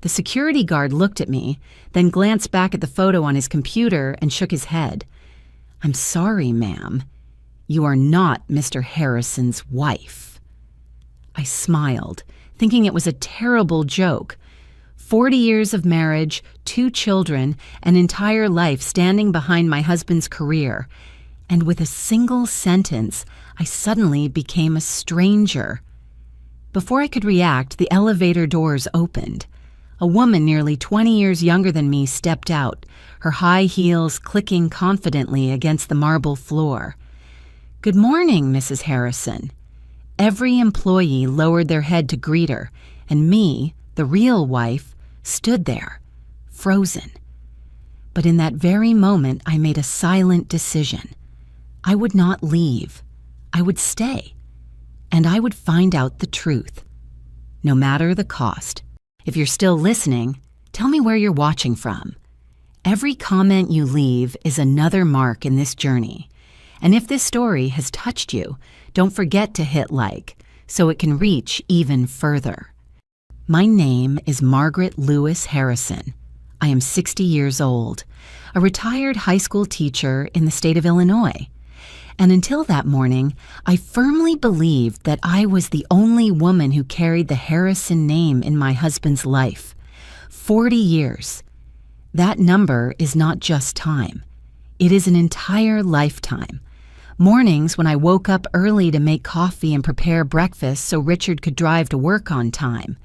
The security guard looked at me, then glanced back at the photo on his computer and shook his head. "I'm sorry, ma'am. You are not Mr. Harrison's wife." I smiled, thinking it was a terrible joke. 40 years of marriage, 2 children, an entire life standing behind my husband's career. And with a single sentence, I suddenly became a stranger. Before I could react, the elevator doors opened. A woman nearly 20 years younger than me stepped out, her high heels clicking confidently against the marble floor. "Good morning, Mrs. Harrison." Every employee lowered their head to greet her, and me, the real wife, stood there, frozen. But in that very moment, I made a silent decision. I would not leave. I would stay. And I would find out the truth, no matter the cost. If you're still listening, tell me where you're watching from. Every comment you leave is another mark in this journey. And if this story has touched you, don't forget to hit like so it can reach even further. My name is Margaret Lewis Harrison. I am 60 years old, a retired high school teacher in the state of Illinois. And until that morning, I firmly believed that I was the only woman who carried the Harrison name in my husband's life. 40 years. That number is not just time. It is an entire lifetime. Mornings when I woke up early to make coffee and prepare breakfast so Richard could drive to work on time.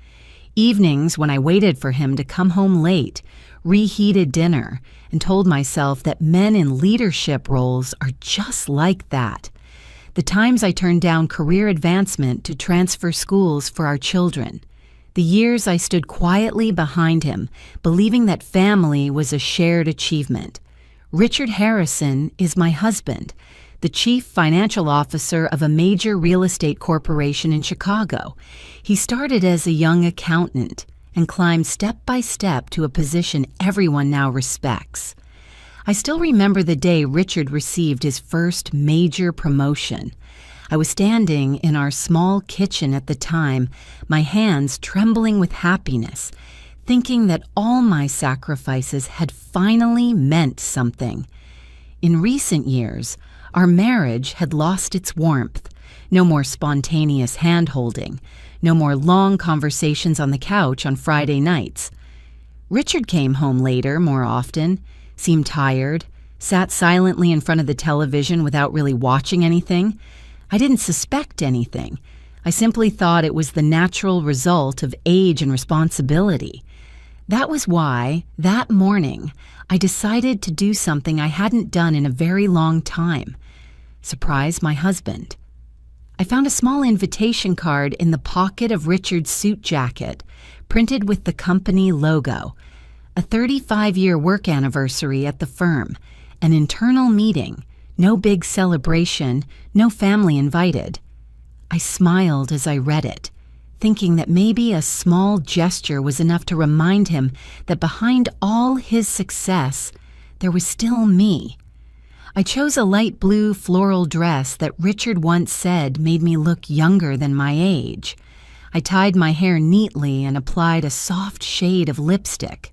Evenings when I waited for him to come home late, reheated dinner, and told myself that men in leadership roles are just like that. The times I turned down career advancement to transfer schools for our children. The years I stood quietly behind him, believing that family was a shared achievement. Richard Harrison is my husband, the chief financial officer of a major real estate corporation in Chicago. He started as a young accountant and climbed step by step to a position everyone now respects. I still remember the day Richard received his first major promotion. I was standing in our small kitchen at the time, my hands trembling with happiness, thinking that all my sacrifices had finally meant something. In recent years, our marriage had lost its warmth. No more spontaneous hand-holding. No more long conversations on the couch on Friday nights. Richard came home later more often, seemed tired, sat silently in front of the television without really watching anything. I didn't suspect anything. I simply thought it was the natural result of age and responsibility. That was why, that morning, I decided to do something I hadn't done in a very long time. Surprise my husband. I found a small invitation card in the pocket of Richard's suit jacket, printed with the company logo, a 35-year work anniversary at the firm, an internal meeting, no big celebration, no family invited. I smiled as I read it, thinking that maybe a small gesture was enough to remind him that behind all his success, there was still me. I chose a light blue floral dress that Richard once said made me look younger than my age. I tied my hair neatly and applied a soft shade of lipstick,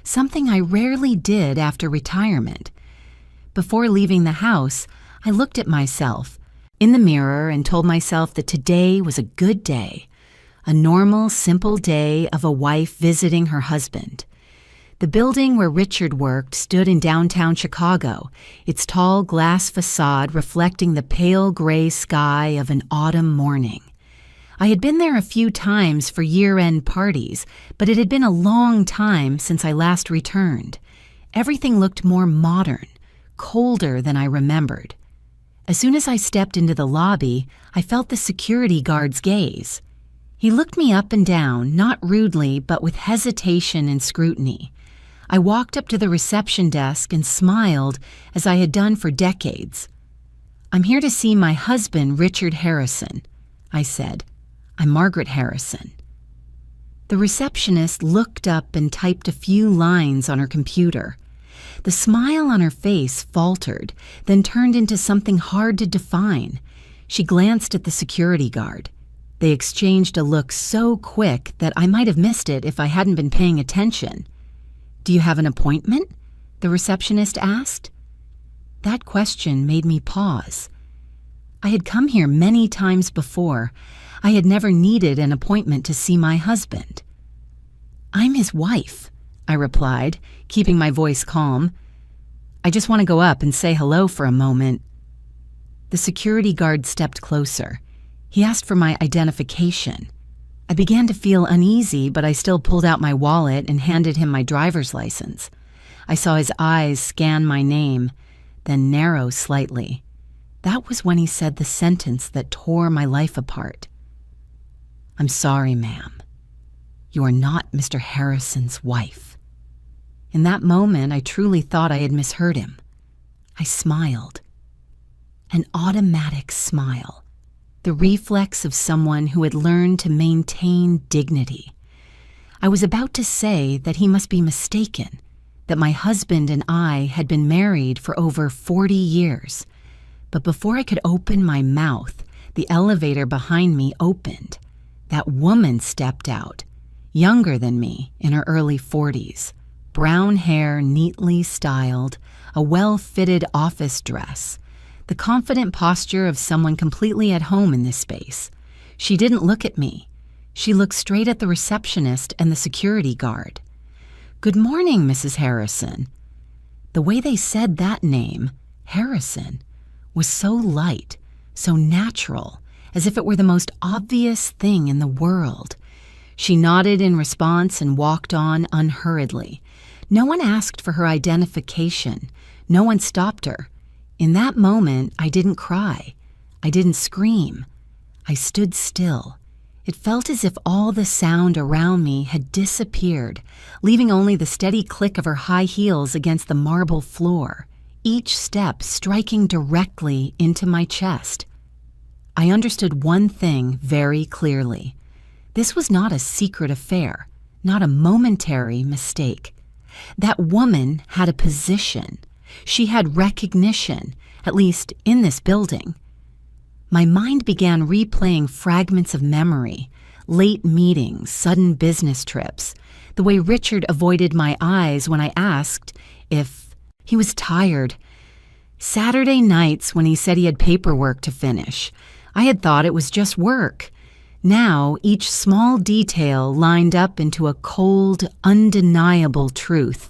something I rarely did after retirement. Before leaving the house, I looked at myself in the mirror and told myself that today was a good day, a normal, simple day of a wife visiting her husband. The building where Richard worked stood in downtown Chicago, its tall glass facade reflecting the pale gray sky of an autumn morning. I had been there a few times for year-end parties, but it had been a long time since I last returned. Everything looked more modern, colder than I remembered. As soon as I stepped into the lobby, I felt the security guard's gaze. He looked me up and down, not rudely, but with hesitation and scrutiny. I walked up to the reception desk and smiled as I had done for decades. "I'm here to see my husband, Richard Harrison," I said. "I'm Margaret Harrison." The receptionist looked up and typed a few lines on her computer. The smile on her face faltered, then turned into something hard to define. She glanced at the security guard. They exchanged a look so quick that I might have missed it if I hadn't been paying attention. "Do you have an appointment?" the receptionist asked. That question made me pause. I had come here many times before. I had never needed an appointment to see my husband. "I'm his wife," I replied, keeping my voice calm. "I just want to go up and say hello for a moment." The security guard stepped closer. He asked for my identification. I began to feel uneasy, but I still pulled out my wallet and handed him my driver's license. I saw his eyes scan my name, then narrow slightly. That was when he said the sentence that tore my life apart. "I'm sorry, ma'am. You are not Mr. Harrison's wife." In that moment, I truly thought I had misheard him. I smiled. An automatic smile, the reflex of someone who had learned to maintain dignity. I was about to say that he must be mistaken, that my husband and I had been married for over 40 years. But before I could open my mouth, the elevator behind me opened. That woman stepped out, younger than me, in her early 40s, brown hair neatly styled, a well-fitted office dress, the confident posture of someone completely at home in this space. She didn't look at me. She looked straight at the receptionist and the security guard. "Good morning, Mrs. Harrison." The way they said that name, Harrison, was so light, so natural, as if it were the most obvious thing in the world. She nodded in response and walked on unhurriedly. No one asked for her identification. No one stopped her. In that moment, I didn't cry. I didn't scream. I stood still. It felt as if all the sound around me had disappeared, leaving only the steady click of her high heels against the marble floor, each step striking directly into my chest. I understood one thing very clearly. This was not a secret affair, not a momentary mistake. That woman had a position. She had recognition, at least in this building. My mind began replaying fragments of memory, late meetings, sudden business trips, the way Richard avoided my eyes when I asked if he was tired. Saturday nights when he said he had paperwork to finish. I had thought it was just work. Now each small detail lined up into a cold, undeniable truth.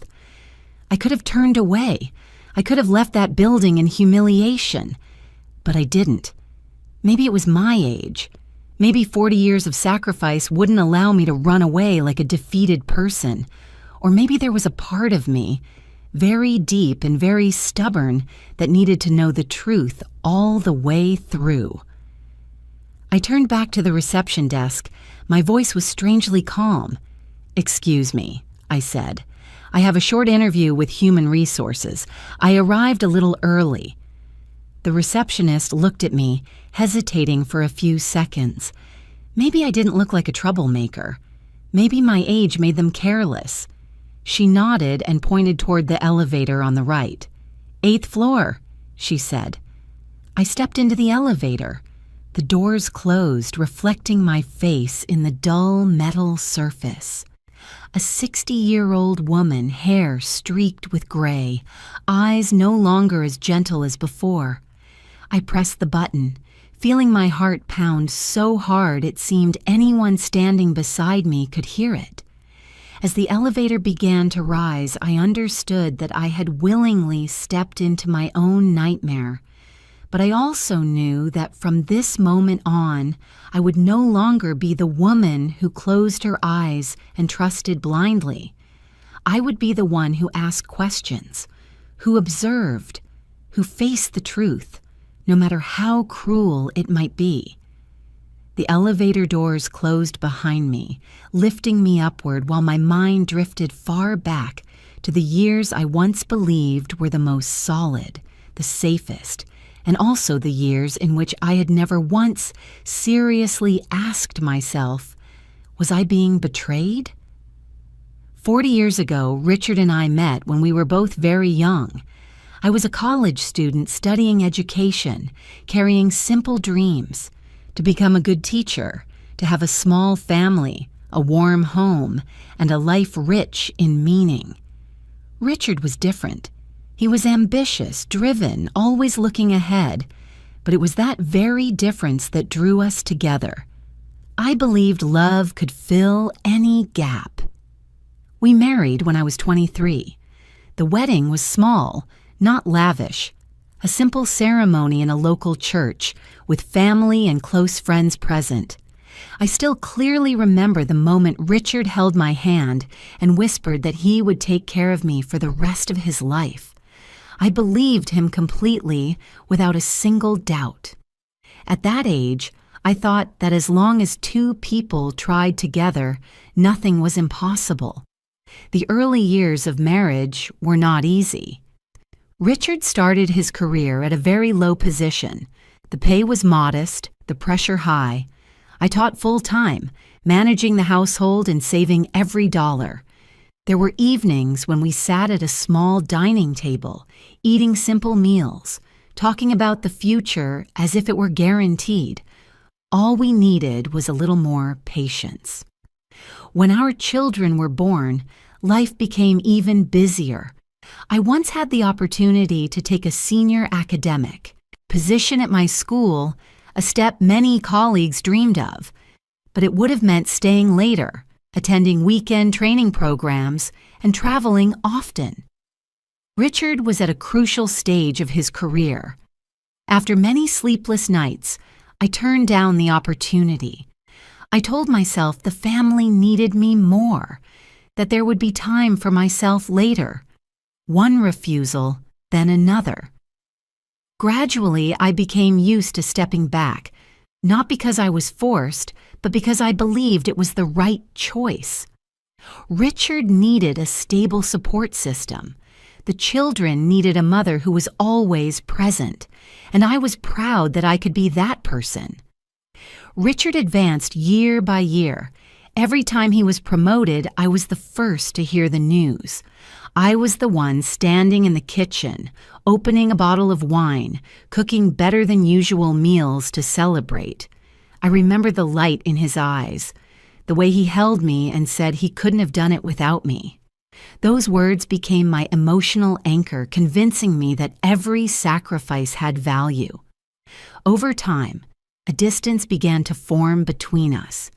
I could have turned away. I could have left that building in humiliation. But I didn't. Maybe it was my age. Maybe 40 years of sacrifice wouldn't allow me to run away like a defeated person. Or maybe there was a part of me, very deep and very stubborn, that needed to know the truth all the way through. I turned back to the reception desk. My voice was strangely calm. "Excuse me," I said. "I have a short interview with Human Resources. I arrived a little early." The receptionist looked at me, hesitating for a few seconds. Maybe I didn't look like a troublemaker. Maybe my age made them careless. She nodded and pointed toward the elevator on the right. "8th floor," she said. I stepped into the elevator. The doors closed, reflecting my face in the dull metal surface. A 60-year-old woman, hair streaked with gray, eyes no longer as gentle as before. I pressed the button, feeling my heart pound so hard it seemed anyone standing beside me could hear it. As the elevator began to rise, I understood that I had willingly stepped into my own nightmare. But I also knew that from this moment on, I would no longer be the woman who closed her eyes and trusted blindly. I would be the one who asked questions, who observed, who faced the truth, no matter how cruel it might be. The elevator doors closed behind me, lifting me upward while my mind drifted far back to the years I once believed were the most solid, the safest, and also the years in which I had never once seriously asked myself, was I being betrayed? 40 years ago, Richard and I met when we were both very young. I was a college student studying education, carrying simple dreams, to become a good teacher, to have a small family, a warm home, and a life rich in meaning. Richard was different. He was ambitious, driven, always looking ahead, but it was that very difference that drew us together. I believed love could fill any gap. We married when I was 23. The wedding was small, not lavish. A simple ceremony in a local church, with family and close friends present. I still clearly remember the moment Richard held my hand and whispered that he would take care of me for the rest of his life. I believed him completely, without a single doubt. At that age, I thought that as long as two people tried together, nothing was impossible. The early years of marriage were not easy. Richard started his career at a very low position. The pay was modest, the pressure high. I taught full-time, managing the household and saving every dollar. There were evenings when we sat at a small dining table, eating simple meals, talking about the future as if it were guaranteed. All we needed was a little more patience. When our children were born, life became even busier. I once had the opportunity to take a senior academic position at my school, a step many colleagues dreamed of, but it would have meant staying later, attending weekend training programs, and traveling often. Richard was at a crucial stage of his career. After many sleepless nights, I turned down the opportunity. I told myself the family needed me more, that there would be time for myself later. One refusal, then another. Gradually, I became used to stepping back, not because I was forced, but because I believed it was the right choice. Richard needed a stable support system. The children needed a mother who was always present, and I was proud that I could be that person. Richard advanced year by year. Every time he was promoted, I was the first to hear the news. I was the one standing in the kitchen, opening a bottle of wine, cooking better than usual meals to celebrate. I remember the light in his eyes, the way he held me and said he couldn't have done it without me. Those words became my emotional anchor, convincing me that every sacrifice had value. Over time, a distance began to form between us.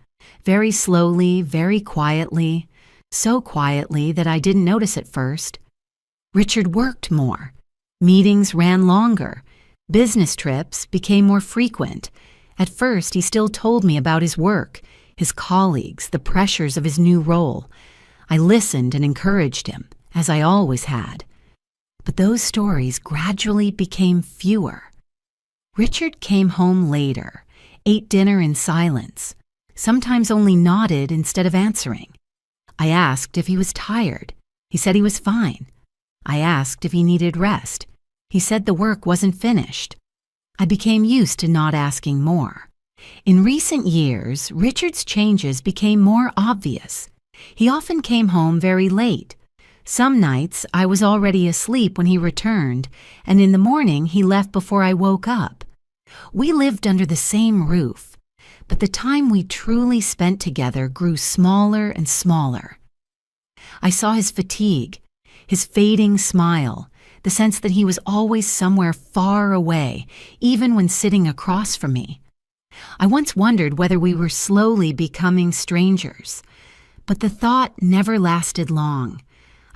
Very slowly, very quietly, so quietly that I didn't notice at first. Richard worked more. Meetings ran longer. Business trips became more frequent. At first, he still told me about his work, his colleagues, the pressures of his new role. I listened and encouraged him, as I always had. But those stories gradually became fewer. Richard came home later, ate dinner in silence, sometimes only nodded instead of answering. I asked if he was tired. He said he was fine. I asked if he needed rest. He said the work wasn't finished. I became used to not asking more. In recent years, Richard's changes became more obvious. He often came home very late. Some nights I was already asleep when he returned, and in the morning he left before I woke up. We lived under the same roof, but the time we truly spent together grew smaller and smaller. I saw his fatigue, his fading smile, the sense that he was always somewhere far away, even when sitting across from me. I once wondered whether we were slowly becoming strangers, but the thought never lasted long.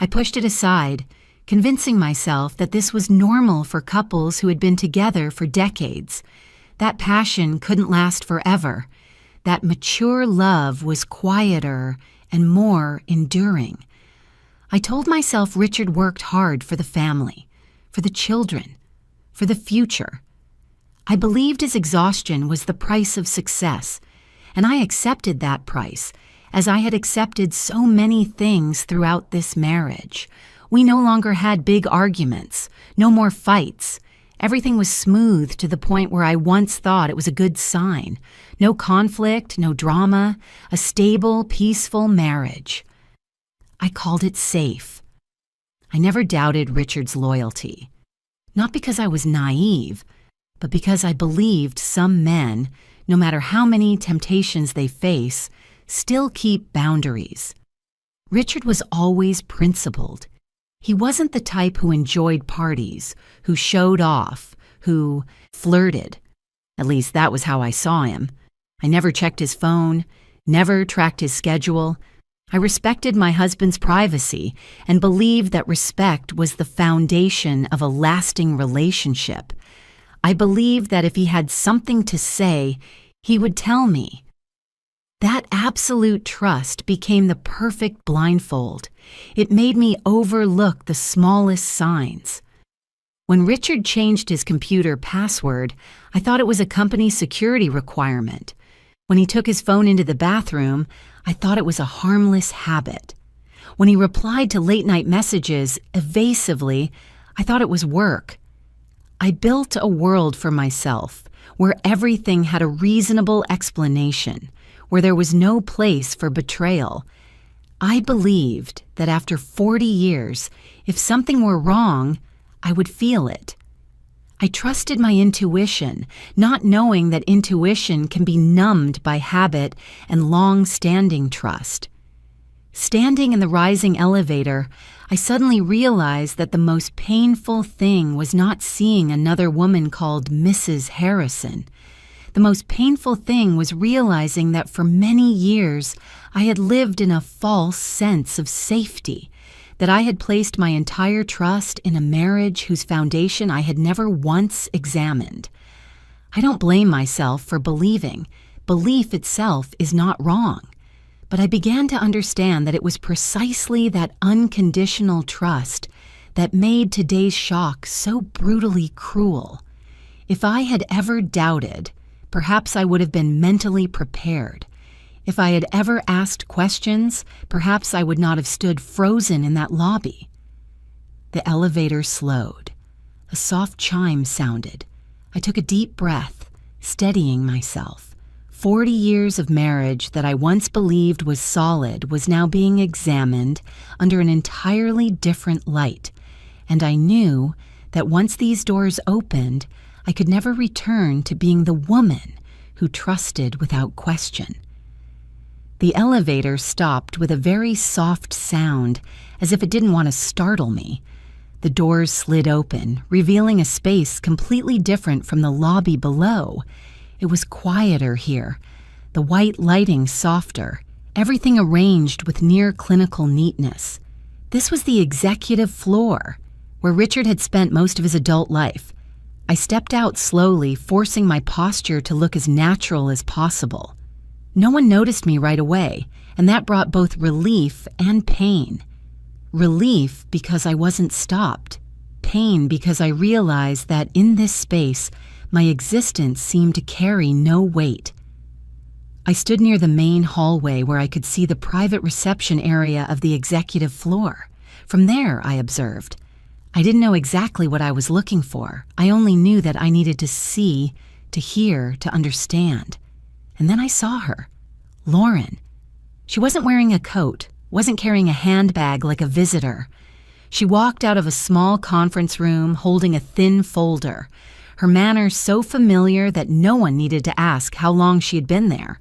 I pushed it aside, convincing myself that this was normal for couples who had been together for decades. That passion couldn't last forever. That mature love was quieter and more enduring. I told myself Richard worked hard for the family, for the children, for the future. I believed his exhaustion was the price of success, and I accepted that price, as I had accepted so many things throughout this marriage. We no longer had big arguments, no more fights. Everything was smooth to the point where I once thought it was a good sign. No conflict, no drama, a stable, peaceful marriage. I called it safe. I never doubted Richard's loyalty. Not because I was naive, but because I believed some men, no matter how many temptations they face, still keep boundaries. Richard was always principled. He wasn't the type who enjoyed parties, who showed off, who flirted. At least that was how I saw him. I never checked his phone, never tracked his schedule. I respected my husband's privacy and believed that respect was the foundation of a lasting relationship. I believed that if he had something to say, he would tell me. That absolute trust became the perfect blindfold. It made me overlook the smallest signs. When Richard changed his computer password, I thought it was a company security requirement. When he took his phone into the bathroom, I thought it was a harmless habit. When he replied to late-night messages evasively, I thought it was work. I built a world for myself where everything had a reasonable explanation, where there was no place for betrayal. I believed that after 40 years, if something were wrong, I would feel it. I trusted my intuition, not knowing that intuition can be numbed by habit and long-standing trust. Standing in the rising elevator, I suddenly realized that the most painful thing was not seeing another woman called Mrs. Harrison. The most painful thing was realizing that for many years I had lived in a false sense of safety, that I had placed my entire trust in a marriage whose foundation I had never once examined. I don't blame myself for believing. Belief itself is not wrong. But I began to understand that it was precisely that unconditional trust that made today's shock so brutally cruel. If I had ever doubted, perhaps I would have been mentally prepared. If I had ever asked questions, perhaps I would not have stood frozen in that lobby. The elevator slowed. A soft chime sounded. I took a deep breath, steadying myself. 40 years of marriage that I once believed was solid was now being examined under an entirely different light, and I knew that once these doors opened, I could never return to being the woman who trusted without question. The elevator stopped with a very soft sound, as if it didn't want to startle me. The doors slid open, revealing a space completely different from the lobby below. It was quieter here, the white lighting softer, everything arranged with near-clinical neatness. This was the executive floor, where Richard had spent most of his adult life. I stepped out slowly, forcing my posture to look as natural as possible. No one noticed me right away, and that brought both relief and pain. Relief because I wasn't stopped. Pain because I realized that in this space, my existence seemed to carry no weight. I stood near the main hallway where I could see the private reception area of the executive floor. From there, I observed. I didn't know exactly what I was looking for. I only knew that I needed to see, to hear, to understand. And then I saw her, Lauren. She wasn't wearing a coat, wasn't carrying a handbag like a visitor. She walked out of a small conference room holding a thin folder, her manner so familiar that no one needed to ask how long she had been there.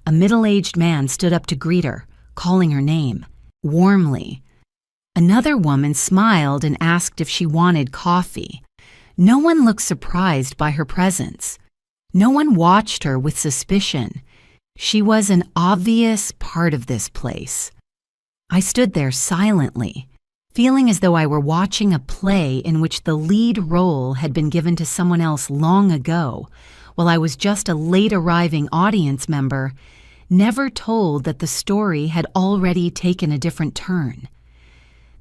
A middle-aged man stood up to greet her, calling her name, warmly. Another woman smiled and asked if she wanted coffee. No one looked surprised by her presence. No one watched her with suspicion. She was an obvious part of this place. I stood there silently, feeling as though I were watching a play in which the lead role had been given to someone else long ago, while I was just a late-arriving audience member, never told that the story had already taken a different turn.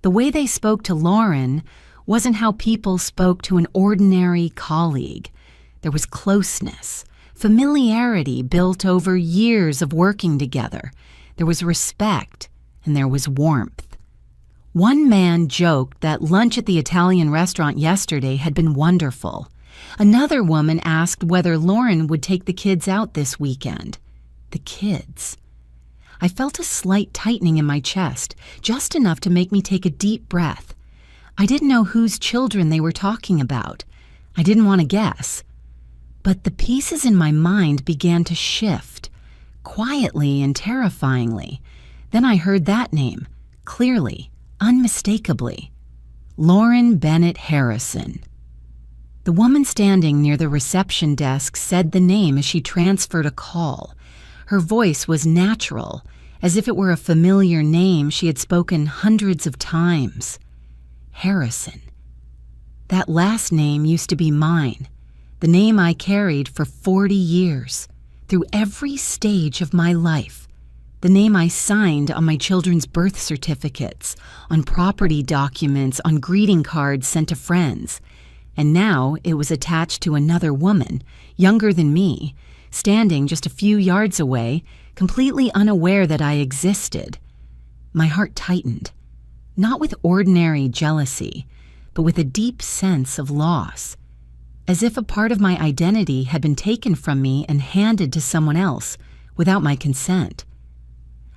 The way they spoke to Lauren wasn't how people spoke to an ordinary colleague. There was closeness, familiarity built over years of working together. There was respect, and there was warmth. One man joked that lunch at the Italian restaurant yesterday had been wonderful. Another woman asked whether Lauren would take the kids out this weekend. The kids. I felt a slight tightening in my chest, just enough to make me take a deep breath. I didn't know whose children they were talking about. I didn't want to guess. But the pieces in my mind began to shift, quietly and terrifyingly. Then I heard that name, clearly, unmistakably. Lauren Bennett Harrison. The woman standing near the reception desk said the name as she transferred a call. Her voice was natural, as if it were a familiar name she had spoken hundreds of times. Harrison. That last name used to be mine, the name I carried for 40 years, through every stage of my life, the name I signed on my children's birth certificates, on property documents, on greeting cards sent to friends. And now it was attached to another woman, younger than me, standing just a few yards away, completely unaware that I existed. My heart tightened, not with ordinary jealousy, but with a deep sense of loss, as if a part of my identity had been taken from me and handed to someone else without my consent.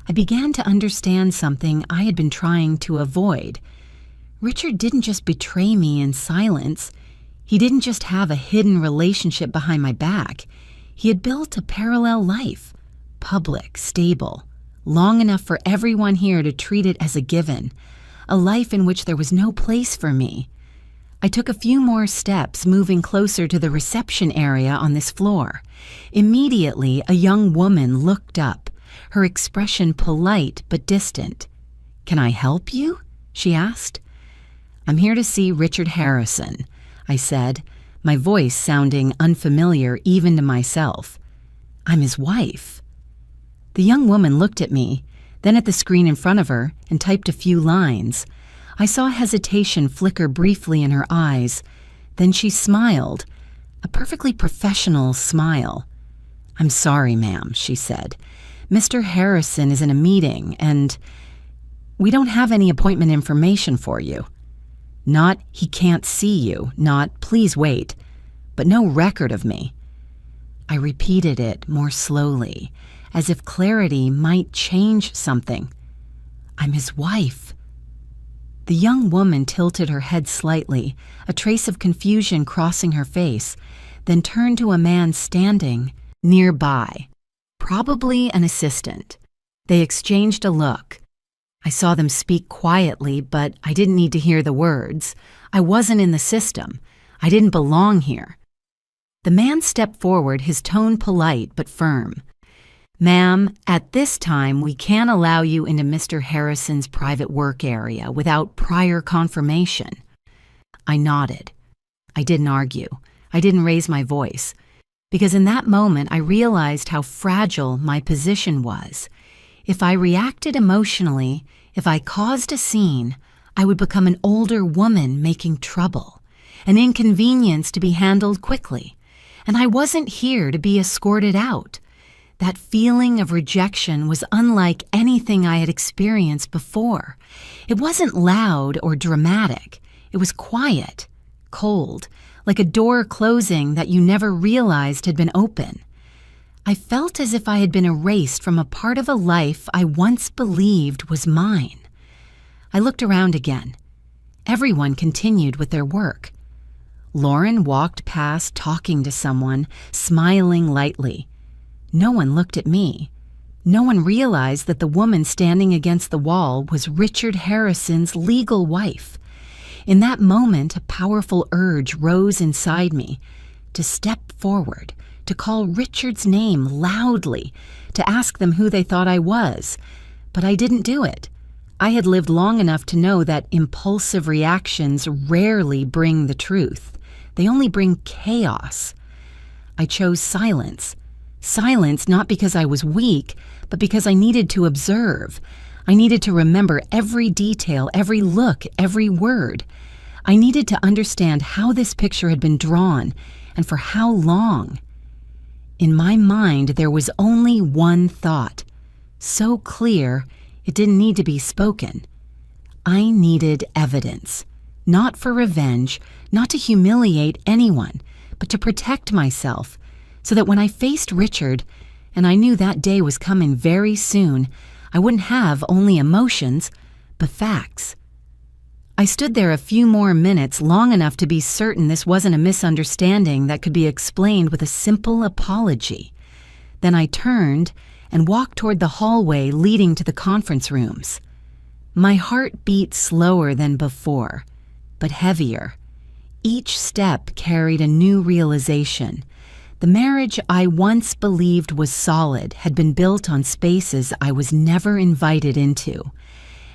I began to understand something I had been trying to avoid. Richard didn't just betray me in silence. He didn't just have a hidden relationship behind my back. He had built a parallel life, public, stable, long enough for everyone here to treat it as a given, a life in which there was no place for me. I took a few more steps, moving closer to the reception area on this floor. Immediately, a young woman looked up, her expression polite but distant. "Can I help you?" she asked. "I'm here to see Richard Harrison," I said, my voice sounding unfamiliar even to myself. "I'm his wife." The young woman looked at me, then at the screen in front of her, and typed a few lines. I saw hesitation flicker briefly in her eyes. Then she smiled, a perfectly professional smile. "I'm sorry, ma'am," she said. "Mr. Harrison is in a meeting, and we don't have any appointment information for you. Not, he can't see you, not, please wait, but no record of me." I repeated it more slowly, as if clarity might change something. "I'm his wife." The young woman tilted her head slightly, a trace of confusion crossing her face, then turned to a man standing nearby, probably an assistant. They exchanged a look. I saw them speak quietly, but I didn't need to hear the words. I wasn't in the system. I didn't belong here. The man stepped forward, his tone polite but firm. "Ma'am, at this time we can't allow you into Mr. Harrison's private work area without prior confirmation." I nodded. I didn't argue. I didn't raise my voice, because in that moment I realized how fragile my position was. If I reacted emotionally, if I caused a scene, I would become an older woman making trouble, an inconvenience to be handled quickly. And I wasn't here to be escorted out. That feeling of rejection was unlike anything I had experienced before. It wasn't loud or dramatic. It was quiet, cold, like a door closing that you never realized had been open. I felt as if I had been erased from a part of a life I once believed was mine. I looked around again. Everyone continued with their work. Lauren walked past talking to someone, smiling lightly. No one looked at me. No one realized that the woman standing against the wall was Richard Harrison's legal wife. In that moment, a powerful urge rose inside me to step forward, to call Richard's name loudly, to ask them who they thought I was. But I didn't do it. I had lived long enough to know that impulsive reactions rarely bring the truth. They only bring chaos. I chose silence. Silence not because I was weak, but because I needed to observe. I needed to remember every detail, every look, every word. I needed to understand how this picture had been drawn and for how long. In my mind, there was only one thought, so clear it didn't need to be spoken. I needed evidence, not for revenge, not to humiliate anyone, but to protect myself, so that when I faced Richard, and I knew that day was coming very soon, I wouldn't have only emotions, but facts. I stood there a few more minutes, long enough to be certain this wasn't a misunderstanding that could be explained with a simple apology. Then I turned and walked toward the hallway leading to the conference rooms. My heart beat slower than before, but heavier. Each step carried a new realization. The marriage I once believed was solid had been built on spaces I was never invited into.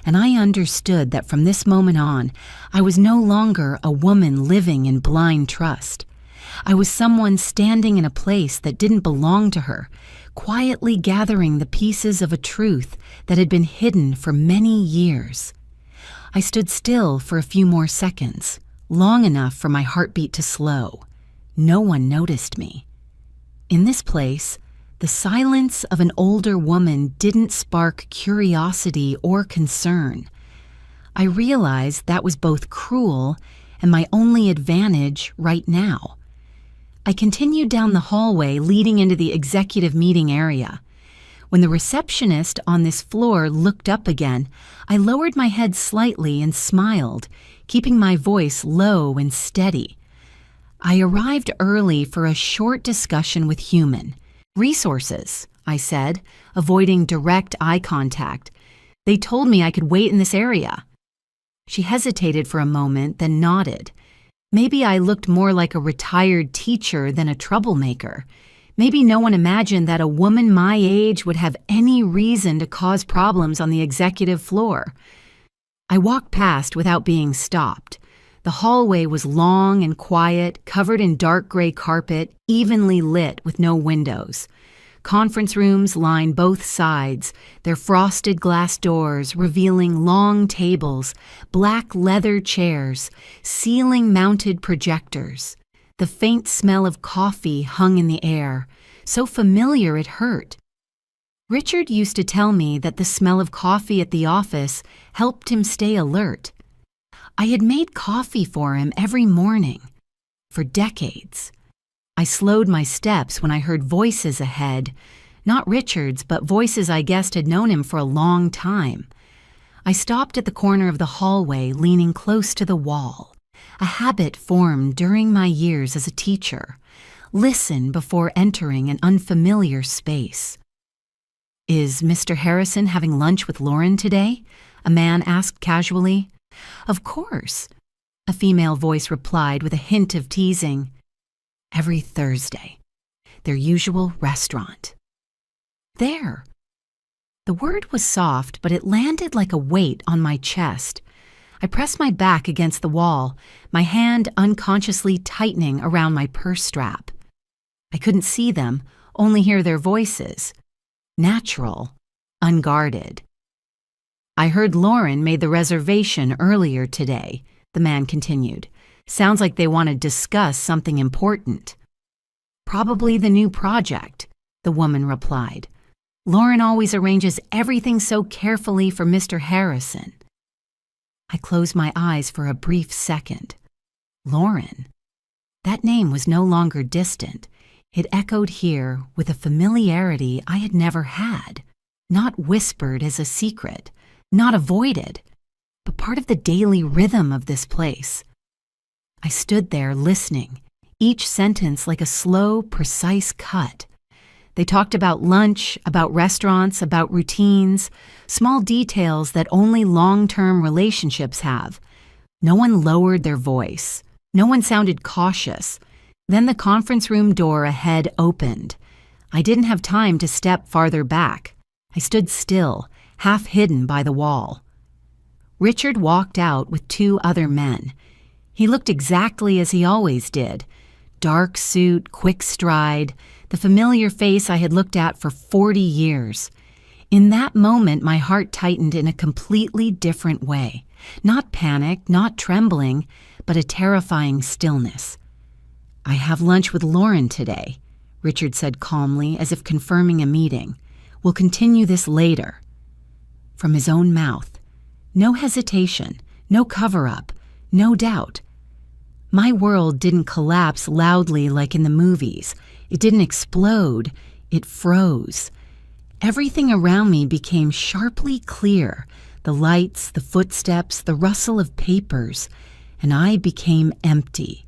And I understood that from this moment on, I was no longer a woman living in blind trust. I was someone standing in a place that didn't belong to her, quietly gathering the pieces of a truth that had been hidden for many years. I stood still for a few more seconds, long enough for my heartbeat to slow. No one noticed me. In this place, the silence of an older woman didn't spark curiosity or concern. I realized that was both cruel and my only advantage right now. I continued down the hallway leading into the executive meeting area. When the receptionist on this floor looked up again, I lowered my head slightly and smiled, keeping my voice low and steady. I arrived early for a short discussion with Human. Resources, I said, avoiding direct eye contact. They told me I could wait in this area. She hesitated for a moment, then nodded. Maybe I looked more like a retired teacher than a troublemaker. Maybe no one imagined that a woman my age would have any reason to cause problems on the executive floor. I walked past without being stopped. The hallway was long and quiet, covered in dark gray carpet, evenly lit with no windows. Conference rooms lined both sides, their frosted glass doors revealing long tables, black leather chairs, ceiling-mounted projectors. The faint smell of coffee hung in the air, so familiar it hurt. Richard used to tell me that the smell of coffee at the office helped him stay alert. I had made coffee for him every morning, for decades. I slowed my steps when I heard voices ahead, not Richard's, but voices I guessed had known him for a long time. I stopped at the corner of the hallway, leaning close to the wall, a habit formed during my years as a teacher. Listen before entering an unfamiliar space. "Is Mr. Harrison having lunch with Lauren today?" a man asked casually. "Of course," a female voice replied with a hint of teasing. "Every Thursday. Their usual restaurant." There. The word was soft, but it landed like a weight on my chest. I pressed my back against the wall, my hand unconsciously tightening around my purse strap. I couldn't see them, only hear their voices. Natural, unguarded. "I heard Lauren made the reservation earlier today," the man continued. "Sounds like they want to discuss something important." "Probably the new project," the woman replied. "Lauren always arranges everything so carefully for Mr. Harrison." I closed my eyes for a brief second. Lauren. That name was no longer distant. It echoed here with a familiarity I had never had, not whispered as a secret, not avoided, but part of the daily rhythm of this place. I stood there listening, each sentence like a slow, precise cut. They talked about lunch, about restaurants, about routines, small details that only long-term relationships have. No one lowered their voice. No one sounded cautious. Then the conference room door ahead opened. I didn't have time to step farther back. I stood still, half hidden by the wall. Richard walked out with two other men. He looked exactly as he always did. Dark suit, quick stride, the familiar face I had looked at for 40 years. In that moment, my heart tightened in a completely different way. Not panic, not trembling, but a terrifying stillness. "I have lunch with Lauren today," Richard said calmly, as if confirming a meeting. "We'll continue this later." From his own mouth. No hesitation, no cover-up, no doubt. My world didn't collapse loudly like in the movies. It didn't explode. It froze. Everything around me became sharply clear, the lights, the footsteps, the rustle of papers, and I became empty.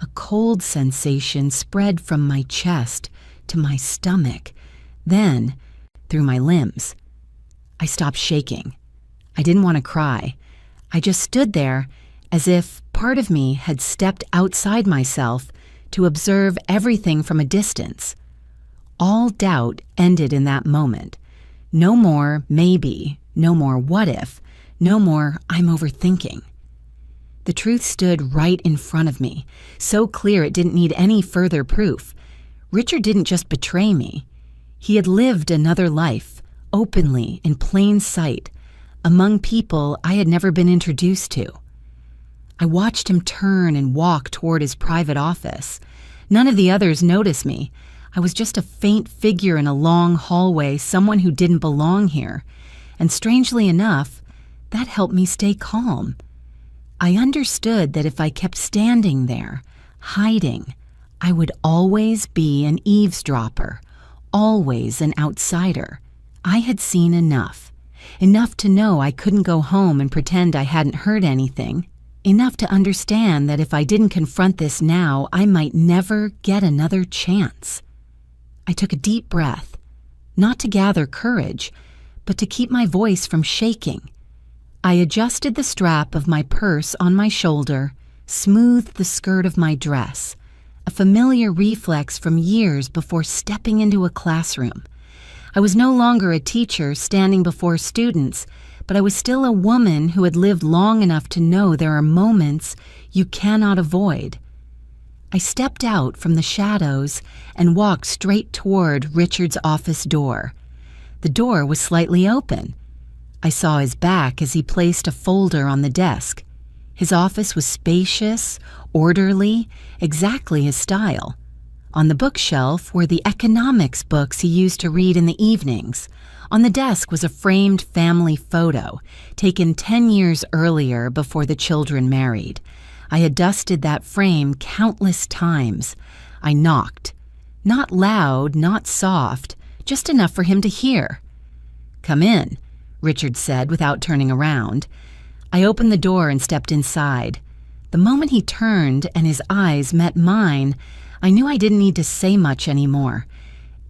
A cold sensation spread from my chest to my stomach, then through my limbs. I stopped shaking. I didn't want to cry. I just stood there as if part of me had stepped outside myself to observe everything from a distance. All doubt ended in that moment. No more maybe, no more what if, no more I'm overthinking. The truth stood right in front of me, so clear it didn't need any further proof. Richard didn't just betray me. He had lived another life, openly, in plain sight, among people I had never been introduced to. I watched him turn and walk toward his private office. None of the others noticed me. I was just a faint figure in a long hallway, someone who didn't belong here. And strangely enough, that helped me stay calm. I understood that if I kept standing there, hiding, I would always be an eavesdropper, always an outsider. I had seen enough to know I couldn't go home and pretend I hadn't heard anything, enough to understand that if I didn't confront this now, I might never get another chance. I took a deep breath, not to gather courage, but to keep my voice from shaking. I adjusted the strap of my purse on my shoulder, smoothed the skirt of my dress, a familiar reflex from years before stepping into a classroom. I was no longer a teacher standing before students, but I was still a woman who had lived long enough to know there are moments you cannot avoid. I stepped out from the shadows and walked straight toward Richard's office door. The door was slightly open. I saw his back as he placed a folder on the desk. His office was spacious, orderly, exactly his style. On the bookshelf were the economics books he used to read in the evenings. On the desk was a framed family photo, taken 10 years earlier before the children married. I had dusted that frame countless times. I knocked. Not loud, not soft, just enough for him to hear. "Come in," Richard said without turning around. I opened the door and stepped inside. The moment he turned and his eyes met mine, I knew I didn't need to say much anymore.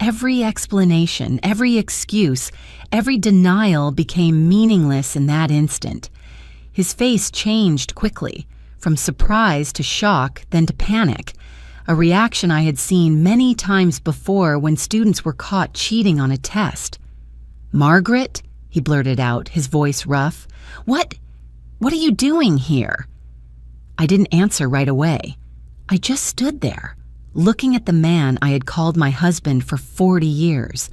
Every explanation, every excuse, every denial became meaningless in that instant. His face changed quickly, from surprise to shock, then to panic, a reaction I had seen many times before when students were caught cheating on a test. "Margaret?" he blurted out, his voice rough. What are you doing here?" I didn't answer right away. I just stood there, looking at the man I had called my husband for 40 years,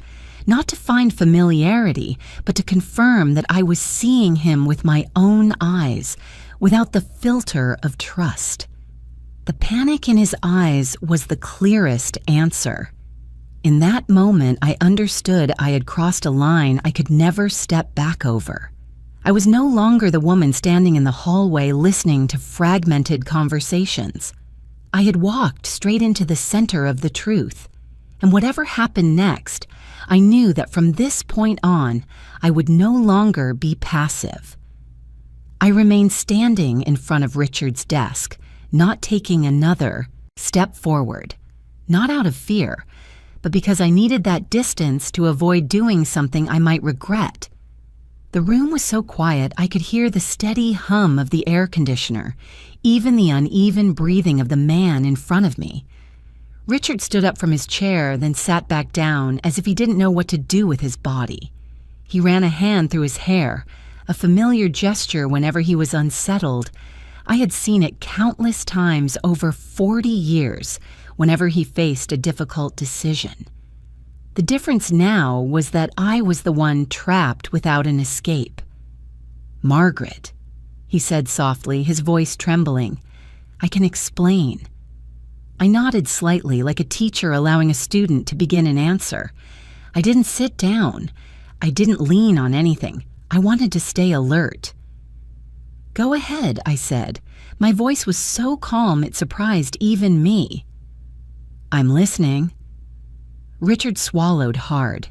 not to find familiarity, but to confirm that I was seeing him with my own eyes, without the filter of trust. The panic in his eyes was the clearest answer. In that moment, I understood I had crossed a line I could never step back over. I was no longer the woman standing in the hallway listening to fragmented conversations. I had walked straight into the center of the truth, and whatever happened next, I knew that from this point on, I would no longer be passive. I remained standing in front of Richard's desk, not taking another step forward, not out of fear, but because I needed that distance to avoid doing something I might regret. The room was so quiet I could hear the steady hum of the air conditioner, even the uneven breathing of the man in front of me. Richard stood up from his chair, then sat back down as if he didn't know what to do with his body. He ran a hand through his hair, a familiar gesture whenever he was unsettled. I had seen it countless times over 40 years whenever he faced a difficult decision. The difference now was that I was the one trapped without an escape. "Margaret," he said softly, his voice trembling. "I can explain." I nodded slightly, like a teacher allowing a student to begin an answer. I didn't sit down. I didn't lean on anything. I wanted to stay alert. "Go ahead," I said. My voice was so calm it surprised even me. "I'm listening." Richard swallowed hard.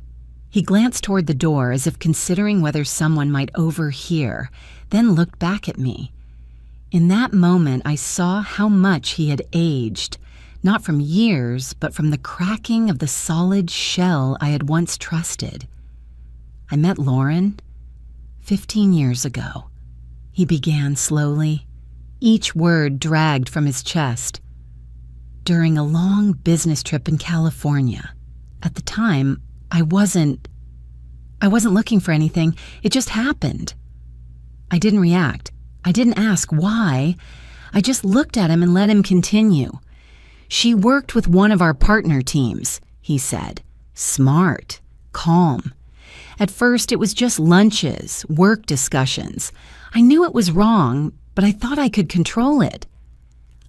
He glanced toward the door as if considering whether someone might overhear, then looked back at me. In that moment, I saw how much he had aged, not from years, but from the cracking of the solid shell I had once trusted. I met Lauren 15 years ago. He began slowly, each word dragged from his chest. During a long business trip in California. At the time, I wasn't looking for anything. It just happened. I didn't react. I didn't ask why. I just looked at him and let him continue. She worked with one of our partner teams, he said. Smart, calm. At first, it was just lunches, work discussions. I knew it was wrong, but I thought I could control it.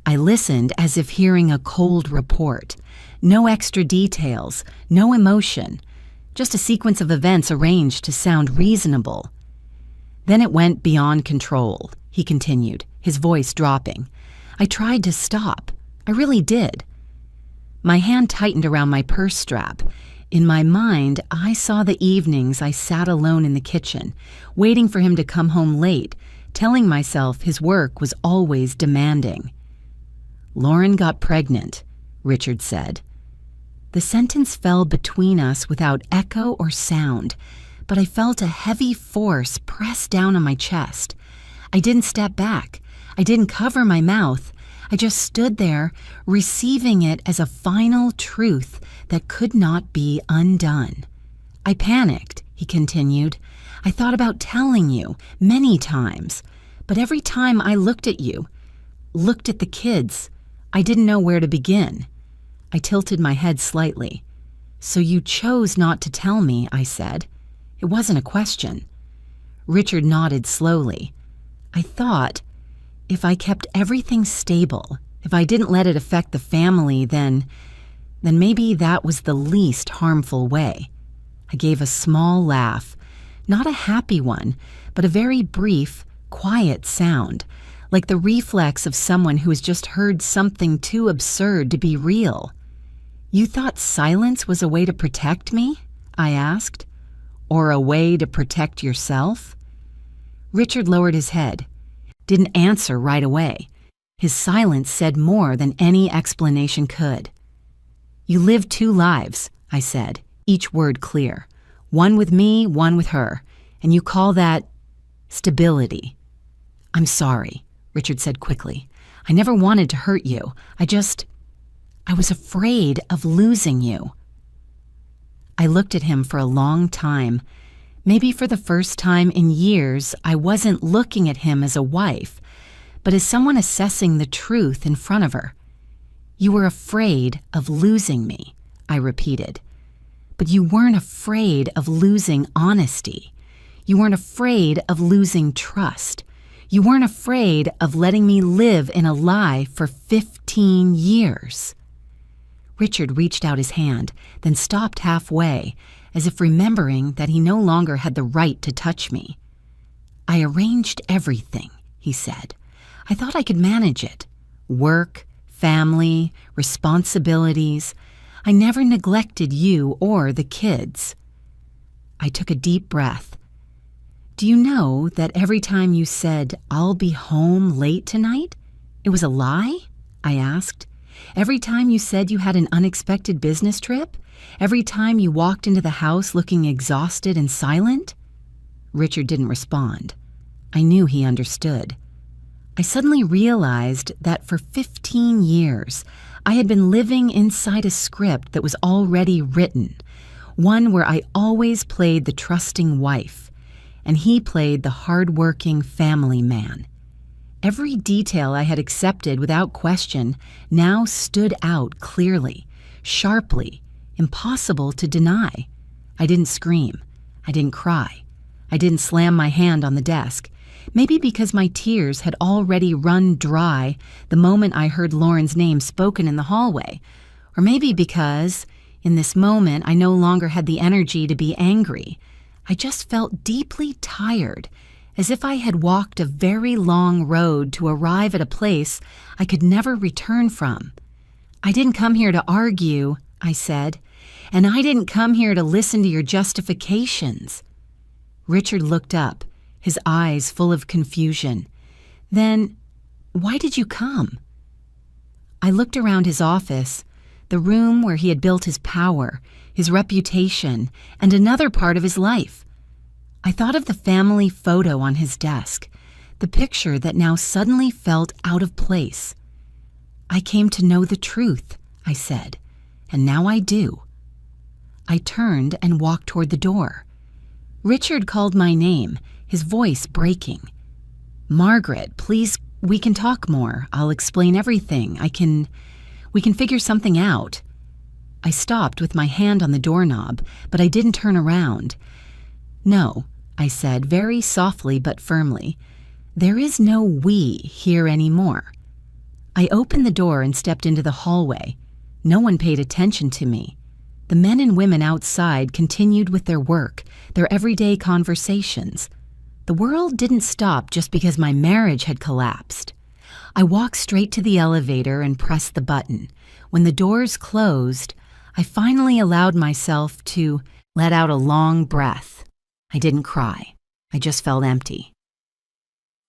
I listened as if hearing a cold report. No extra details, no emotion, just a sequence of events arranged to sound reasonable. Then it went beyond control, he continued, his voice dropping. I tried to stop. I really did. My hand tightened around my purse strap. In my mind, I saw the evenings I sat alone in the kitchen, waiting for him to come home late, telling myself his work was always demanding. Lauren got pregnant, Richard said. The sentence fell between us without echo or sound, but I felt a heavy force press down on my chest. I didn't step back. I didn't cover my mouth. I just stood there, receiving it as a final truth that could not be undone. I panicked, he continued. I thought about telling you many times, but every time I looked at you, looked at the kids, I didn't know where to begin. I tilted my head slightly. So you chose not to tell me, I said. It wasn't a question. Richard nodded slowly. I thought, if I kept everything stable, if I didn't let it affect the family, then maybe that was the least harmful way. I gave a small laugh, not a happy one, but a very brief, quiet sound, like the reflex of someone who has just heard something too absurd to be real. You thought silence was a way to protect me? I asked. Or a way to protect yourself? Richard lowered his head. Didn't answer right away. His silence said more than any explanation could. You lived two lives, I said, each word clear. One with me, one with her. And you call that stability. I'm sorry, Richard said quickly. I never wanted to hurt you. I was afraid of losing you. I looked at him for a long time. Maybe for the first time in years, I wasn't looking at him as a wife, but as someone assessing the truth in front of her. You were afraid of losing me, I repeated. But you weren't afraid of losing honesty. You weren't afraid of losing trust. You weren't afraid of letting me live in a lie for 15 years. Richard reached out his hand, then stopped halfway, as if remembering that he no longer had the right to touch me. I arranged everything, he said. I thought I could manage it. Work, family, responsibilities. I never neglected you or the kids. I took a deep breath. Do you know that every time you said, I'll be home late tonight, it was a lie? I asked. Every time you said you had an unexpected business trip? Every time you walked into the house looking exhausted and silent? Richard didn't respond. I knew he understood. I suddenly realized that for 15 years, I had been living inside a script that was already written, one where I always played the trusting wife, and he played the hard-working family man. Every detail I had accepted without question now stood out clearly, sharply, impossible to deny. I didn't scream. I didn't cry. I didn't slam my hand on the desk, maybe because my tears had already run dry the moment I heard Lauren's name spoken in the hallway, or maybe because, in this moment, I no longer had the energy to be angry. I just felt deeply tired, as if I had walked a very long road to arrive at a place I could never return from. I didn't come here to argue, I said. and I didn't come here to listen to your justifications." Richard looked up, his eyes full of confusion. "Then, why did you come?" I looked around his office, the room where he had built his power, his reputation, and another part of his life. I thought of the family photo on his desk, the picture that now suddenly felt out of place. "I came to know the truth," I said, "and now I do." I turned and walked toward the door. Richard called my name, his voice breaking. "Margaret, please, we can talk more. I'll explain everything. We can figure something out." I stopped with my hand on the doorknob, but I didn't turn around. "No," I said very softly but firmly. "There is no we here anymore." I opened the door and stepped into the hallway. No one paid attention to me. The men and women outside continued with their work, their everyday conversations. The world didn't stop just because my marriage had collapsed. I walked straight to the elevator and pressed the button. When the doors closed, I finally allowed myself to let out a long breath. I didn't cry. I just felt empty.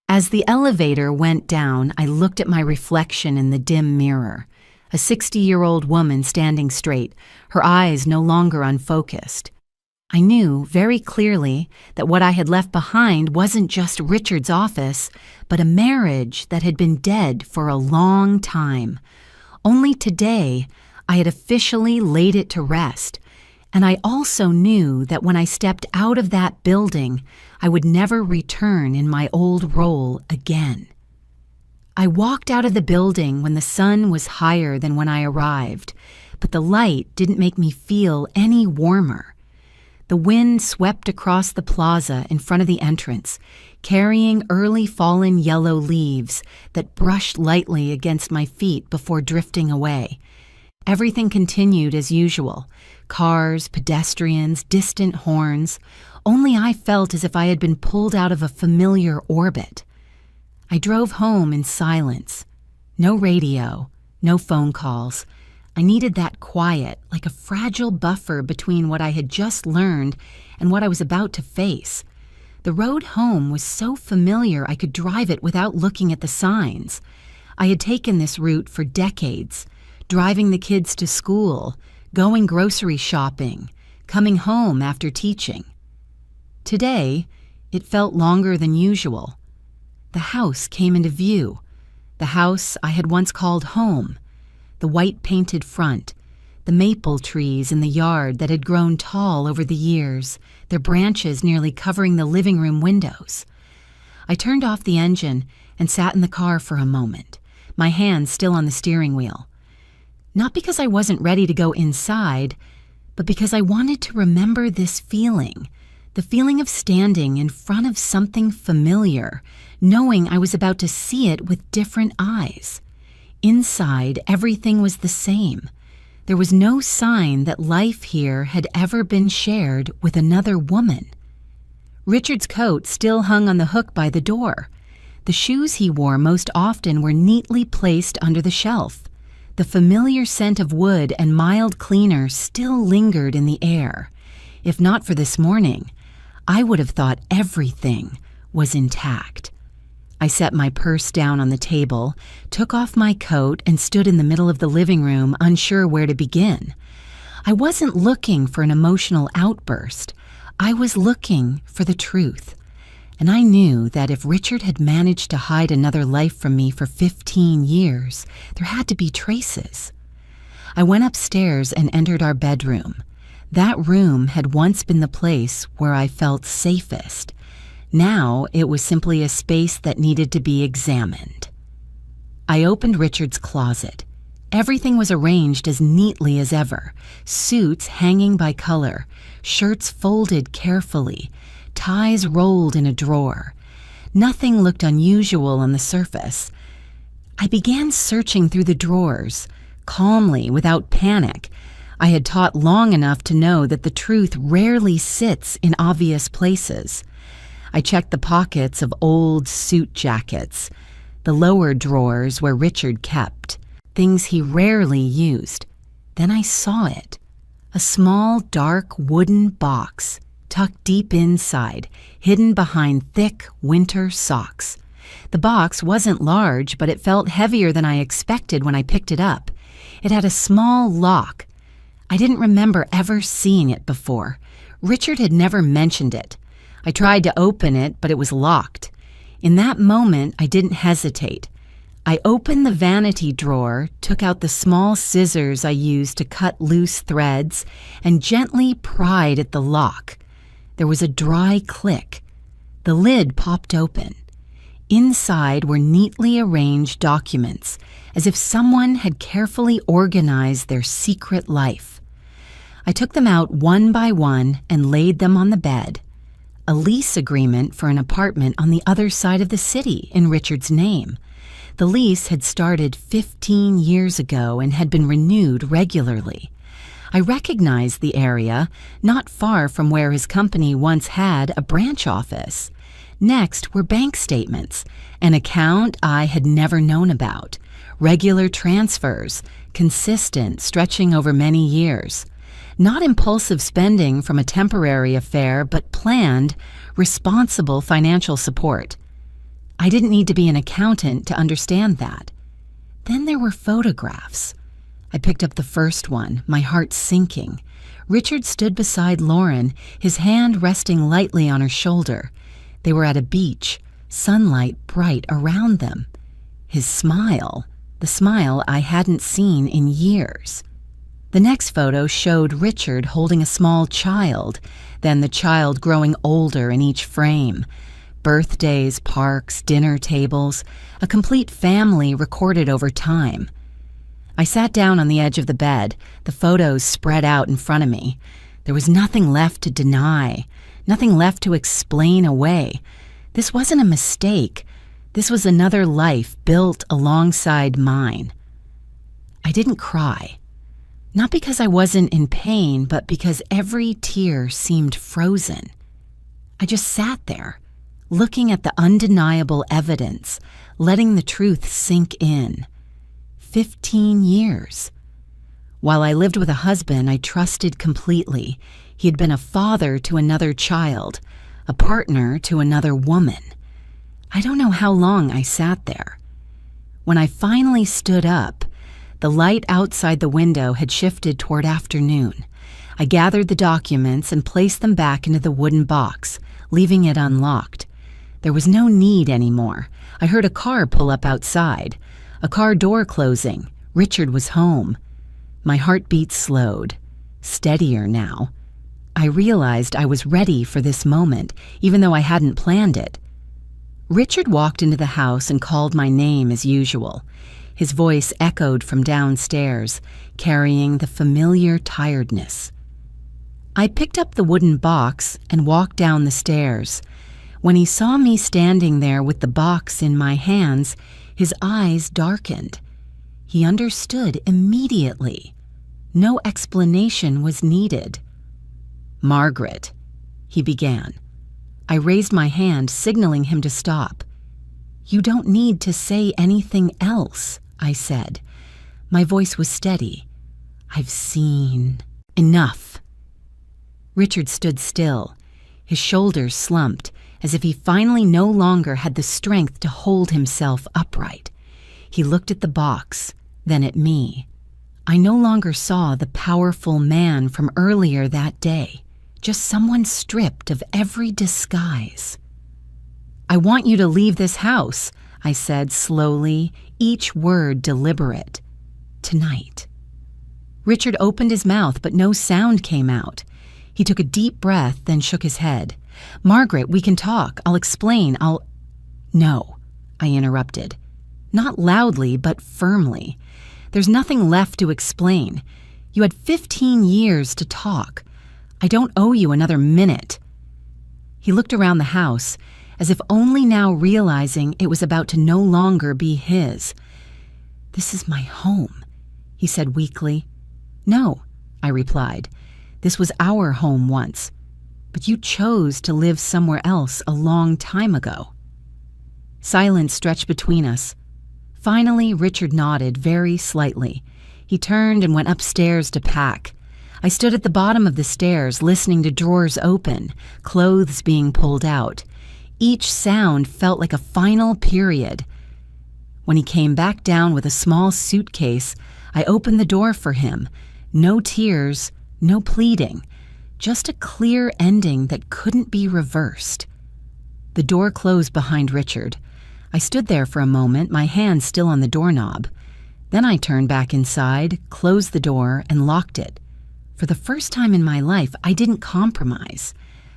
As the elevator went down, I looked at my reflection in the dim mirror. A 60-year-old woman standing straight, her eyes no longer unfocused. I knew very clearly that what I had left behind wasn't just Richard's office, but a marriage that had been dead for a long time. Only today, I had officially laid it to rest, and I also knew that when I stepped out of that building, I would never return in my old role again. I walked out of the building when the sun was higher than when I arrived, but the light didn't make me feel any warmer. The wind swept across the plaza in front of the entrance, carrying early fallen yellow leaves that brushed lightly against my feet before drifting away. Everything continued as usual. Cars, pedestrians, distant horns. Only I felt as if I had been pulled out of a familiar orbit. I drove home in silence. No radio, no phone calls. I needed that quiet, like a fragile buffer between what I had just learned and what I was about to face. The road home was so familiar I could drive it without looking at the signs. I had taken this route for decades, driving the kids to school, going grocery shopping, coming home after teaching. Today, it felt longer than usual. The house came into view, the house I had once called home, the white painted front, the maple trees in the yard that had grown tall over the years, their branches nearly covering the living room windows. I turned off the engine and sat in the car for a moment, my hands still on the steering wheel. Not because I wasn't ready to go inside, but because I wanted to remember this feeling, the feeling of standing in front of something familiar, knowing I was about to see it with different eyes. Inside, everything was the same. There was no sign that life here had ever been shared with another woman. Richard's coat still hung on the hook by the door. The shoes he wore most often were neatly placed under the shelf. The familiar scent of wood and mild cleaner still lingered in the air. If not for this morning, I would have thought everything was intact. I set my purse down on the table, took off my coat, and stood in the middle of the living room, unsure where to begin. I wasn't looking for an emotional outburst. I was looking for the truth. And I knew that if Richard had managed to hide another life from me for 15 years, there had to be traces. I went upstairs and entered our bedroom. That room had once been the place where I felt safest. Now it was simply a space that needed to be examined. I opened Richard's closet. Everything was arranged as neatly as ever, suits hanging by color, shirts folded carefully, ties rolled in a drawer. Nothing looked unusual on the surface. I began searching through the drawers, calmly, without panic. I had taught long enough to know that the truth rarely sits in obvious places. I checked the pockets of old suit jackets, the lower drawers where Richard kept, things he rarely used. Then I saw it. A small, dark wooden box tucked deep inside, hidden behind thick winter socks. The box wasn't large, but it felt heavier than I expected when I picked it up. It had a small lock. I didn't remember ever seeing it before. Richard had never mentioned it. I tried to open it, but it was locked. In that moment, I didn't hesitate. I opened the vanity drawer, took out the small scissors I used to cut loose threads, and gently pried at the lock. There was a dry click. The lid popped open. Inside were neatly arranged documents, as if someone had carefully organized their secret life. I took them out one by one and laid them on the bed. A lease agreement for an apartment on the other side of the city in Richard's name. The lease had started 15 years ago and had been renewed regularly. I recognized the area, not far from where his company once had a branch office. Next were bank statements, an account I had never known about, regular transfers, consistent, stretching over many years. Not impulsive spending from a temporary affair, but planned, responsible financial support. I didn't need to be an accountant to understand that. Then there were photographs. I picked up the first one, my heart sinking. Richard stood beside Lauren, his hand resting lightly on her shoulder. They were at a beach, sunlight bright around them. His smile, the smile I hadn't seen in years. The next photo showed Richard holding a small child, then the child growing older in each frame. Birthdays, parks, dinner tables, a complete family recorded over time. I sat down on the edge of the bed, the photos spread out in front of me. There was nothing left to deny, nothing left to explain away. This wasn't a mistake. This was another life built alongside mine. I didn't cry. Not because I wasn't in pain, but because every tear seemed frozen. I just sat there, looking at the undeniable evidence, letting the truth sink in. 15 years. While I lived with a husband I trusted completely, he had been a father to another child, a partner to another woman. I don't know how long I sat there. When I finally stood up, the light outside the window had shifted toward afternoon. I gathered the documents and placed them back into the wooden box, leaving it unlocked. There was no need anymore. I heard a car pull up outside. A car door closing. Richard was home. My heartbeat slowed. Steadier now. I realized I was ready for this moment, even though I hadn't planned it. Richard walked into the house and called my name as usual. His voice echoed from downstairs, carrying the familiar tiredness. I picked up the wooden box and walked down the stairs. When he saw me standing there with the box in my hands, his eyes darkened. He understood immediately. No explanation was needed. "Margaret," he began. I raised my hand, signaling him to stop. "You don't need to say anything else," I said. My voice was steady. "I've seen enough." Richard stood still. His shoulders slumped, as if he finally no longer had the strength to hold himself upright. He looked at the box, then at me. I no longer saw the powerful man from earlier that day, just someone stripped of every disguise. "I want you to leave this house," I said slowly, each word deliberate. "Tonight." Richard opened his mouth, but no sound came out. He took a deep breath, then shook his head. "Margaret, we can talk. I'll explain. No," I interrupted. Not loudly, but firmly. "There's nothing left to explain. You had 15 years to talk. I don't owe you another minute." He looked around the house, as if only now realizing it was about to no longer be his. "This is my home," he said weakly. "No," I replied. "This was our home once. But you chose to live somewhere else a long time ago." Silence stretched between us. Finally, Richard nodded very slightly. He turned and went upstairs to pack. I stood at the bottom of the stairs listening to drawers open, clothes being pulled out. Each sound felt like a final period. When he came back down with a small suitcase, I opened the door for him. No tears, no pleading, just a clear ending that couldn't be reversed. The door closed behind Richard. I stood there for a moment, my hand still on the doorknob. Then I turned back inside, closed the door, and locked it. For the first time in my life, I didn't compromise.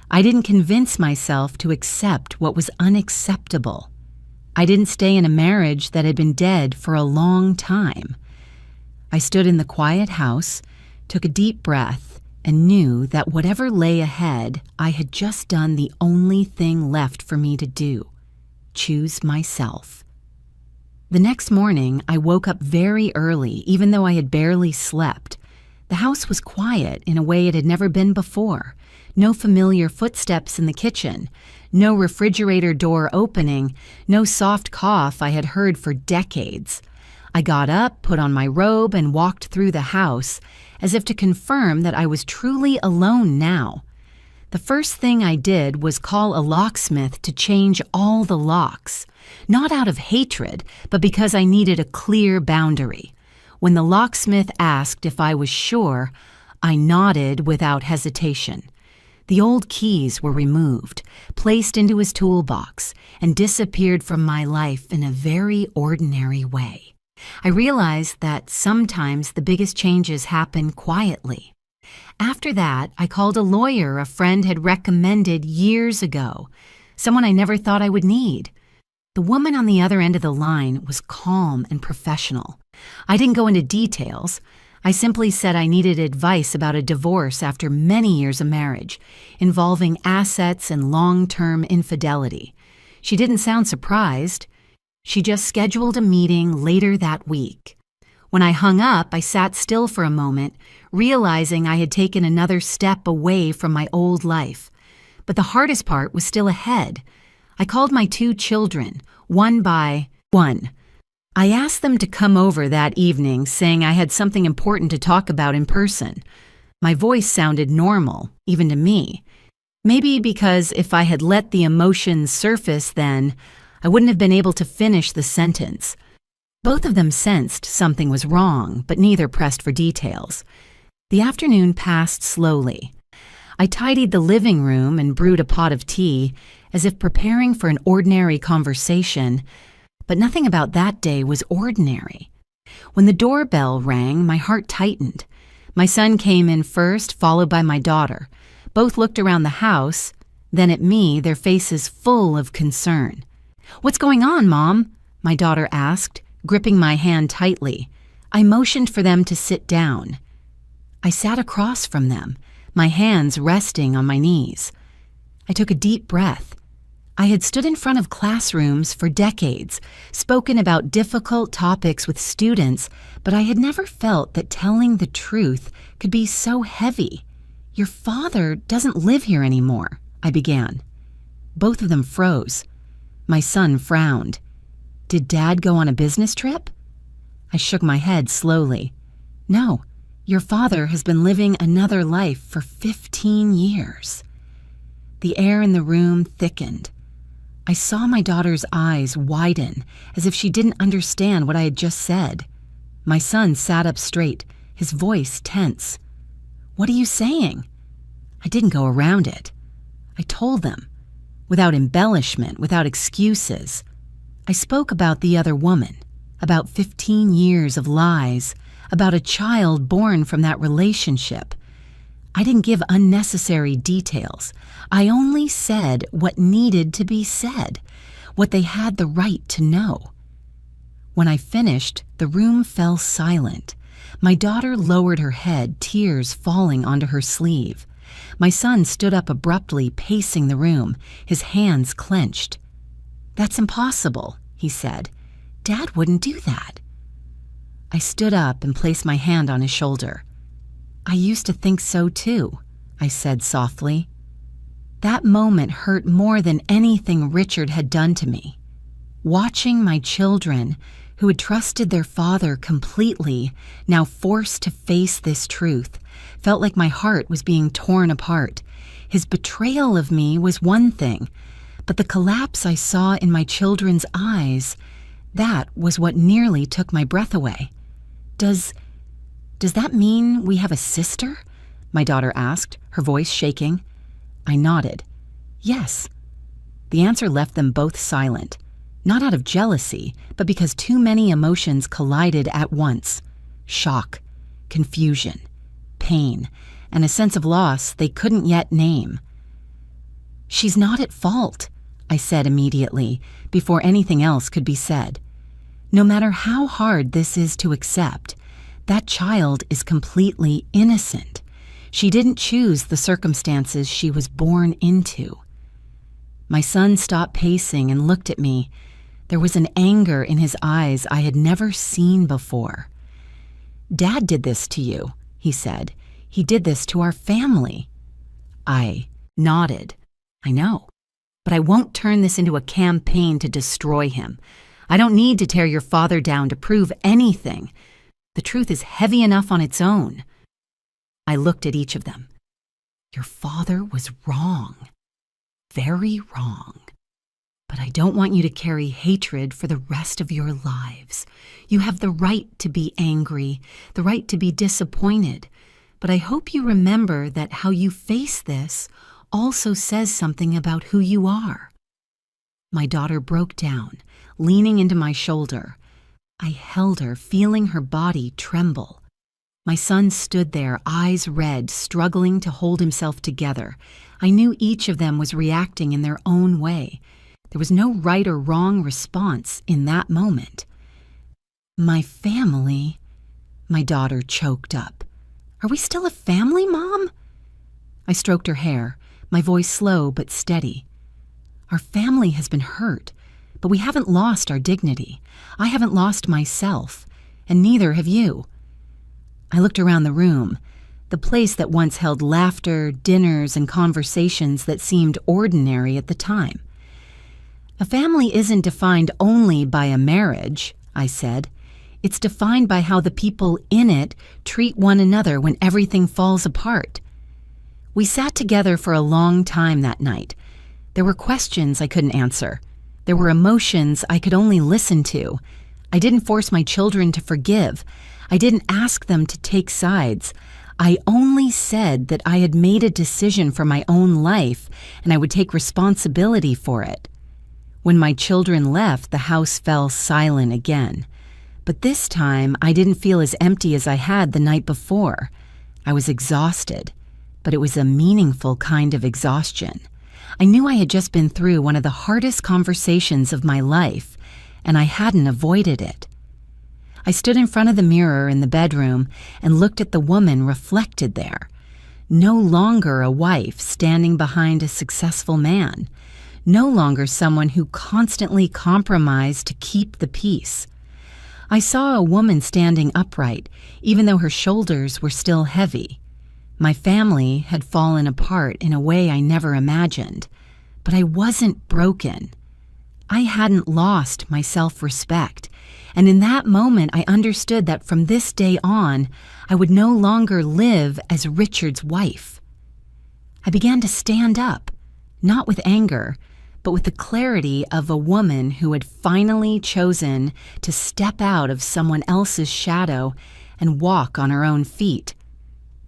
I didn't convince myself to accept what was unacceptable. I didn't stay in a marriage that had been dead for a long time. I stood in the quiet house, took a deep breath, and knew that whatever lay ahead, I had just done the only thing left for me to do: choose myself. The next morning, I woke up very early, even though I had barely slept. The house was quiet in a way it had never been before. No familiar footsteps in the kitchen, no refrigerator door opening, no soft cough I had heard for decades. I got up, put on my robe, and walked through the house, as if to confirm that I was truly alone now. The first thing I did was call a locksmith to change all the locks, not out of hatred, but because I needed a clear boundary. When the locksmith asked if I was sure, I nodded without hesitation. The old keys were removed, placed into his toolbox, and disappeared from my life in a very ordinary way. I realized that sometimes the biggest changes happen quietly. After that, I called a lawyer a friend had recommended years ago, someone I never thought I would need. The woman on the other end of the line was calm and professional. I didn't go into details. I simply said I needed advice about a divorce after many years of marriage, involving assets and long-term infidelity. She didn't sound surprised. She just scheduled a meeting later that week. When I hung up, I sat still for a moment, realizing I had taken another step away from my old life. But the hardest part was still ahead. I called my 2 children, one by one. I asked them to come over that evening, saying I had something important to talk about in person. My voice sounded normal, even to me. Maybe because if I had let the emotions surface then, I wouldn't have been able to finish the sentence. Both of them sensed something was wrong, but neither pressed for details. The afternoon passed slowly. I tidied the living room and brewed a pot of tea, as if preparing for an ordinary conversation, but nothing about that day was ordinary. When the doorbell rang, my heart tightened. My son came in first, followed by my daughter. Both looked around the house, then at me, their faces full of concern. "What's going on, Mom?" my daughter asked, gripping my hand tightly. I motioned for them to sit down. I sat across from them, my hands resting on my knees. I took a deep breath. I had stood in front of classrooms for decades, spoken about difficult topics with students, but I had never felt that telling the truth could be so heavy. "Your father doesn't live here anymore," I began. Both of them froze. My son frowned. "Did Dad go on a business trip?" I shook my head slowly. "No, your father has been living another life for 15 years. The air in the room thickened. I saw my daughter's eyes widen, as if she didn't understand what I had just said. My son sat up straight, his voice tense. "What are you saying?" I didn't go around it. I told them, without embellishment, without excuses. I spoke about the other woman, about 15 years of lies, about a child born from that relationship. I didn't give unnecessary details. I only said what needed to be said, what they had the right to know. When I finished, the room fell silent. My daughter lowered her head, tears falling onto her sleeve. My son stood up abruptly, pacing the room, his hands clenched. "That's impossible," he said. "Dad wouldn't do that." I stood up and placed my hand on his shoulder. "I used to think so too," I said softly. That moment hurt more than anything Richard had done to me. Watching my children, who had trusted their father completely, now forced to face this truth, felt like my heart was being torn apart. His betrayal of me was one thing, but the collapse I saw in my children's eyes, that was what nearly took my breath away. Does that mean we have a sister? My daughter asked, her voice shaking. I nodded. Yes. The answer left them both silent, not out of jealousy, but because too many emotions collided at once. Shock, confusion, pain, and a sense of loss they couldn't yet name. She's not at fault, I said immediately, before anything else could be said. No matter how hard this is to accept, that child is completely innocent. She didn't choose the circumstances she was born into. My son stopped pacing and looked at me. There was an anger in his eyes I had never seen before. Dad did this to you, he said. He did this to our family. I nodded. I know, but I won't turn this into a campaign to destroy him. I don't need to tear your father down to prove anything. The truth is heavy enough on its own. I looked at each of them. Your father was wrong. Very wrong. But I don't want you to carry hatred for the rest of your lives. You have the right to be angry, the right to be disappointed. But I hope you remember that how you face this also says something about who you are. My daughter broke down, leaning into my shoulder. I held her, feeling her body tremble. My son stood there, eyes red, struggling to hold himself together. I knew each of them was reacting in their own way. There was no right or wrong response in that moment. My family, my daughter choked up. Are we still a family, Mom? I stroked her hair, my voice slow but steady. Our family has been hurt, but we haven't lost our dignity. I haven't lost myself, and neither have you. I looked around the room, the place that once held laughter, dinners, and conversations that seemed ordinary at the time. A family isn't defined only by a marriage, I said. It's defined by how the people in it treat one another when everything falls apart. We sat together for a long time that night. There were questions I couldn't answer. There were emotions I could only listen to. I didn't force my children to forgive. I didn't ask them to take sides. I only said that I had made a decision for my own life and I would take responsibility for it. When my children left, the house fell silent again. But this time, I didn't feel as empty as I had the night before. I was exhausted, but it was a meaningful kind of exhaustion. I knew I had just been through one of the hardest conversations of my life, and I hadn't avoided it. I stood in front of the mirror in the bedroom and looked at the woman reflected there. No longer a wife standing behind a successful man. No longer someone who constantly compromised to keep the peace. I saw a woman standing upright, even though her shoulders were still heavy. My family had fallen apart in a way I never imagined, but I wasn't broken. I hadn't lost my self-respect, and in that moment I understood that from this day on, I would no longer live as Richard's wife. I began to stand up, not with anger, but with the clarity of a woman who had finally chosen to step out of someone else's shadow and walk on her own feet.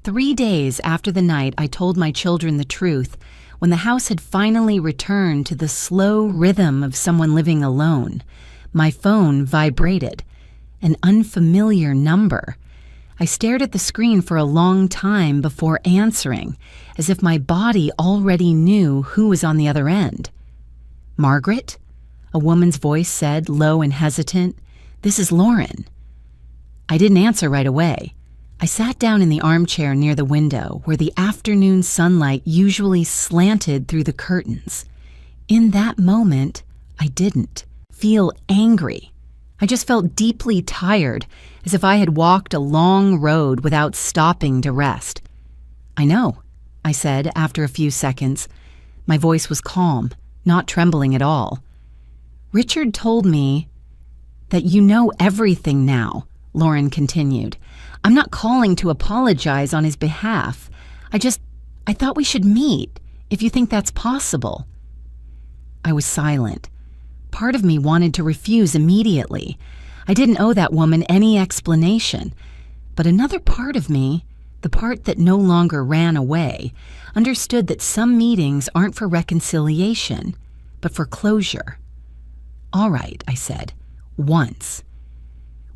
3 days after the night I told my children the truth, when the house had finally returned to the slow rhythm of someone living alone, my phone vibrated. An unfamiliar number. I stared at the screen for a long time before answering, as if my body already knew who was on the other end. Margaret? A woman's voice said, low and hesitant. This is Lauren. I didn't answer right away. I sat down in the armchair near the window, where the afternoon sunlight usually slanted through the curtains. In that moment, I didn't feel angry. I just felt deeply tired, as if I had walked a long road without stopping to rest. I know, I said after a few seconds. My voice was calm, not trembling at all. Richard told me that you know everything now, Lauren continued. I'm not calling to apologize on his behalf. I thought we should meet, if you think that's possible." I was silent. Part of me wanted to refuse immediately. I didn't owe that woman any explanation. But another part of me, the part that no longer ran away, understood that some meetings aren't for reconciliation, but for closure. "All right," I said, "once."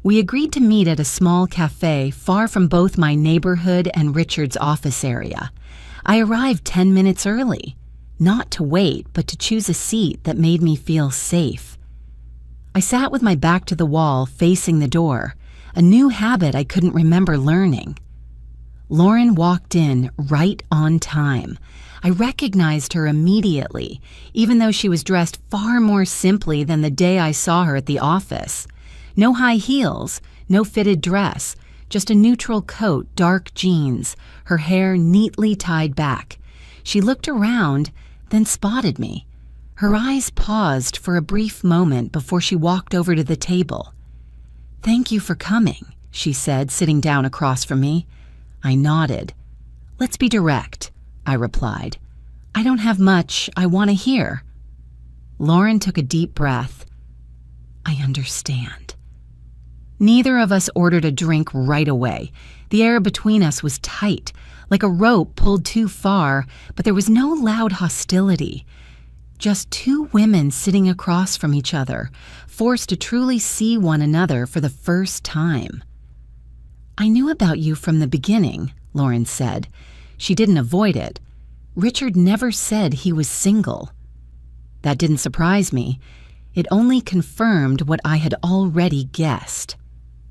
We agreed to meet at a small cafe far from both my neighborhood and Richard's office area. I arrived 10 minutes early, not to wait, but to choose a seat that made me feel safe. I sat with my back to the wall, facing the door, a new habit I couldn't remember learning. Lauren walked in right on time. I recognized her immediately, even though she was dressed far more simply than the day I saw her at the office. No high heels, no fitted dress, just a neutral coat, dark jeans, her hair neatly tied back. She looked around, then spotted me. Her eyes paused for a brief moment before she walked over to the table. "Thank you for coming," she said, sitting down across from me. I nodded. "Let's be direct," I replied. "I don't have much I want to hear." Lauren took a deep breath. "I understand." Neither of us ordered a drink right away. The air between us was tight, like a rope pulled too far, but there was no loud hostility. Just two women sitting across from each other, forced to truly see one another for the first time. "I knew about you from the beginning," Lauren said. She didn't avoid it. "Richard never said he was single." That didn't surprise me. It only confirmed what I had already guessed.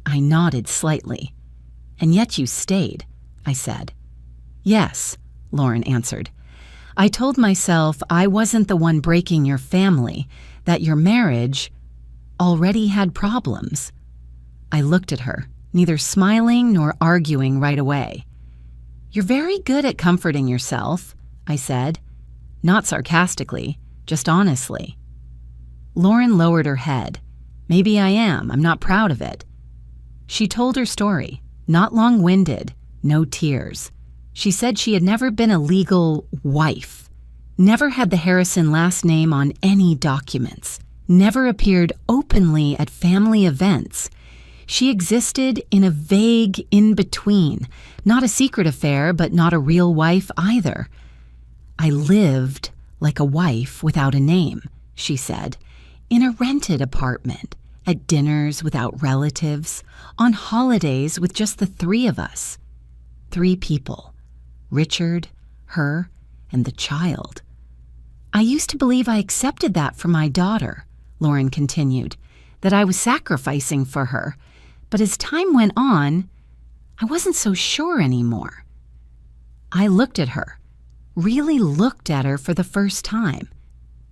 I nodded slightly. "And yet you stayed," I said. "Yes," Lauren answered. "I told myself I wasn't the one breaking your family, that your marriage already had problems." I looked at her, neither smiling nor arguing right away. "You're very good at comforting yourself," I said. Not sarcastically, just honestly. Lauren lowered her head. "Maybe I am. I'm not proud of it." She told her story, not long-winded, no tears. She said she had never been a legal wife, never had the Harrison last name on any documents, never appeared openly at family events. She existed in a vague in-between, not a secret affair, but not a real wife either. "I lived like a wife without a name," she said, "in a rented apartment, at dinners without relatives, on holidays with just the three of us. 3 people. Richard, her, and the child. I used to believe I accepted that for my daughter," Lauren continued, "that I was sacrificing for her. But as time went on, I wasn't so sure anymore." I looked at her, really looked at her for the first time,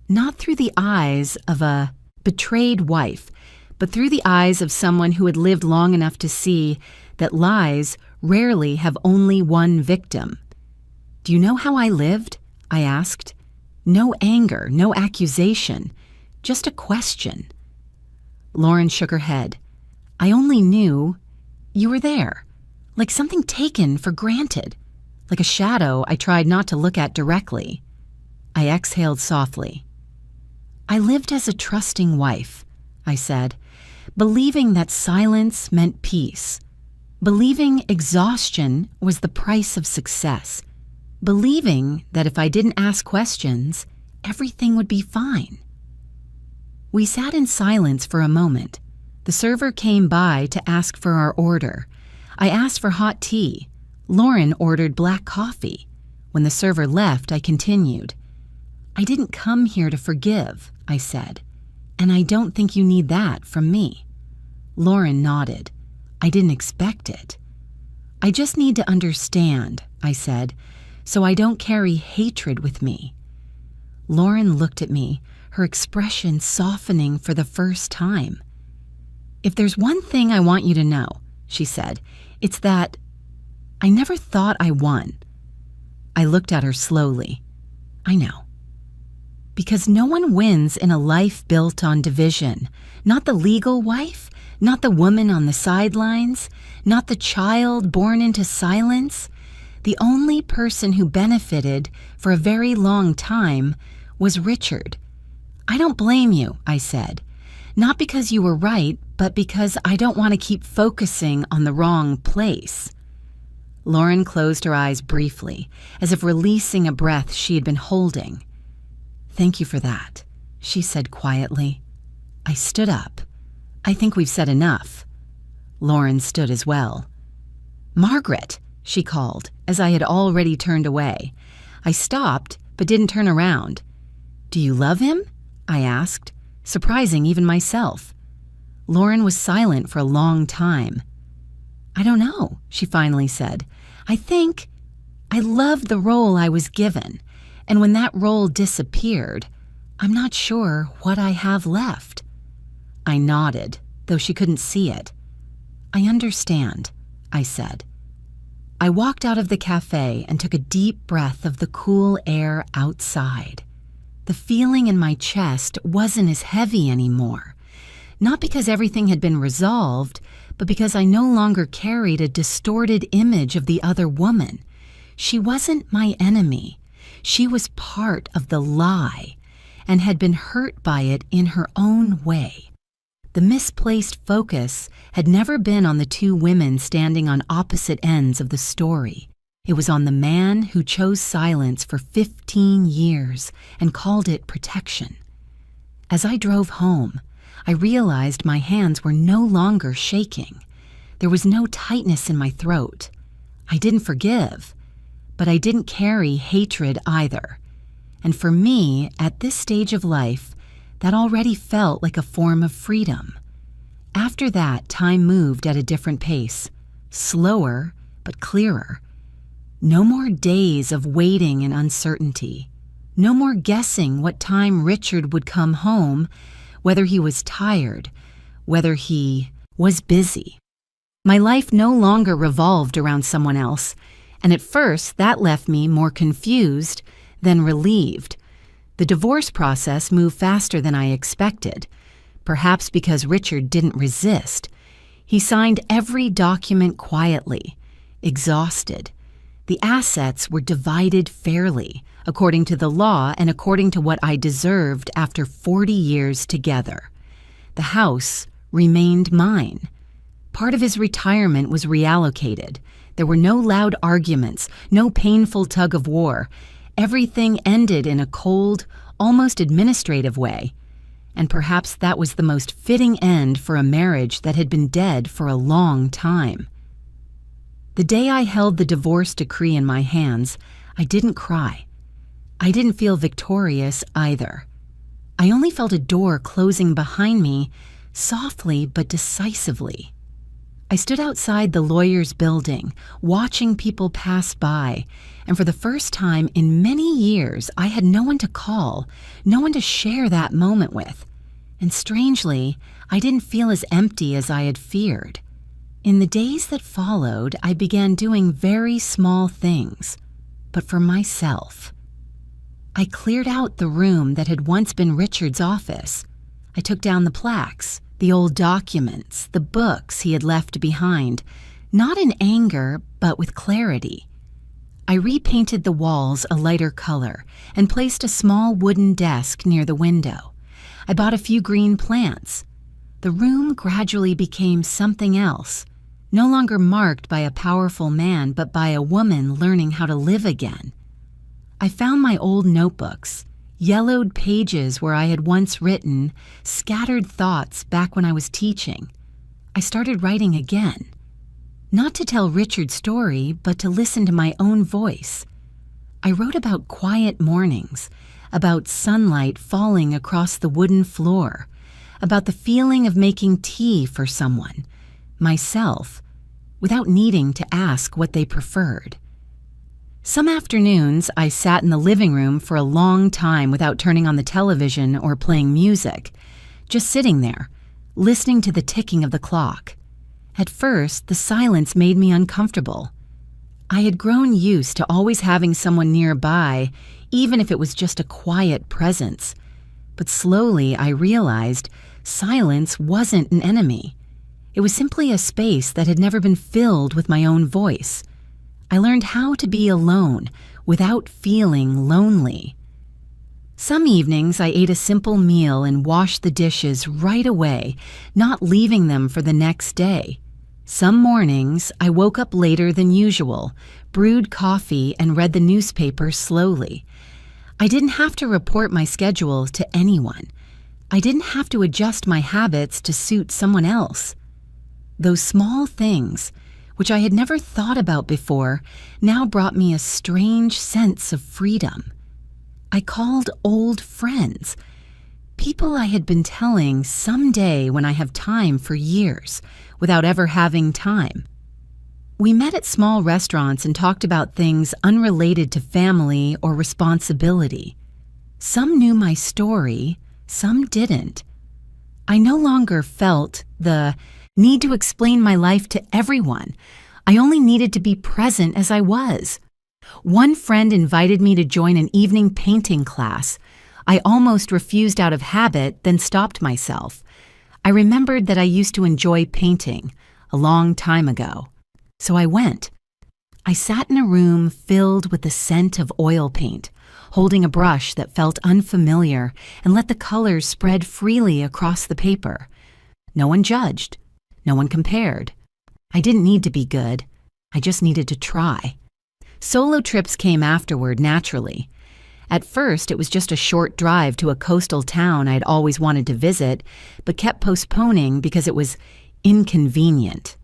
not through the eyes of a betrayed wife, but through the eyes of someone who had lived long enough to see that lies rarely have only one victim. "Do you know how I lived?" I asked. No anger, no accusation, just a question. Lauren shook her head. "I only knew you were there, like something taken for granted, like a shadow I tried not to look at directly." I exhaled softly. "I lived as a trusting wife," I said, "believing that silence meant peace, believing exhaustion was the price of success, believing that if I didn't ask questions, everything would be fine." We sat in silence for a moment. The server came by to ask for our order. I asked for hot tea. Lauren ordered black coffee. When the server left, I continued. "I didn't come here to forgive," I said, "and I don't think you need that from me." Lauren nodded. "I didn't expect it." "I just need to understand," I said, "so I don't carry hatred with me." Lauren looked at me, her expression softening for the first time. "If there's one thing I want you to know," she said, "it's that I never thought I won." I looked at her slowly. "I know. Because no one wins in a life built on division. Not the legal wife, Not the woman on the sidelines, not the child born into silence. The only person who benefited for a very long time was Richard. I don't blame you, I said. Not because you were right, but because I don't want to keep focusing on the wrong place. Lauren closed her eyes briefly, as if releasing a breath she had been holding. Thank you for that, she said quietly. I stood up. I think we've said enough. Lauren stood as well. Margaret, she called, as I had already turned away. I stopped, but didn't turn around. Do you love him? I asked, surprising even myself. Lauren was silent for a long time. I don't know, she finally said. I think I loved the role I was given, and when that role disappeared, I'm not sure what I have left. I nodded, though she couldn't see it. I understand, I said. I walked out of the cafe and took a deep breath of the cool air outside. The feeling in my chest wasn't as heavy anymore, not because everything had been resolved, but because I no longer carried a distorted image of the other woman. She wasn't my enemy. She was part of the lie and had been hurt by it in her own way. The misplaced focus had never been on the two women standing on opposite ends of the story. It was on the man who chose silence for 15 years and called it protection. As I drove home, I realized my hands were no longer shaking. There was no tightness in my throat. I didn't forgive, but I didn't carry hatred either. And for me, at this stage of life, that already felt like a form of freedom. After that, time moved at a different pace, slower but clearer. No more days of waiting and uncertainty. No more guessing what time Richard would come home, whether he was tired, whether he was busy. My life no longer revolved around someone else, and at first that left me more confused than relieved. The divorce process moved faster than I expected, perhaps because Richard didn't resist. He signed every document quietly, exhausted. The assets were divided fairly, according to the law and according to what I deserved after 40 years together. The house remained mine. Part of his retirement was reallocated. There were no loud arguments, no painful tug of war. Everything ended in a cold, almost administrative way. And perhaps that was the most fitting end for a marriage that had been dead for a long time. The day I held the divorce decree in my hands, I didn't cry. I didn't feel victorious either. I only felt a door closing behind me, softly but decisively. I stood outside the lawyer's building, watching people pass by, and for the first time in many years, I had no one to call, no one to share that moment with. And strangely, I didn't feel as empty as I had feared. In the days that followed, I began doing very small things, but for myself. I cleared out the room that had once been Richard's office. I took down the plaques, the old documents, the books he had left behind, not in anger, but with clarity. I repainted the walls a lighter color and placed a small wooden desk near the window. I bought a few green plants. The room gradually became something else, no longer marked by a powerful man, but by a woman learning how to live again. I found my old notebooks, yellowed pages where I had once written, scattered thoughts back when I was teaching. I started writing again. Not to tell Richard's story, but to listen to my own voice. I wrote about quiet mornings, about sunlight falling across the wooden floor, about the feeling of making tea for someone, myself, without needing to ask what they preferred. Some afternoons, I sat in the living room for a long time without turning on the television or playing music, just sitting there, listening to the ticking of the clock. At first, the silence made me uncomfortable. I had grown used to always having someone nearby, even if it was just a quiet presence. But slowly I realized silence wasn't an enemy. It was simply a space that had never been filled with my own voice. I learned how to be alone without feeling lonely. Some evenings I ate a simple meal and washed the dishes right away, not leaving them for the next day. Some mornings I woke up later than usual, brewed coffee, and read the newspaper slowly. I didn't have to report my schedule to anyone. I didn't have to adjust my habits to suit someone else. Those small things, which I had never thought about before, now brought me a strange sense of freedom. I called old friends, people I had been telling someday when I have time for years, without ever having time. We met at small restaurants and talked about things unrelated to family or responsibility. Some knew my story, some didn't. I no longer felt the need to explain my life to everyone. I only needed to be present as I was. One friend invited me to join an evening painting class. I almost refused out of habit, then stopped myself. I remembered that I used to enjoy painting a long time ago. So I went. I sat in a room filled with the scent of oil paint, holding a brush that felt unfamiliar, and let the colors spread freely across the paper. No one judged. No one compared. I didn't need to be good. I just needed to try. Solo trips came afterward naturally. At first, it was just a short drive to a coastal town I'd always wanted to visit, but kept postponing because it was inconvenient.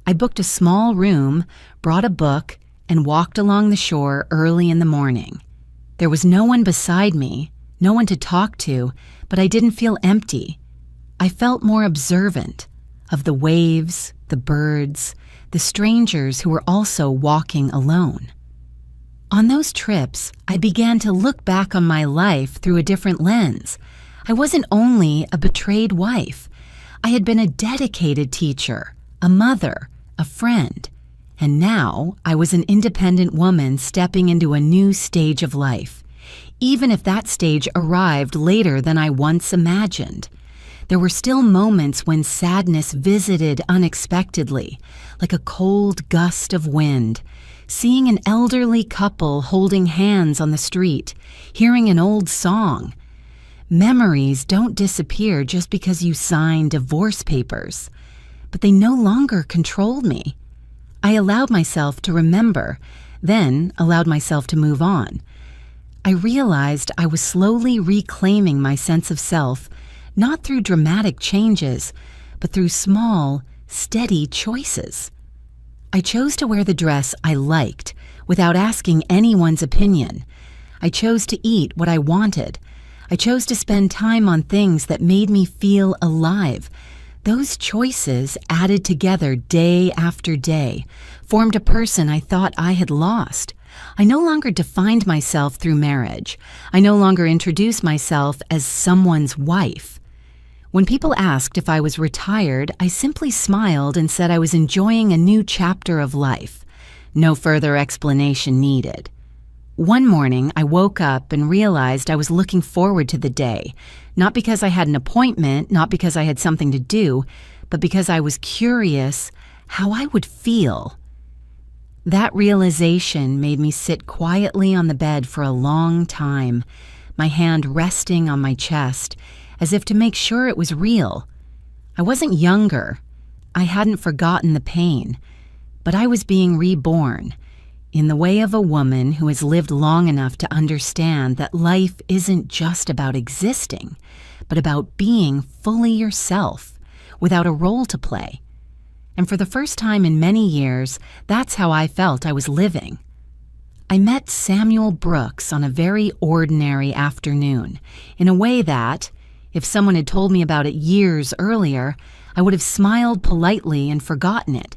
I booked a small room, brought a book, and walked along the shore early in the morning. There was no one beside me, no one to talk to, but I didn't feel empty. I felt more observant of the waves, the birds, the strangers who were also walking alone. On those trips, I began to look back on my life through a different lens. I wasn't only a betrayed wife. I had been a dedicated teacher, a mother, a friend, and now I was an independent woman stepping into a new stage of life, even if that stage arrived later than I once imagined. There were still moments when sadness visited unexpectedly, like a cold gust of wind, seeing an elderly couple holding hands on the street, hearing an old song. Memories don't disappear just because you sign divorce papers. But they no longer controlled me. I allowed myself to remember, then allowed myself to move on. I realized I was slowly reclaiming my sense of self, not through dramatic changes, but through small, steady choices. I chose to wear the dress I liked without asking anyone's opinion. I chose to eat what I wanted. I chose to spend time on things that made me feel alive. Those choices, added together day after day, formed a person I thought I had lost. I no longer defined myself through marriage. I no longer introduced myself as someone's wife. When people asked if I was retired, I simply smiled and said I was enjoying a new chapter of life. No further explanation needed. One morning, I woke up and realized I was looking forward to the day, not because I had an appointment, not because I had something to do, but because I was curious how I would feel. That realization made me sit quietly on the bed for a long time, my hand resting on my chest, as if to make sure it was real. I wasn't younger. I hadn't forgotten the pain, but I was being reborn, in the way of a woman who has lived long enough to understand that life isn't just about existing, but about being fully yourself, without a role to play. And for the first time in many years, that's how I felt I was living. I met Samuel Brooks on a very ordinary afternoon, in a way that, if someone had told me about it years earlier, I would have smiled politely and forgotten it.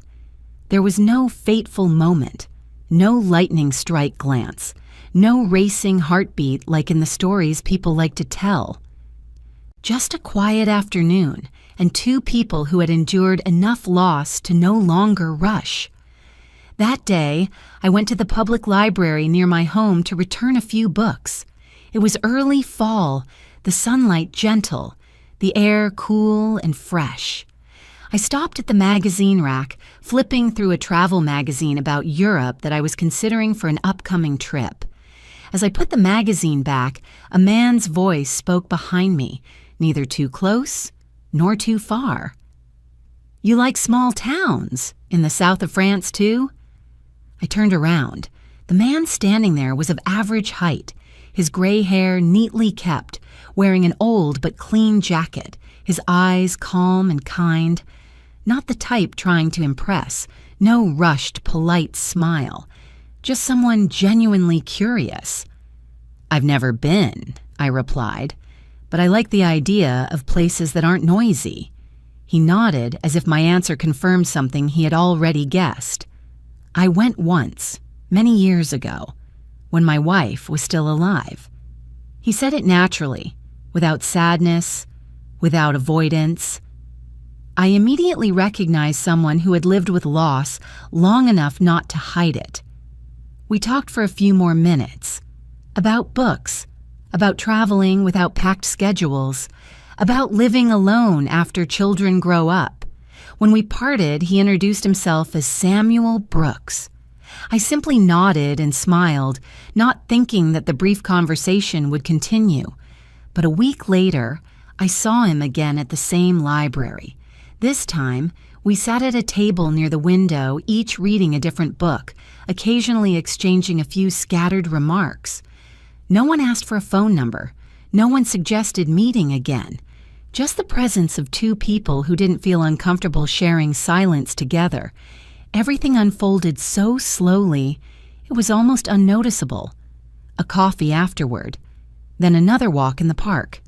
There was no fateful moment. No lightning strike glance, no racing heartbeat like in the stories people like to tell. Just a quiet afternoon and two people who had endured enough loss to no longer rush. That day, I went to the public library near my home to return a few books. It was early fall, the sunlight gentle, the air cool and fresh. I stopped at the magazine rack, flipping through a travel magazine about Europe that I was considering for an upcoming trip. As I put the magazine back, a man's voice spoke behind me, neither too close nor too far. "You like small towns? In the south of France, too?" I turned around. The man standing there was of average height, his gray hair neatly kept, wearing an old but clean jacket, his eyes calm and kind. Not the type trying to impress, no rushed, polite smile. Just someone genuinely curious. "I've never been," I replied, "but I like the idea of places that aren't noisy." He nodded as if my answer confirmed something he had already guessed. "I went once, many years ago, when my wife was still alive." He said it naturally, without sadness, without avoidance. I immediately recognized someone who had lived with loss long enough not to hide it. We talked for a few more minutes. About books, about traveling without packed schedules, about living alone after children grow up. When we parted, he introduced himself as Samuel Brooks. I simply nodded and smiled, not thinking that the brief conversation would continue. But a week later, I saw him again at the same library. This time, we sat at a table near the window, each reading a different book, occasionally exchanging a few scattered remarks. No one asked for a phone number. No one suggested meeting again. Just the presence of two people who didn't feel uncomfortable sharing silence together. Everything unfolded so slowly, it was almost unnoticeable. A coffee afterward, then another walk in the park.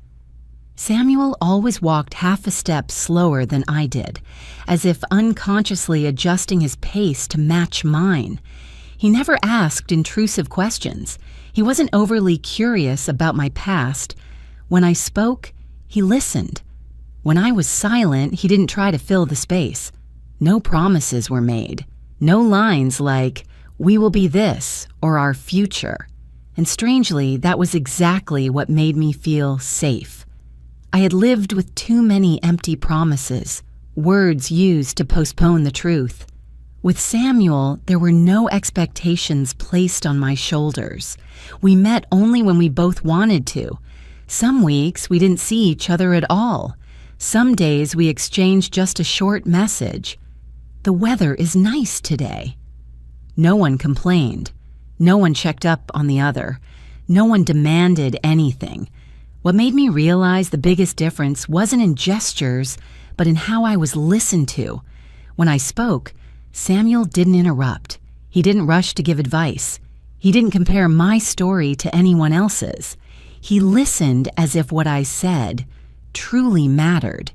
Samuel always walked half a step slower than I did, as if unconsciously adjusting his pace to match mine. He never asked intrusive questions. He wasn't overly curious about my past. When I spoke, he listened. When I was silent, he didn't try to fill the space. No promises were made. No lines like, "We will be this," or "our future." And strangely, that was exactly what made me feel safe. I had lived with too many empty promises, words used to postpone the truth. With Samuel, there were no expectations placed on my shoulders. We met only when we both wanted to. Some weeks we didn't see each other at all. Some days we exchanged just a short message. "The weather is nice today." No one complained. No one checked up on the other. No one demanded anything. What made me realize the biggest difference wasn't in gestures, but in how I was listened to. When I spoke, Samuel didn't interrupt. He didn't rush to give advice. He didn't compare my story to anyone else's. He listened as if what I said truly mattered,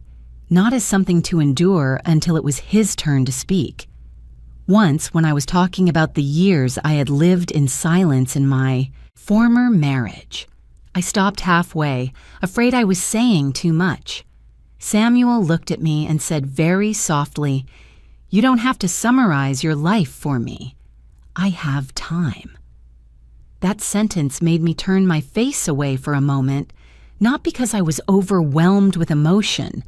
not as something to endure until it was his turn to speak. Once, when I was talking about the years I had lived in silence in my former marriage, I stopped halfway, afraid I was saying too much. Samuel looked at me and said very softly, "You don't have to summarize your life for me. I have time." That sentence made me turn my face away for a moment, not because I was overwhelmed with emotion,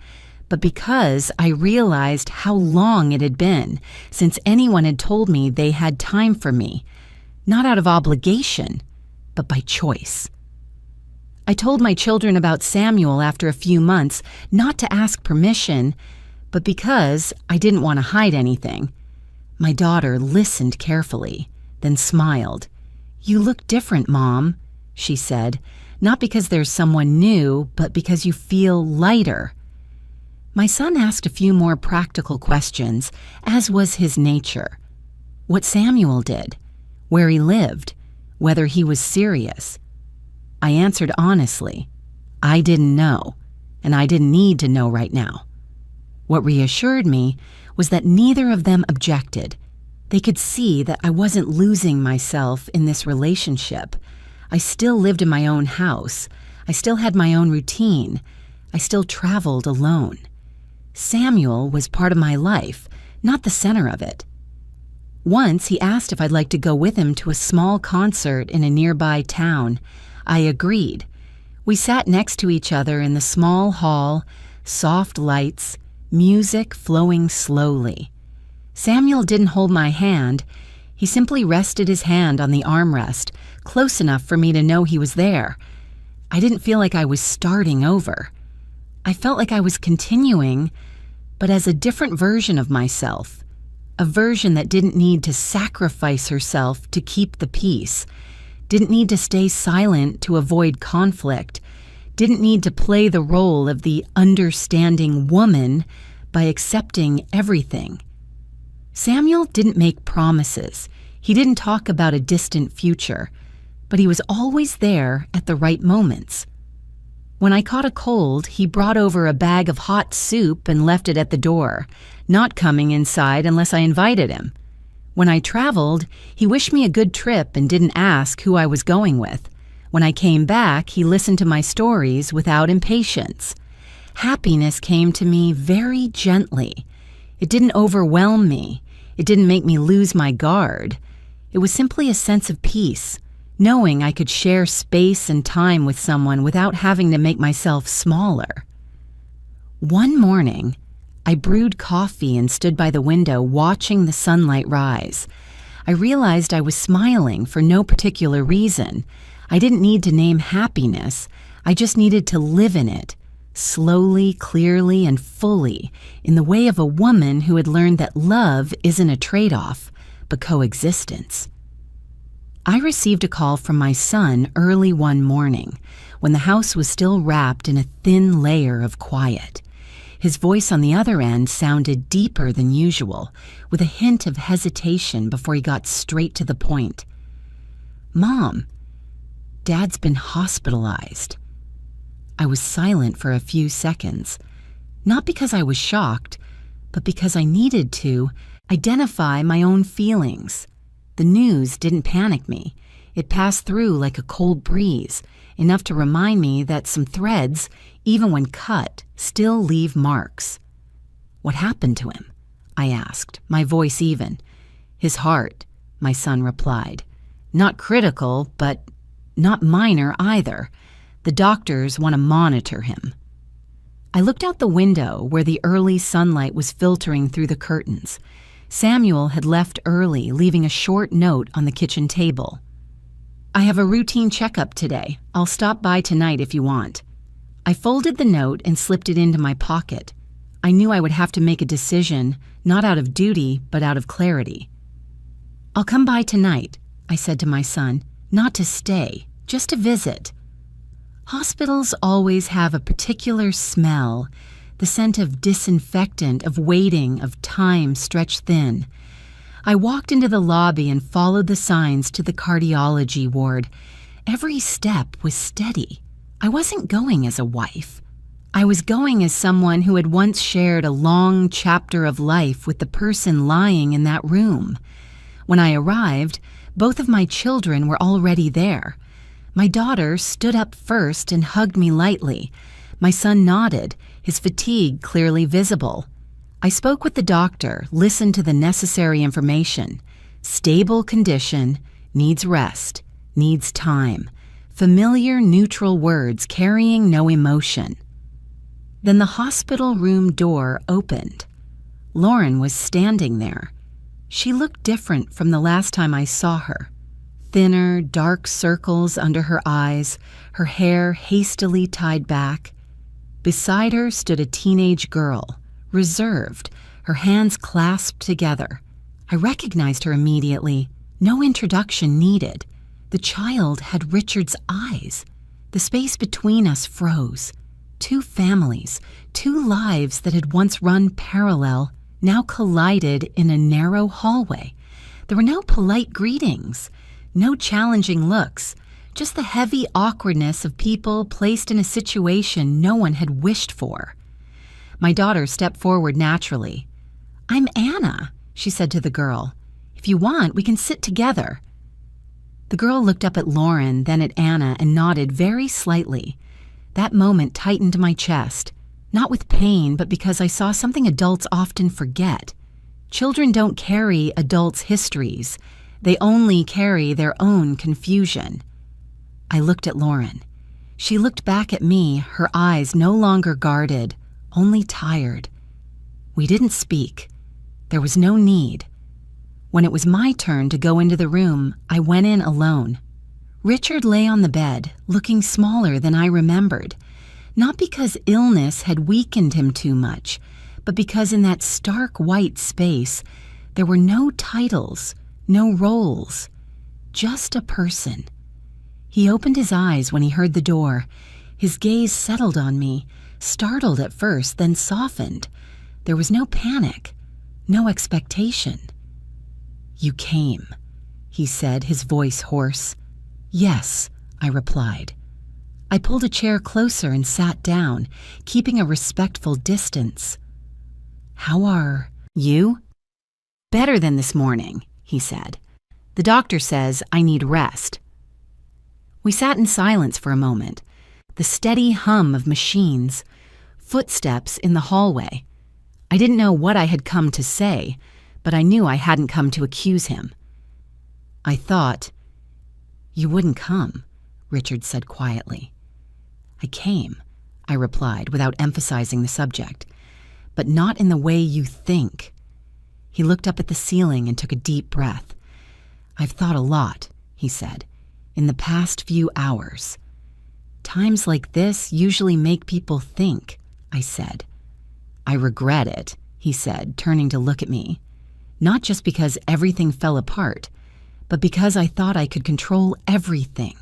but because I realized how long it had been since anyone had told me they had time for me, not out of obligation, but by choice. I told my children about Samuel after a few months, not to ask permission, but because I didn't want to hide anything. My daughter listened carefully, then smiled. "You look different, Mom," she said, "not because there's someone new, but because you feel lighter." My son asked a few more practical questions, as was his nature. What Samuel did, where he lived, whether he was serious. I answered honestly. I didn't know, and I didn't need to know right now. What reassured me was that neither of them objected. They could see that I wasn't losing myself in this relationship. I still lived in my own house. I still had my own routine. I still traveled alone. Samuel was part of my life, not the center of it. Once he asked if I'd like to go with him to a small concert in a nearby town. I agreed. We sat next to each other in the small hall, soft lights, music flowing slowly. Samuel didn't hold my hand. He simply rested his hand on the armrest, close enough for me to know he was there. I didn't feel like I was starting over. I felt like I was continuing, but as a different version of myself, a version that didn't need to sacrifice herself to keep the peace, didn't need to stay silent to avoid conflict, didn't need to play the role of the understanding woman by accepting everything. Samuel didn't make promises. He didn't talk about a distant future, but he was always there at the right moments. When I caught a cold, he brought over a bag of hot soup and left it at the door, not coming inside unless I invited him. When I traveled, he wished me a good trip and didn't ask who I was going with. When I came back, he listened to my stories without impatience. Happiness came to me very gently. It didn't overwhelm me. It didn't make me lose my guard. It was simply a sense of peace, knowing I could share space and time with someone without having to make myself smaller. One morning, I brewed coffee and stood by the window watching the sunlight rise. I realized I was smiling for no particular reason. I didn't need to name happiness. I just needed to live in it, slowly, clearly, and fully, in the way of a woman who had learned that love isn't a trade-off, but coexistence. I received a call from my son early one morning, when the house was still wrapped in a thin layer of quiet. His voice on the other end sounded deeper than usual, with a hint of hesitation before he got straight to the point. "Mom, Dad's been hospitalized." I was silent for a few seconds, not because I was shocked, but because I needed to identify my own feelings. The news didn't panic me. It passed through like a cold breeze, enough to remind me that some threads, even when cut, still leave marks. "What happened to him?" I asked, my voice even. "His heart," my son replied. "Not critical, but not minor either. The doctors want to monitor him." I looked out the window where the early sunlight was filtering through the curtains. Samuel had left early, leaving a short note on the kitchen table. "I have a routine checkup today. I'll stop by tonight if you want." I folded the note and slipped it into my pocket. I knew I would have to make a decision, not out of duty, but out of clarity. "I'll come by tonight," I said to my son, "not to stay, just to visit." Hospitals always have a particular smell, the scent of disinfectant, of waiting, of time stretched thin. I walked into the lobby and followed the signs to the cardiology ward. Every step was steady. I wasn't going as a wife. I was going as someone who had once shared a long chapter of life with the person lying in that room. When I arrived, both of my children were already there. My daughter stood up first and hugged me lightly. My son nodded, his fatigue clearly visible. I spoke with the doctor, listened to the necessary information. Stable condition, needs rest, needs time. Familiar, neutral words carrying no emotion. Then the hospital room door opened. Lauren was standing there. She looked different from the last time I saw her. Thinner, dark circles under her eyes, her hair hastily tied back. Beside her stood a teenage girl, reserved, her hands clasped together. I recognized her immediately. No introduction needed. The child had Richard's eyes. The space between us froze. Two families, two lives that had once run parallel, now collided in a narrow hallway. There were no polite greetings, no challenging looks, just the heavy awkwardness of people placed in a situation no one had wished for. My daughter stepped forward naturally. "I'm Anna," she said to the girl. "If you want, we can sit together." The girl looked up at Lauren, then at Anna, and nodded very slightly. That moment tightened my chest, not with pain, but because I saw something adults often forget. Children don't carry adults' histories. They only carry their own confusion. I looked at Lauren. She looked back at me, her eyes no longer guarded, only tired. We didn't speak. There was no need. When it was my turn to go into the room, I went in alone. Richard lay on the bed, looking smaller than I remembered, not because illness had weakened him too much, but because in that stark white space, there were no titles, no roles, just a person. He opened his eyes when he heard the door. His gaze settled on me, startled at first, then softened. There was no panic, no expectation. "You came," he said, his voice hoarse. "Yes," I replied. I pulled a chair closer and sat down, keeping a respectful distance. "How are you?" "Better than this morning," he said. "The doctor says I need rest." We sat in silence for a moment, the steady hum of machines, footsteps in the hallway. I didn't know what I had come to say, but I knew I hadn't come to accuse him. "I thought you wouldn't come," Richard said quietly. "I came," I replied without emphasizing the subject, "but not in the way you think." He looked up at the ceiling and took a deep breath. "I've thought a lot," he said, "in the past few hours." "Times like this usually make people think," I said. "I regret it," he said, turning to look at me. "Not just because everything fell apart, but because I thought I could control everything.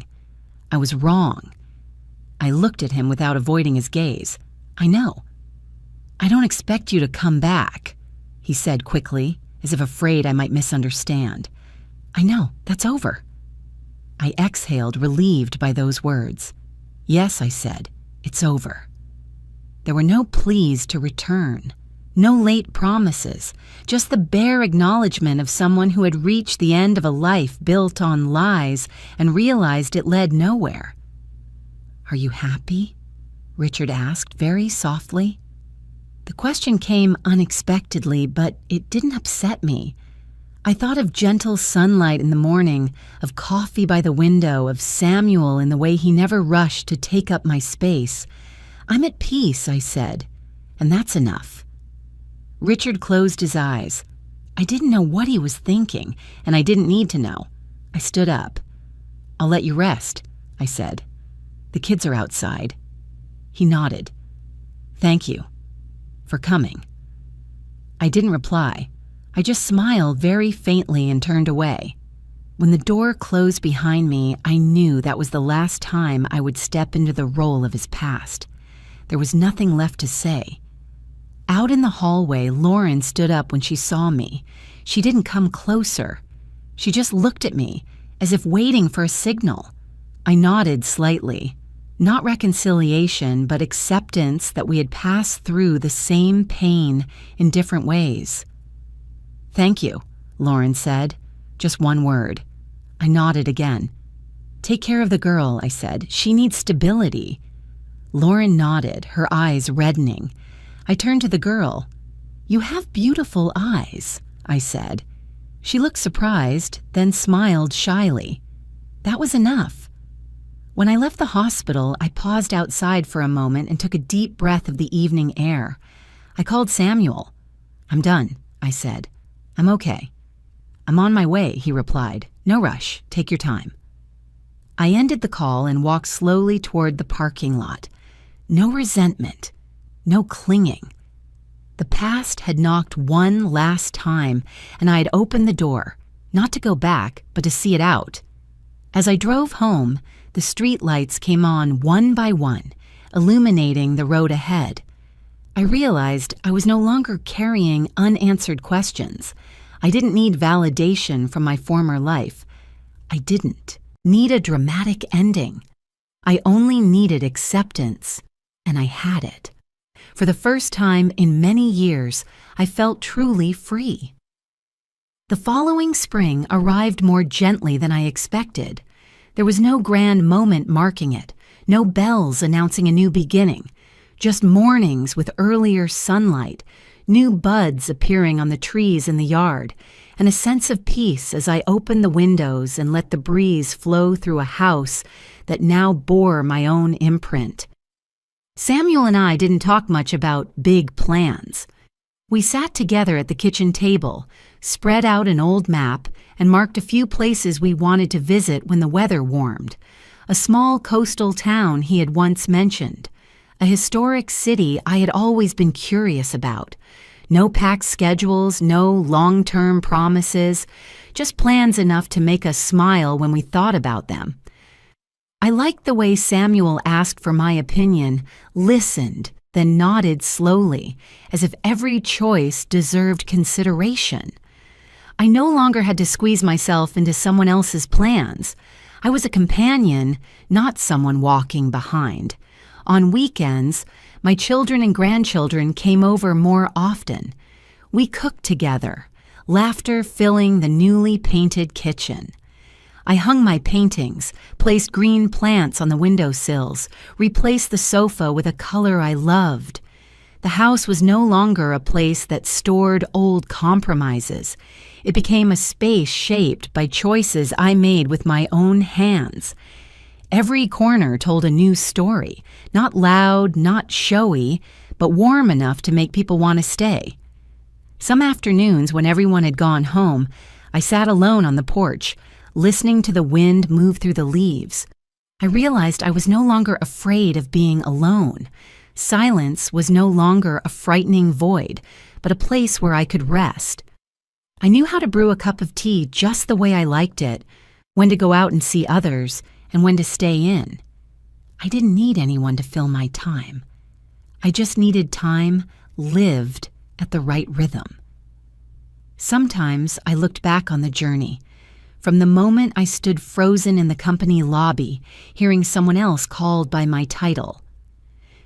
I was wrong." I looked at him without avoiding his gaze. "I know." "I don't expect you to come back," he said quickly, as if afraid I might misunderstand. "I know, that's over." I exhaled, relieved by those words. "Yes," I said, "it's over." There were no pleas to return, no late promises, just the bare acknowledgement of someone who had reached the end of a life built on lies and realized it led nowhere. "Are you happy?" Richard asked very softly. The question came unexpectedly, but it didn't upset me. I thought of gentle sunlight in the morning, of coffee by the window, of Samuel in the way he never rushed to take up my space. "I'm at peace," I said, "and that's enough." Richard closed his eyes. I didn't know what he was thinking, and I didn't need to know. I stood up. "I'll let you rest," I said. "The kids are outside." He nodded. "Thank you for coming." I didn't reply. I just smiled very faintly and turned away. When the door closed behind me, I knew that was the last time I would step into the role of his past. There was nothing left to say. Out in the hallway, Lauren stood up when she saw me. She didn't come closer. She just looked at me, as if waiting for a signal. I nodded slightly. Not reconciliation, but acceptance that we had passed through the same pain in different ways. "Thank you," Lauren said. Just one word. I nodded again. "Take care of the girl," I said. "She needs stability." Lauren nodded, her eyes reddening. I turned to the girl. "You have beautiful eyes," I said. She looked surprised, then smiled shyly. That was enough. When I left the hospital, I paused outside for a moment and took a deep breath of the evening air. I called Samuel. "I'm done," I said. "I'm okay." "I'm on my way," he replied. "No rush. Take your time." I ended the call and walked slowly toward the parking lot. No resentment. No clinging. The past had knocked one last time, and I had opened the door, not to go back, but to see it out. As I drove home, the street lights came on one by one, illuminating the road ahead. I realized I was no longer carrying unanswered questions. I didn't need validation from my former life. I didn't need a dramatic ending. I only needed acceptance, and I had it. For the first time in many years, I felt truly free. The following spring arrived more gently than I expected. There was no grand moment marking it, no bells announcing a new beginning, just mornings with earlier sunlight, new buds appearing on the trees in the yard, and a sense of peace as I opened the windows and let the breeze flow through a house that now bore my own imprint. Samuel and I didn't talk much about big plans. We sat together at the kitchen table, spread out an old map, and marked a few places we wanted to visit when the weather warmed. A small coastal town he had once mentioned. A historic city I had always been curious about. No packed schedules, no long-term promises, just plans enough to make us smile when we thought about them. I liked the way Samuel asked for my opinion, listened, then nodded slowly, as if every choice deserved consideration. I no longer had to squeeze myself into someone else's plans. I was a companion, not someone walking behind. On weekends, my children and grandchildren came over more often. We cooked together, laughter filling the newly painted kitchen. I hung my paintings, placed green plants on the windowsills, replaced the sofa with a color I loved. The house was no longer a place that stored old compromises. It became a space shaped by choices I made with my own hands. Every corner told a new story, not loud, not showy, but warm enough to make people want to stay. Some afternoons, when everyone had gone home, I sat alone on the porch, listening to the wind move through the leaves. I realized I was no longer afraid of being alone. Silence was no longer a frightening void, but a place where I could rest. I knew how to brew a cup of tea just the way I liked it, when to go out and see others, and when to stay in. I didn't need anyone to fill my time. I just needed time lived at the right rhythm. Sometimes I looked back on the journey. From the moment I stood frozen in the company lobby, hearing someone else called by my title,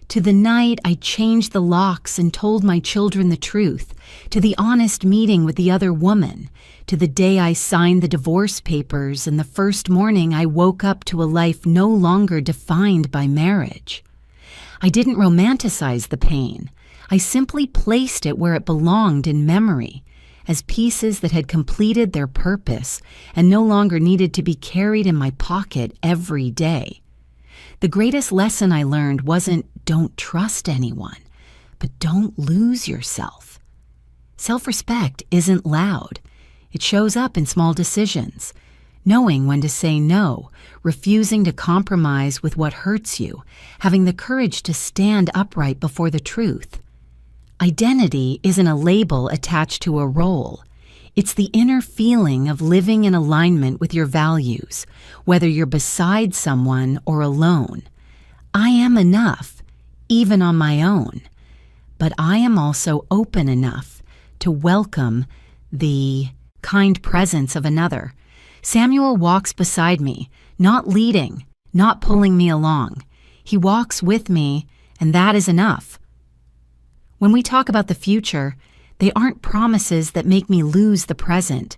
to the night I changed the locks and told my children the truth, to the honest meeting with the other woman, to the day I signed the divorce papers and the first morning I woke up to a life no longer defined by marriage. I didn't romanticize the pain. I simply placed it where it belonged in memory, as pieces that had completed their purpose and no longer needed to be carried in my pocket every day. The greatest lesson I learned wasn't don't trust anyone, but don't lose yourself. Self-respect isn't loud. It shows up in small decisions, knowing when to say no, refusing to compromise with what hurts you, having the courage to stand upright before the truth. Identity isn't a label attached to a role. It's the inner feeling of living in alignment with your values, whether you're beside someone or alone. I am enough, even on my own, but I am also open enough to welcome the kind presence of another. Samuel walks beside me, not leading, not pulling me along. He walks with me, and that is enough. When we talk about the future, they aren't promises that make me lose the present,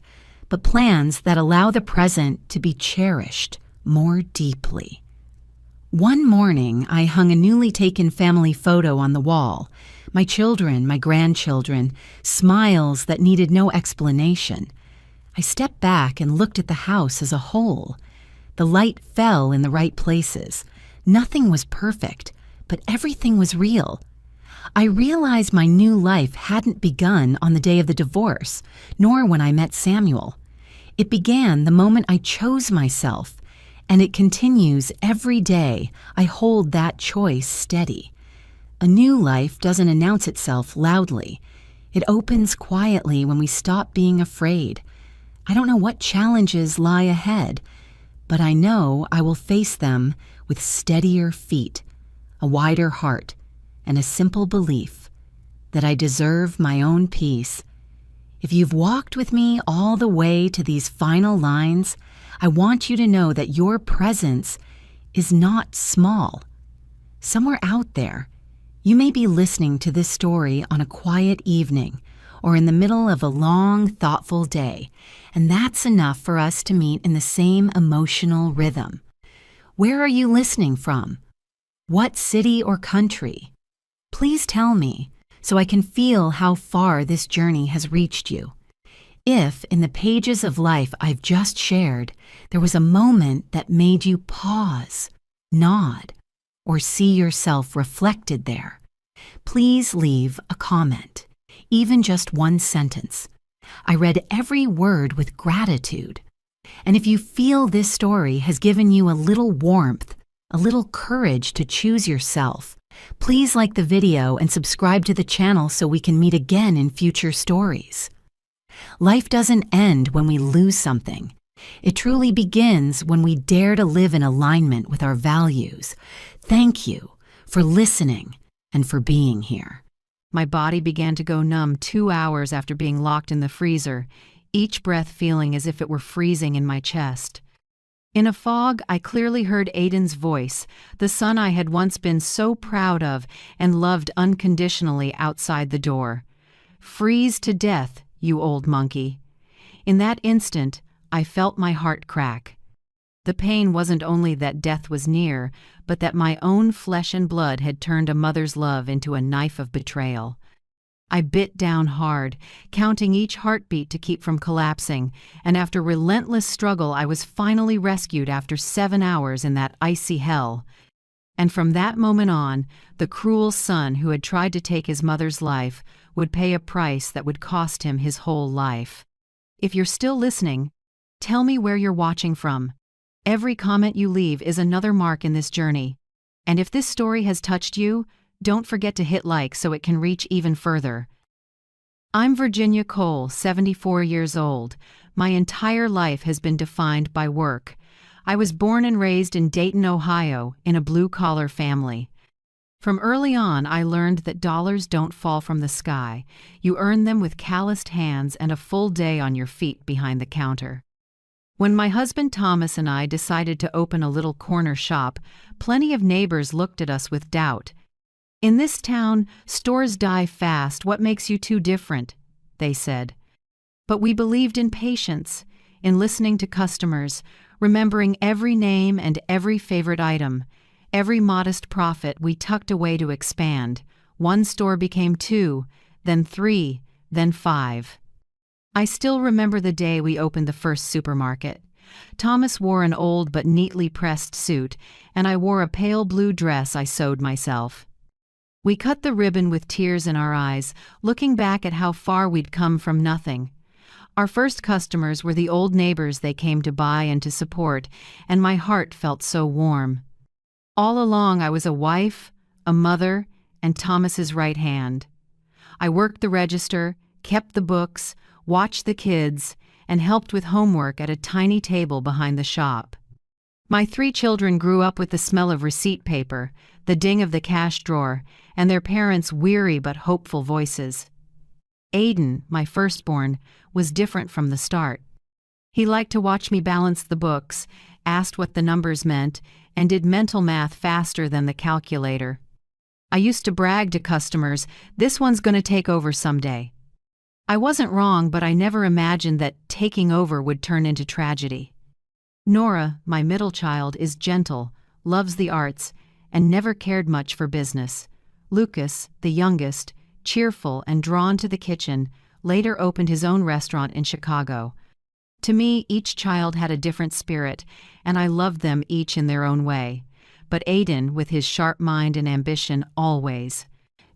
but plans that allow the present to be cherished more deeply. One morning, I hung a newly taken family photo on the wall. My children, my grandchildren, smiles that needed no explanation. I stepped back and looked at the house as a whole. The light fell in the right places. Nothing was perfect, but everything was real. I realized my new life hadn't begun on the day of the divorce, nor when I met Samuel. It began the moment I chose myself, and it continues every day I hold that choice steady. A new life doesn't announce itself loudly. It opens quietly when we stop being afraid. I don't know what challenges lie ahead, but I know I will face them with steadier feet, a wider heart, and a simple belief that I deserve my own peace. If you've walked with me all the way to these final lines, I want you to know that your presence is not small. Somewhere out there, you may be listening to this story on a quiet evening or in the middle of a long, thoughtful day, and that's enough for us to meet in the same emotional rhythm. Where are you listening from? What city or country? Please tell me, so I can feel how far this journey has reached you. If, in the pages of life I've just shared, there was a moment that made you pause, nod, or see yourself reflected there, please leave a comment. even just one sentence. I read every word with gratitude. And if you feel this story has given you a little warmth, a little courage to choose yourself, please like the video and subscribe to the channel so we can meet again in future stories. Life doesn't end when we lose something. It truly begins when we dare to live in alignment with our values. Thank you for listening and for being here. My body began to go numb 2 hours after being locked in the freezer, each breath feeling as if it were freezing in my chest. In a fog, I clearly heard Aiden's voice, the son I had once been so proud of and loved unconditionally outside the door. "Freeze to death, you old monkey." In that instant, I felt my heart crack. The pain wasn't only that death was near, but that my own flesh and blood had turned a mother's love into a knife of betrayal. I bit down hard, counting each heartbeat to keep from collapsing, and after relentless struggle I was finally rescued after 7 hours in that icy hell. And from that moment on, the cruel son who had tried to take his mother's life would pay a price that would cost him his whole life. If you're still listening, tell me where you're watching from. Every comment you leave is another mark in this journey. And if this story has touched you, don't forget to hit like so it can reach even further. I'm Virginia Cole, 74 years old. My entire life has been defined by work. I was born and raised in Dayton, Ohio, in a blue-collar family. From early on, I learned that dollars don't fall from the sky. You earn them with calloused hands and a full day on your feet behind the counter. When my husband Thomas and I decided to open a little corner shop, plenty of neighbors looked at us with doubt. "In this town, stores die fast. What makes you two different?" they said. But we believed in patience, in listening to customers, remembering every name and every favorite item. Every modest profit we tucked away to expand. One store became 2, then 3, then 5. I still remember the day we opened the first supermarket. Thomas wore an old but neatly pressed suit, and I wore a pale blue dress I sewed myself. We cut the ribbon with tears in our eyes, looking back at how far we'd come from nothing. Our first customers were the old neighbors they came to buy and to support, and my heart felt so warm. All along I was a wife, a mother, and Thomas's right hand. I worked the register, kept the books, watched the kids, and helped with homework at a tiny table behind the shop. My 3 children grew up with the smell of receipt paper, the ding of the cash drawer, and their parents' weary but hopeful voices. Aiden, my firstborn, was different from the start. He liked to watch me balance the books, asked what the numbers meant, and did mental math faster than the calculator. I used to brag to customers, "This one's going to take over someday." I wasn't wrong, but I never imagined that taking over would turn into tragedy. Nora, my middle child, is gentle, loves the arts, and never cared much for business. Lucas, the youngest, cheerful and drawn to the kitchen, later opened his own restaurant in Chicago. To me, each child had a different spirit, and I loved them each in their own way. But Aiden, with his sharp mind and ambition always,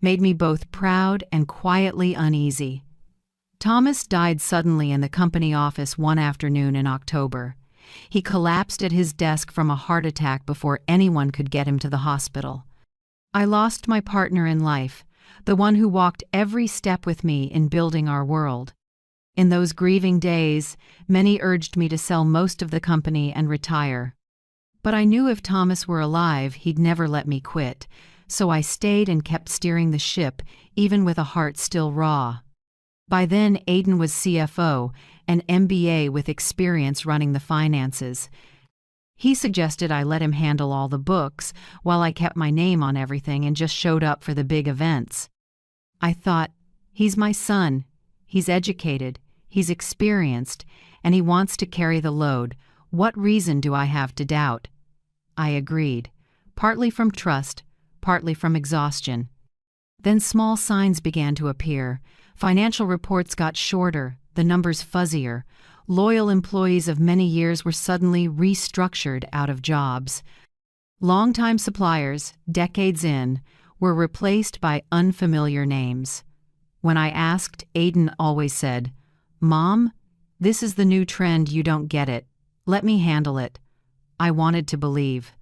made me both proud and quietly uneasy. Thomas died suddenly in the company office one afternoon in October. He collapsed at his desk from a heart attack before anyone could get him to the hospital. I lost my partner in life, the one who walked every step with me in building our world. In those grieving days, many urged me to sell most of the company and retire. But I knew if Thomas were alive, he'd never let me quit, so I stayed and kept steering the ship, even with a heart still raw. By then, Aiden was CFO, an MBA with experience running the finances. He suggested I let him handle all the books, while I kept my name on everything and just showed up for the big events. I thought, he's my son, he's educated, he's experienced, and he wants to carry the load. What reason do I have to doubt? I agreed, partly from trust, partly from exhaustion. Then small signs began to appear. Financial reports got shorter, the numbers fuzzier. Loyal employees of many years were suddenly restructured out of jobs. Longtime suppliers, decades in, were replaced by unfamiliar names. When I asked, Aiden always said, "Mom, this is the new trend, you don't get it. Let me handle it." I wanted to believe.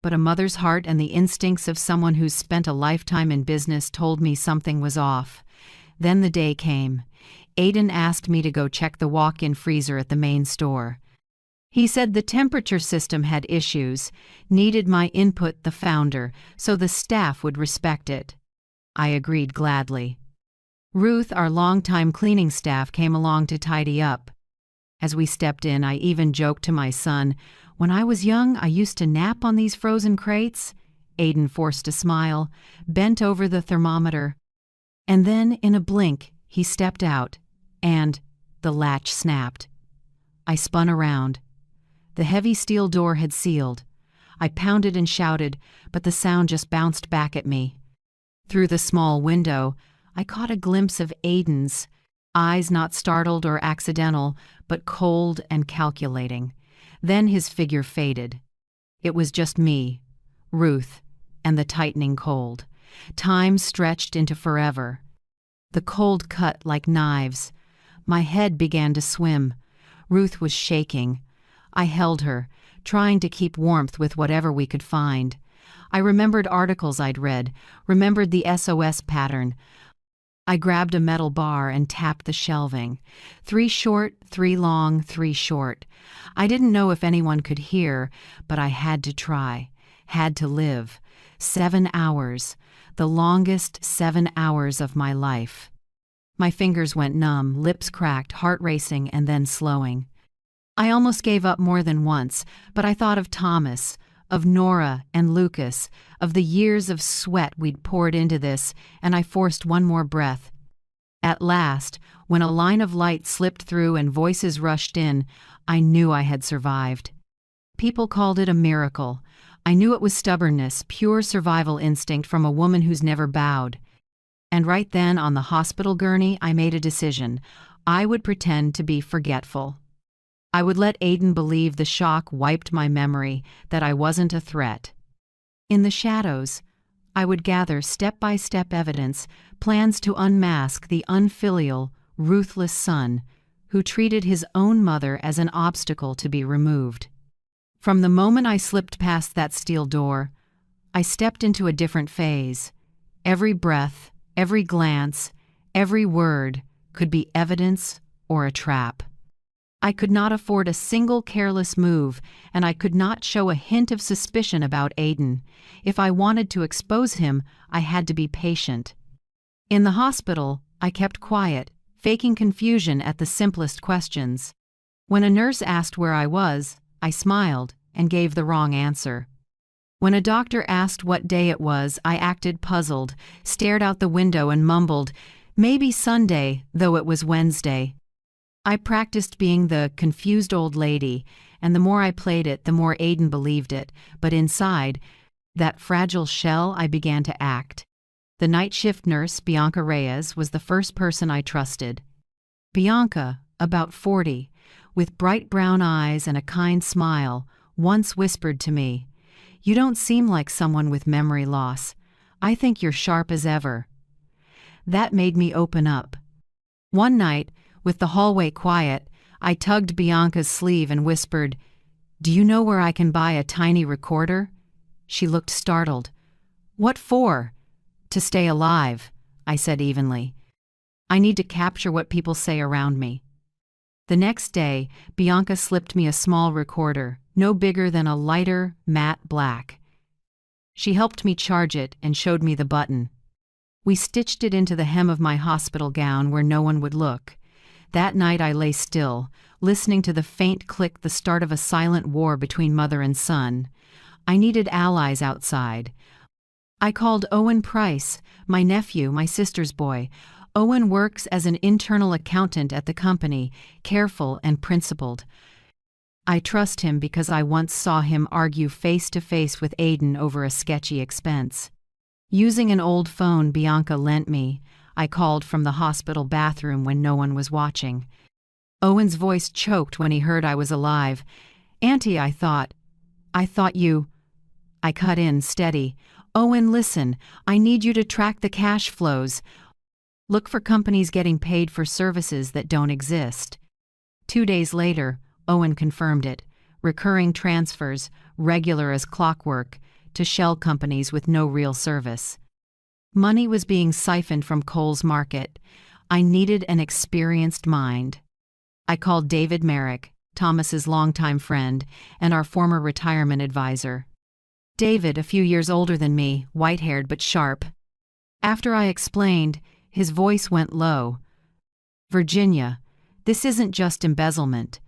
But a mother's heart and the instincts of someone who's spent a lifetime in business told me something was off. Then the day came. Aiden asked me to go check the walk-in freezer at the main store. He said the temperature system had issues, needed my input, the founder, so the staff would respect it. I agreed gladly. Ruth, our longtime cleaning staff, came along to tidy up. As we stepped in, I even joked to my son, "When I was young, I used to nap on these frozen crates." Aiden forced a smile, bent over the thermometer. And then, in a blink, he stepped out, and the latch snapped. I spun around. The heavy steel door had sealed. I pounded and shouted, but the sound just bounced back at me. Through the small window, I caught a glimpse of Aiden's eyes, not startled or accidental, but cold and calculating. Then his figure faded. It was just me, Ruth, and the tightening cold. Time stretched into forever. The cold cut like knives. My head began to swim. Ruth was shaking. I held her, trying to keep warmth with whatever we could find. I remembered articles I'd read, remembered the SOS pattern. I grabbed a metal bar and tapped the shelving. 3 short, 3 long, 3 short. I didn't know if anyone could hear, but I had to try, had to live. 7 hours, the longest 7 hours of my life. My fingers went numb, lips cracked, heart racing, and then slowing. I almost gave up more than once, but I thought of Thomas, of Nora and Lucas, of the years of sweat we'd poured into this, and I forced one more breath. At last, when a line of light slipped through and voices rushed in, I knew I had survived. People called it a miracle. I knew it was stubbornness, pure survival instinct from a woman who's never bowed. And right then, on the hospital gurney, I made a decision. I would pretend to be forgetful. I would let Aiden believe the shock wiped my memory, that I wasn't a threat. In the shadows, I would gather step-by-step evidence, plans to unmask the unfilial, ruthless son who treated his own mother as an obstacle to be removed. From the moment I slipped past that steel door, I stepped into a different phase. Every breath, every glance, every word could be evidence or a trap. I could not afford a single careless move, and I could not show a hint of suspicion about Aiden. If I wanted to expose him, I had to be patient. In the hospital, I kept quiet, faking confusion at the simplest questions. When a nurse asked where I was, I smiled and gave the wrong answer. When a doctor asked what day it was, I acted puzzled, stared out the window and mumbled, "Maybe Sunday, though it was Wednesday." I practiced being the confused old lady, and the more I played it, the more Aiden believed it. But inside, that fragile shell, I began to act. The night shift nurse, Bianca Reyes, was the first person I trusted. Bianca, about 40, with bright brown eyes and a kind smile, once whispered to me, "You don't seem like someone with memory loss. I think you're sharp as ever." That made me open up. One night, with the hallway quiet, I tugged Bianca's sleeve and whispered, "Do you know where I can buy a tiny recorder?" She looked startled. "What for?" "To stay alive," I said evenly. "I need to capture what people say around me." The next day, Bianca slipped me a small recorder, no bigger than a lighter, matte black. She helped me charge it and showed me the button. We stitched it into the hem of my hospital gown where no one would look. That night I lay still, listening to the faint click, the start of a silent war between mother and son. I needed allies outside. I called Owen Price, my nephew, my sister's boy. Owen works as an internal accountant at the company, careful and principled. I trust him because I once saw him argue face-to-face with Aiden over a sketchy expense. Using an old phone Bianca lent me, I called from the hospital bathroom when no one was watching. Owen's voice choked when he heard I was alive. "Auntie, I thought you—" I cut in, steady. "Owen, listen, I need you to track the cash flows. Look for companies getting paid for services that don't exist. 2 days later, Owen confirmed it. Recurring transfers, regular as clockwork, to shell companies with no real service. Money was being siphoned from Cole's market. I needed an experienced mind. I called David Merrick, Thomas's longtime friend, and our former retirement advisor. David, a few years older than me, white-haired but sharp. After I explained, his voice went low. Virginia, this isn't just embezzlement.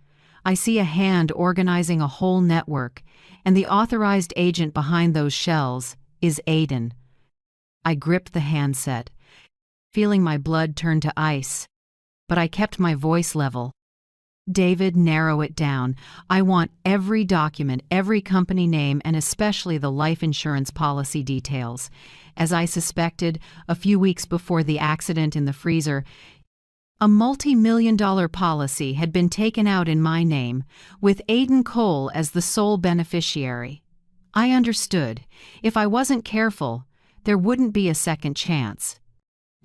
I see a hand organizing a whole network, and the authorized agent behind those shells is Aiden. I gripped the handset, feeling my blood turn to ice. But I kept my voice level. David, narrow it down. I want every document, every company name, and especially the life insurance policy details. As I suspected, a few weeks before the accident in the freezer, a multi-million-dollar policy had been taken out in my name, with Aiden Cole as the sole beneficiary. I understood. If I wasn't careful, there wouldn't be a second chance.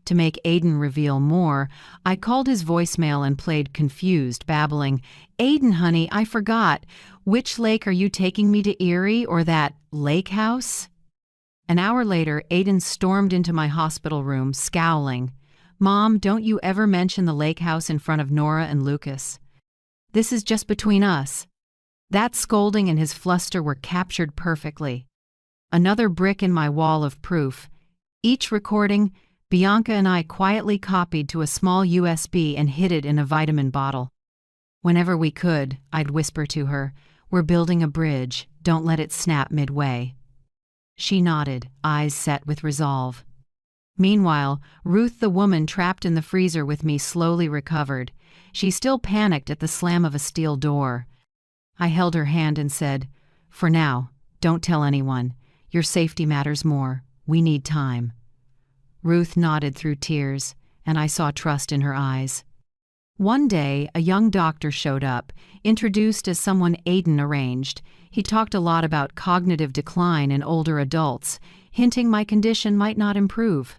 To make Aiden reveal more, I called his voicemail and played confused, babbling, "Aiden, honey, I forgot. Which lake are you taking me to, Erie or that lake house?" An hour later, Aiden stormed into my hospital room, scowling. "Mom, don't you ever mention the lake house in front of Nora and Lucas. This is just between us." That scolding and his fluster were captured perfectly. Another brick in my wall of proof. Each recording, Bianca and I quietly copied to a small USB and hid it in a vitamin bottle. Whenever we could, I'd whisper to her, "We're building a bridge, don't let it snap midway." She nodded, eyes set with resolve. Meanwhile, Ruth, the woman trapped in the freezer with me, slowly recovered. She still panicked at the slam of a steel door. I held her hand and said, "For now, don't tell anyone. Your safety matters more. We need time." Ruth nodded through tears, and I saw trust in her eyes. One day, a young doctor showed up, introduced as someone Aiden arranged. He talked a lot about cognitive decline in older adults, hinting my condition might not improve.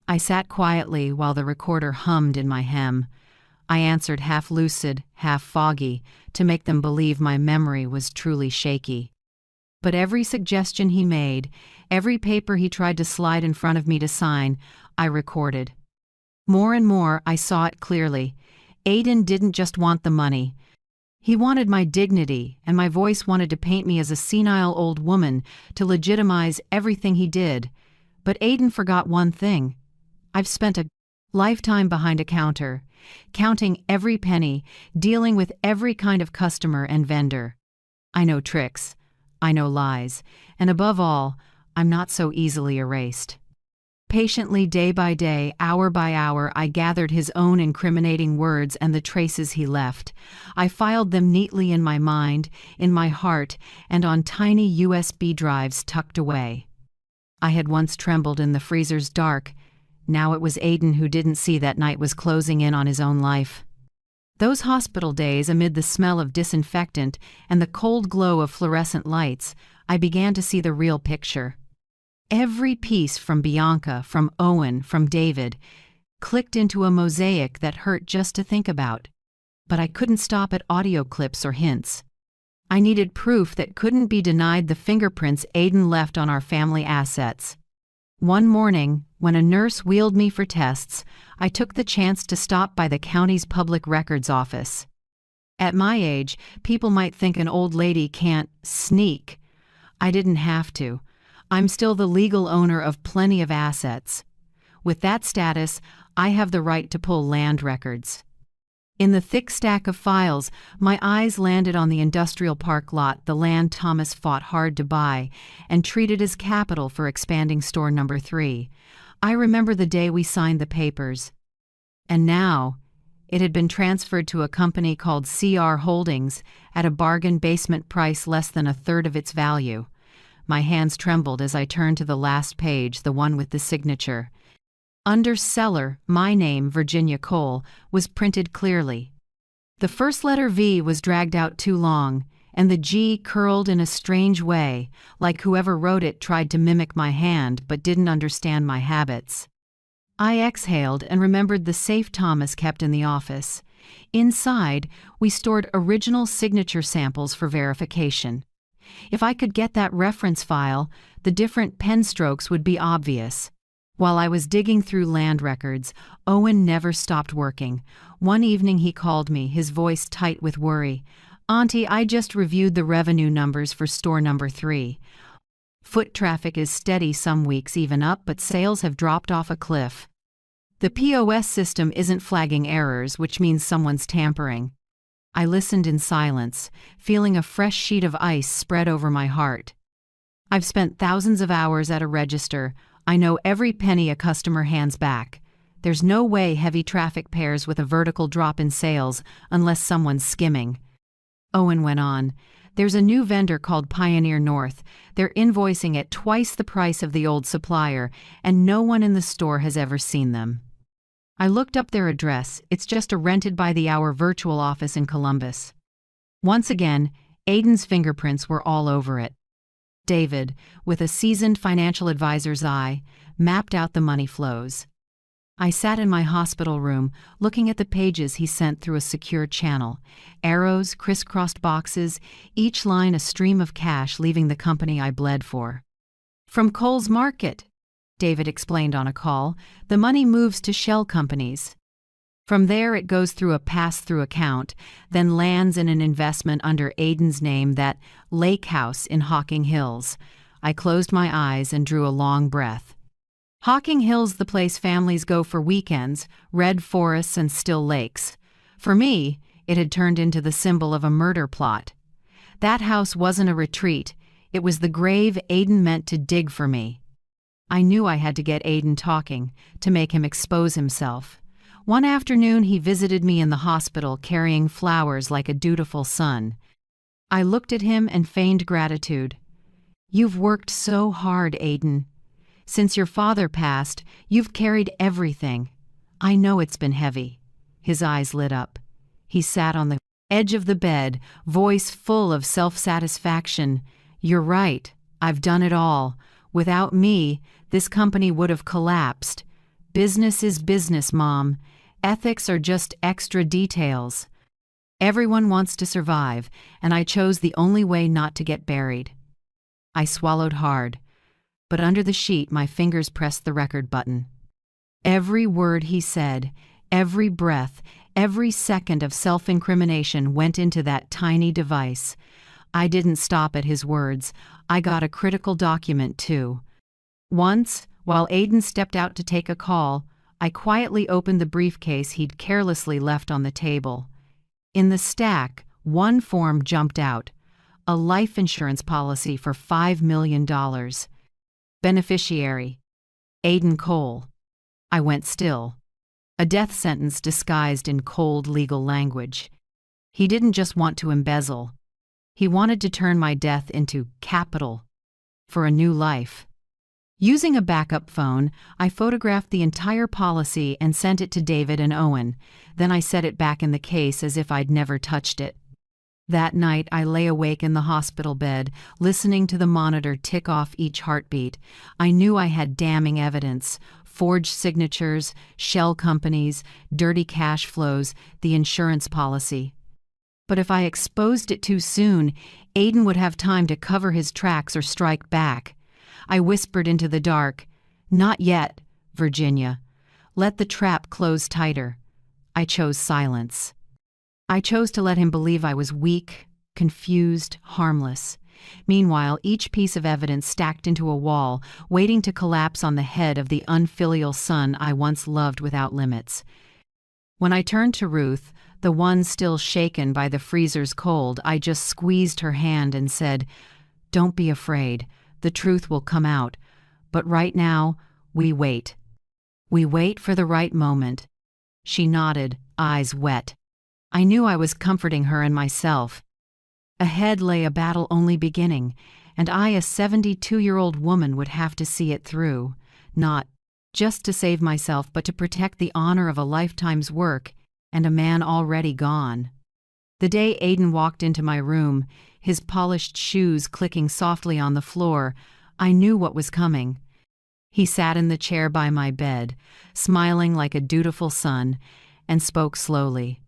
I sat quietly while the recorder hummed in my hem. I answered half lucid, half foggy, to make them believe my memory was truly shaky. But every suggestion he made, every paper he tried to slide in front of me to sign, I recorded. More and more, I saw it clearly. Aiden didn't just want the money. He wanted my dignity, and my voice wanted to paint me as a senile old woman to legitimize everything he did. But Aiden forgot one thing. I've spent a lifetime behind a counter, counting every penny, dealing with every kind of customer and vendor. I know tricks. I know lies, and above all, I'm not so easily erased. Patiently, day by day, hour by hour, I gathered his own incriminating words and the traces he left. I filed them neatly in my mind, in my heart, and on tiny USB drives tucked away. I had once trembled in the freezer's dark. Now it was Aiden who didn't see that night was closing in on his own life. Those hospital days, amid the smell of disinfectant and the cold glow of fluorescent lights, I began to see the real picture. Every piece from Bianca, from Owen, from David, clicked into a mosaic that hurt just to think about. But I couldn't stop at audio clips or hints. I needed proof that couldn't be denied: the fingerprints Aiden left on our family assets. One morning, when a nurse wheeled me for tests, I took the chance to stop by the county's public records office. At my age, people might think an old lady can't sneak. I didn't have to. I'm still the legal owner of plenty of assets. With that status, I have the right to pull land records. In the thick stack of files, my eyes landed on the industrial park lot, the land Thomas fought hard to buy and treated as capital for expanding store number 3. I remember the day we signed the papers. And now, it had been transferred to a company called CR Holdings at a bargain basement price less than a third of its value. My hands trembled as I turned to the last page, the one with the signature. Under seller, my name, Virginia Cole, was printed clearly. The first letter V was dragged out too long, and the G curled in a strange way, like whoever wrote it tried to mimic my hand but didn't understand my habits. I exhaled and remembered the safe Thomas kept in the office. Inside, we stored original signature samples for verification. If I could get that reference file, the different pen strokes would be obvious. While I was digging through land records, Owen never stopped working. One evening he called me, his voice tight with worry. "Auntie, I just reviewed the revenue numbers for store number 3. Foot traffic is steady, some weeks even up, but sales have dropped off a cliff. The POS system isn't flagging errors, which means someone's tampering." I listened in silence, feeling a fresh sheet of ice spread over my heart. I've spent thousands of hours at a register. I know every penny a customer hands back. There's no way heavy traffic pairs with a vertical drop in sales unless someone's skimming. Owen went on. "There's a new vendor called Pioneer North. They're invoicing at twice the price of the old supplier, and no one in the store has ever seen them." I looked up their address. It's just a rented-by-the-hour virtual office in Columbus. Once again, Aiden's fingerprints were all over it. David, with a seasoned financial advisor's eye, mapped out the money flows. I sat in my hospital room, looking at the pages he sent through a secure channel. Arrows, crisscrossed boxes, each line a stream of cash leaving the company I bled for. "From Cole's Market," David explained on a call, "the money moves to shell companies. From there it goes through a pass-through account, then lands in an investment under Aiden's name, that Lake House in Hocking Hills." I closed my eyes and drew a long breath. Hocking Hills, the place families go for weekends, red forests and still lakes. For me, it had turned into the symbol of a murder plot. That house wasn't a retreat. It was the grave Aiden meant to dig for me. I knew I had to get Aiden talking, to make him expose himself. One afternoon he visited me in the hospital carrying flowers like a dutiful son. I looked at him and feigned gratitude. "You've worked so hard, Aiden. Since your father passed, you've carried everything. I know it's been heavy." His eyes lit up. He sat on the edge of the bed, voice full of self-satisfaction. "You're right. I've done it all. Without me, this company would have collapsed. Business is business, Mom. Ethics are just extra details. Everyone wants to survive, and I chose the only way not to get buried." I swallowed hard, but under the sheet my fingers pressed the record button. Every word he said, every breath, every second of self-incrimination went into that tiny device. I didn't stop at his words. I got a critical document, too. Once, while Aiden stepped out to take a call, I quietly opened the briefcase he'd carelessly left on the table. In the stack, one form jumped out: a life insurance policy for $5 million. Beneficiary: Aiden Cole. I went still. A death sentence disguised in cold legal language. He didn't just want to embezzle. He wanted to turn my death into capital for a new life. Using a backup phone, I photographed the entire policy and sent it to David and Owen. Then I set it back in the case as if I'd never touched it. That night, I lay awake in the hospital bed, listening to the monitor tick off each heartbeat. I knew I had damning evidence: forged signatures, shell companies, dirty cash flows, the insurance policy. But if I exposed it too soon, Aiden would have time to cover his tracks or strike back. I whispered into the dark, "Not yet, Virginia. Let the trap close tighter." I chose silence. I chose to let him believe I was weak, confused, harmless. Meanwhile, each piece of evidence stacked into a wall, waiting to collapse on the head of the unfilial son I once loved without limits. When I turned to Ruth, the one still shaken by the freezer's cold, I just squeezed her hand and said, "Don't be afraid. The truth will come out. But right now, we wait. We wait for the right moment." She nodded, eyes wet. I knew I was comforting her and myself. Ahead lay a battle only beginning, and I, a 72-year-old woman, would have to see it through, not just to save myself, but to protect the honor of a lifetime's work and a man already gone. The day Aiden walked into my room, his polished shoes clicking softly on the floor, I knew what was coming. He sat in the chair by my bed, smiling like a dutiful son, and spoke slowly.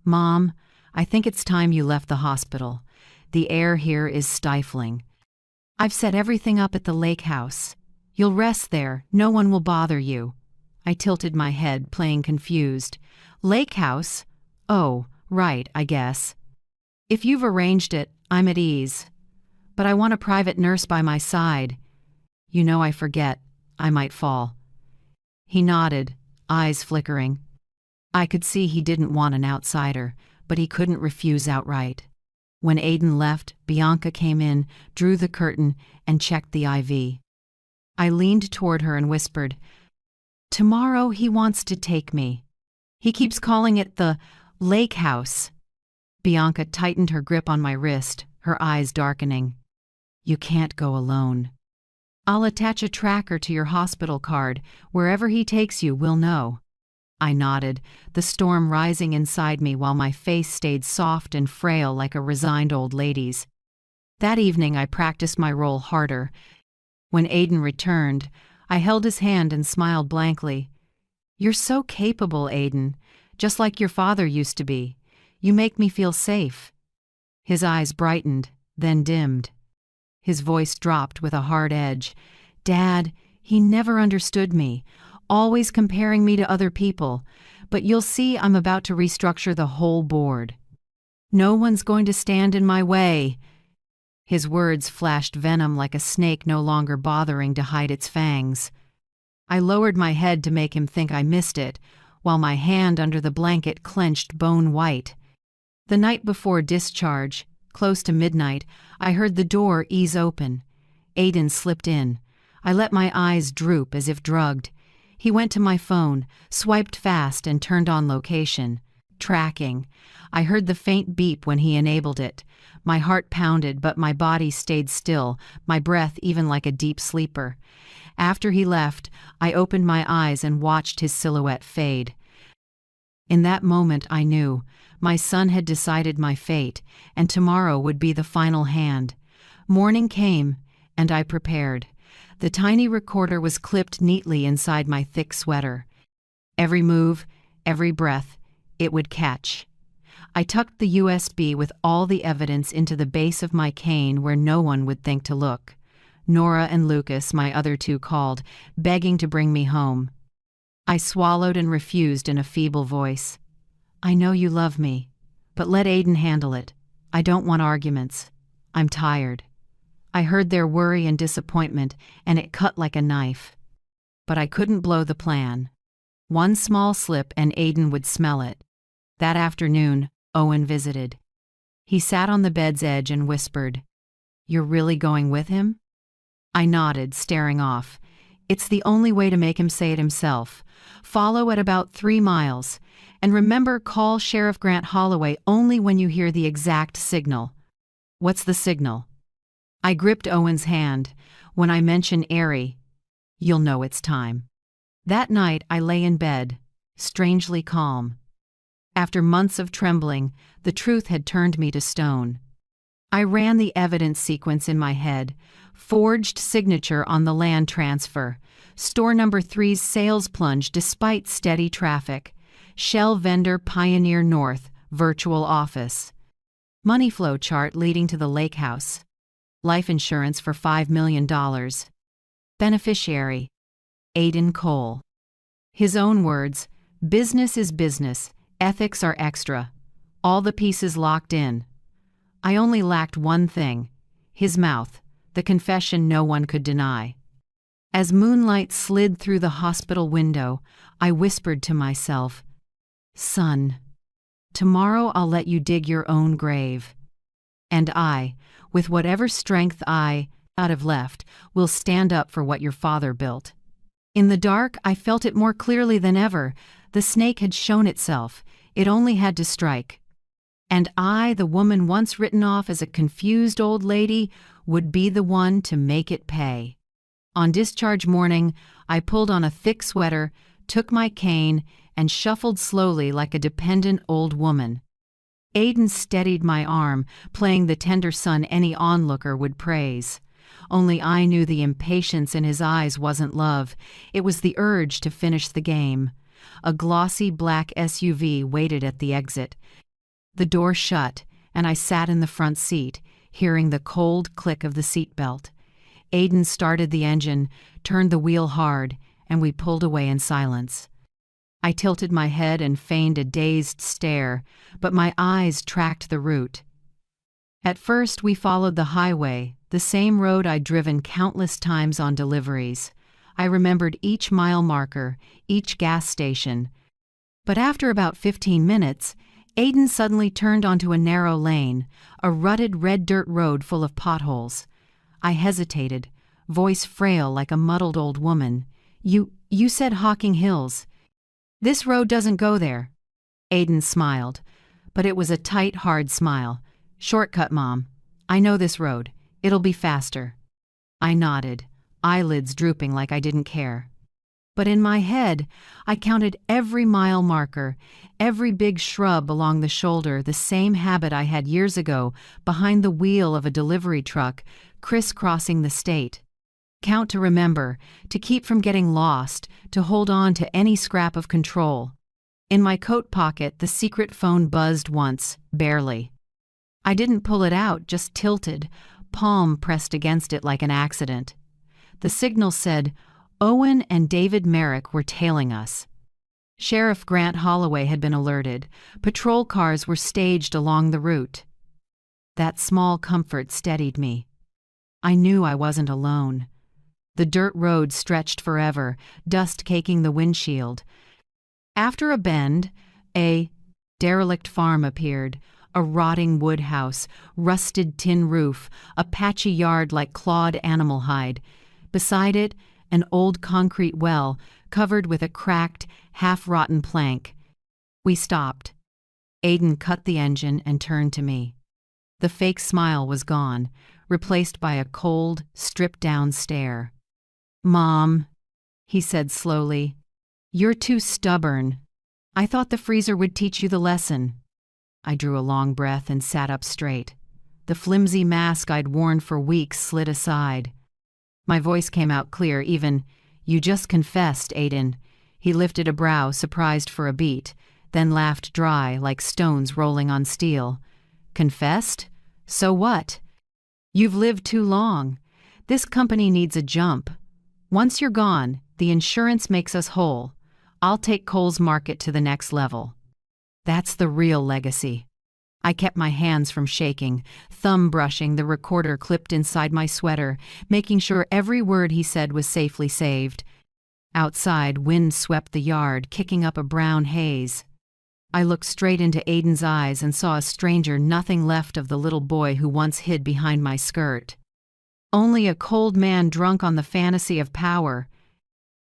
"Mom, I think it's time you left the hospital. The air here is stifling. I've set everything up at the lake house. You'll rest there, no one will bother you." I tilted my head, playing confused. "Lake house? Oh, right, I guess. If you've arranged it, I'm at ease. But I want a private nurse by my side. You know I forget. I might fall." He nodded, eyes flickering. I could see he didn't want an outsider, but he couldn't refuse outright. When Aiden left, Bianca came in, drew the curtain, and checked the IV. I leaned toward her and whispered, "Tomorrow he wants to take me. He keeps calling it the lake house." Bianca tightened her grip on my wrist, her eyes darkening. "You can't go alone. I'll attach a tracker to your hospital card. Wherever he takes you, we'll know." I nodded, the storm rising inside me while my face stayed soft and frail like a resigned old lady's. That evening I practiced my role harder. When Aiden returned, I held his hand and smiled blankly. "You're so capable, Aiden, just like your father used to be. You make me feel safe." His eyes brightened, then dimmed. His voice dropped with a hard edge. "Dad, he never understood me, always comparing me to other people, but you'll see I'm about to restructure the whole board. No one's going to stand in my way." His words flashed venom like a snake no longer bothering to hide its fangs. I lowered my head to make him think I missed it, while my hand under the blanket clenched bone white. The night before discharge, close to midnight, I heard the door ease open. Aiden slipped in. I let my eyes droop as if drugged. He went to my phone, swiped fast, and turned on location. Tracking. I heard the faint beep when he enabled it. My heart pounded, but my body stayed still, my breath even like a deep sleeper. After he left, I opened my eyes and watched his silhouette fade. In that moment I knew my son had decided my fate, and tomorrow would be the final hand. Morning came, and I prepared. The tiny recorder was clipped neatly inside my thick sweater. Every move, every breath, it would catch. I tucked the USB with all the evidence into the base of my cane where no one would think to look. Nora and Lucas, my other two, called, begging to bring me home. I swallowed and refused in a feeble voice. "I know you love me, but let Aiden handle it. I don't want arguments. I'm tired." I heard their worry and disappointment, and it cut like a knife. But I couldn't blow the plan. One small slip and Aiden would smell it. That afternoon, Owen visited. He sat on the bed's edge and whispered, "You're really going with him?" I nodded, staring off. "It's the only way to make him say it himself. Follow at about 3 miles. And remember, call Sheriff Grant Holloway only when you hear the exact signal." "What's the signal?" I gripped Owen's hand. "When I mention Airy, you'll know it's time." That night I lay in bed, strangely calm. After months of trembling, the truth had turned me to stone. I ran the evidence sequence in my head. Forged signature on the land transfer. Store number 3's sales plunge despite steady traffic. Shell vendor Pioneer North, virtual office. Money flow chart leading to the lake house. Life insurance for $5 million. Beneficiary, Aiden Cole. His own words, "Business is business, ethics are extra." All the pieces locked in. I only lacked one thing, his mouth, the confession no one could deny. As moonlight slid through the hospital window, I whispered to myself, "Son, tomorrow I'll let you dig your own grave. And I, with whatever strength I have left, will stand up for what your father built." In the dark, I felt it more clearly than ever. The snake had shown itself. It only had to strike. And I, the woman once written off as a confused old lady, would be the one to make it pay. On discharge morning, I pulled on a thick sweater, took my cane, and shuffled slowly like a dependent old woman. Aiden steadied my arm, playing the tender son any onlooker would praise. only I knew the impatience in his eyes wasn't love, it was the urge to finish the game. A glossy black SUV waited at the exit. The door shut, and I sat in the front seat, hearing the cold click of the seatbelt. Aiden started the engine, turned the wheel hard, and we pulled away in silence. I tilted my head and feigned a dazed stare, but my eyes tracked the route. At first, we followed the highway, the same road I'd driven countless times on deliveries. I remembered each mile marker, each gas station. But after about 15 minutes, Aiden suddenly turned onto a narrow lane, a rutted red dirt road full of potholes. I hesitated, voice frail like a muddled old woman. You said Hocking Hills. This road doesn't go there. Aiden smiled, but it was a tight, hard smile. Shortcut, Mom. I know this road. It'll be faster. I nodded, eyelids drooping like I didn't care. But in my head, I counted every mile marker, every big shrub along the shoulder, the same habit I had years ago behind the wheel of a delivery truck, crisscrossing the state. Count to remember, to keep from getting lost, to hold on to any scrap of control. In my coat pocket, the secret phone buzzed once, barely. I didn't pull it out, just tilted, palm pressed against it like an accident. The signal said, Owen and David Merrick were tailing us. Sheriff Grant Holloway had been alerted. Patrol cars were staged along the route. That small comfort steadied me. I knew I wasn't alone. The dirt road stretched forever, dust caking the windshield. After a bend, a derelict farm appeared, a rotting wood house, rusted tin roof, a patchy yard like clawed animal hide. Beside it, an old concrete well covered with a cracked, half-rotten plank. We stopped. Aiden cut the engine and turned to me. The fake smile was gone, replaced by a cold, stripped-down stare. Mom, he said slowly, you're too stubborn. I thought the freezer would teach you the lesson. I drew a long breath and sat up straight. The flimsy mask I'd worn for weeks slid aside. My voice came out clear, even, you just confessed, Aiden. He lifted a brow, surprised for a beat, then laughed dry, like stones rolling on steel. Confessed? So what? You've lived too long. This company needs a jump. Once you're gone, the insurance makes us whole. I'll take Cole's Market to the next level. That's the real legacy. I kept my hands from shaking, thumb brushing the recorder clipped inside my sweater, making sure every word he said was safely saved. Outside, wind swept the yard, kicking up a brown haze. I looked straight into Aiden's eyes and saw a stranger, nothing left of the little boy who once hid behind my skirt. Only a cold man drunk on the fantasy of power.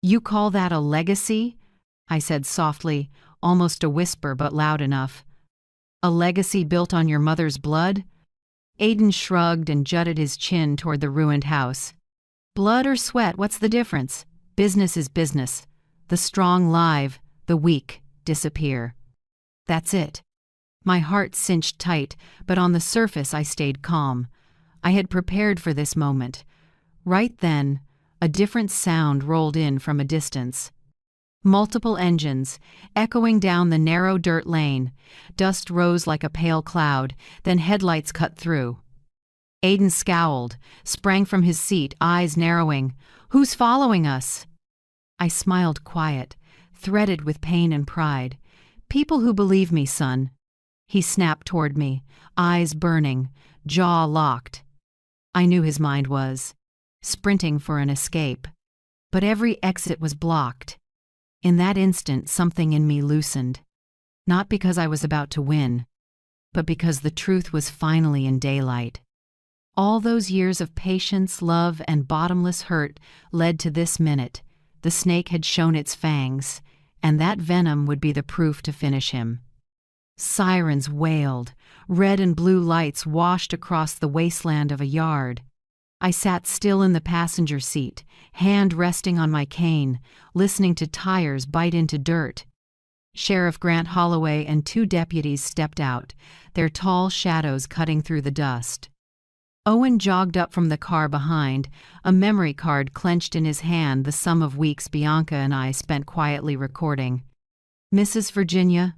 You call that a legacy? I said softly, almost a whisper but loud enough. A legacy built on your mother's blood? Aiden shrugged and jutted his chin toward the ruined house. Blood or sweat, what's the difference? Business is business. The strong live, the weak disappear. That's it. My heart cinched tight, but on the surface I stayed calm. I had prepared for this moment. Right then, a different sound rolled in from a distance. Multiple engines, echoing down the narrow dirt lane. Dust rose like a pale cloud, then headlights cut through. Aiden scowled, sprang from his seat, eyes narrowing. Who's following us? I smiled quiet, threaded with pain and pride. People who believe me, son. He snapped toward me, eyes burning, jaw locked. I knew his mind was sprinting for an escape, but every exit was blocked. In that instant, something in me loosened, not because I was about to win, but because the truth was finally in daylight. All those years of patience, love, and bottomless hurt led to this minute. The snake had shown its fangs, and that venom would be the proof to finish him. Sirens wailed. Red and blue lights washed across the wasteland of a yard. I sat still in the passenger seat, hand resting on my cane, listening to tires bite into dirt. Sheriff Grant Holloway and 2 deputies stepped out, their tall shadows cutting through the dust. Owen jogged up from the car behind, a memory card clenched in his hand, the sum of weeks Bianca and I spent quietly recording. "Mrs. Virginia?"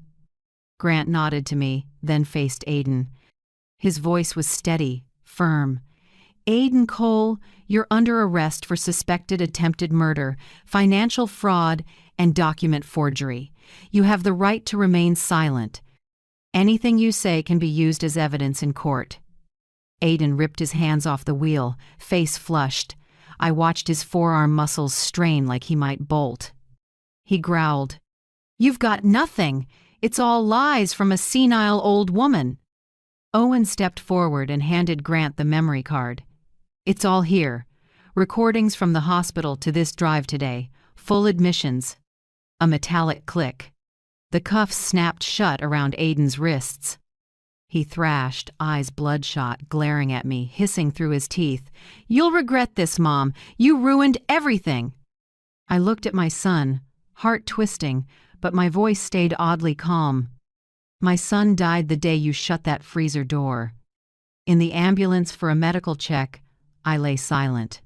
Grant nodded to me, then faced Aiden. His voice was steady, firm. "Aiden Cole, you're under arrest for suspected attempted murder, financial fraud, and document forgery. You have the right to remain silent. Anything you say can be used as evidence in court." Aiden ripped his hands off the wheel, face flushed. I watched his forearm muscles strain like he might bolt. He growled, "You've got nothing. It's all lies from a senile old woman." Owen stepped forward and handed Grant the memory card. "It's all here. Recordings from the hospital to this drive today. Full admissions." A metallic click. The cuffs snapped shut around Aiden's wrists. He thrashed, eyes bloodshot, glaring at me, hissing through his teeth. "You'll regret this, Mom. You ruined everything." I looked at my son, heart twisting, but my voice stayed oddly calm. "My son died the day you shut that freezer door." In the ambulance for a medical check, I lay silent.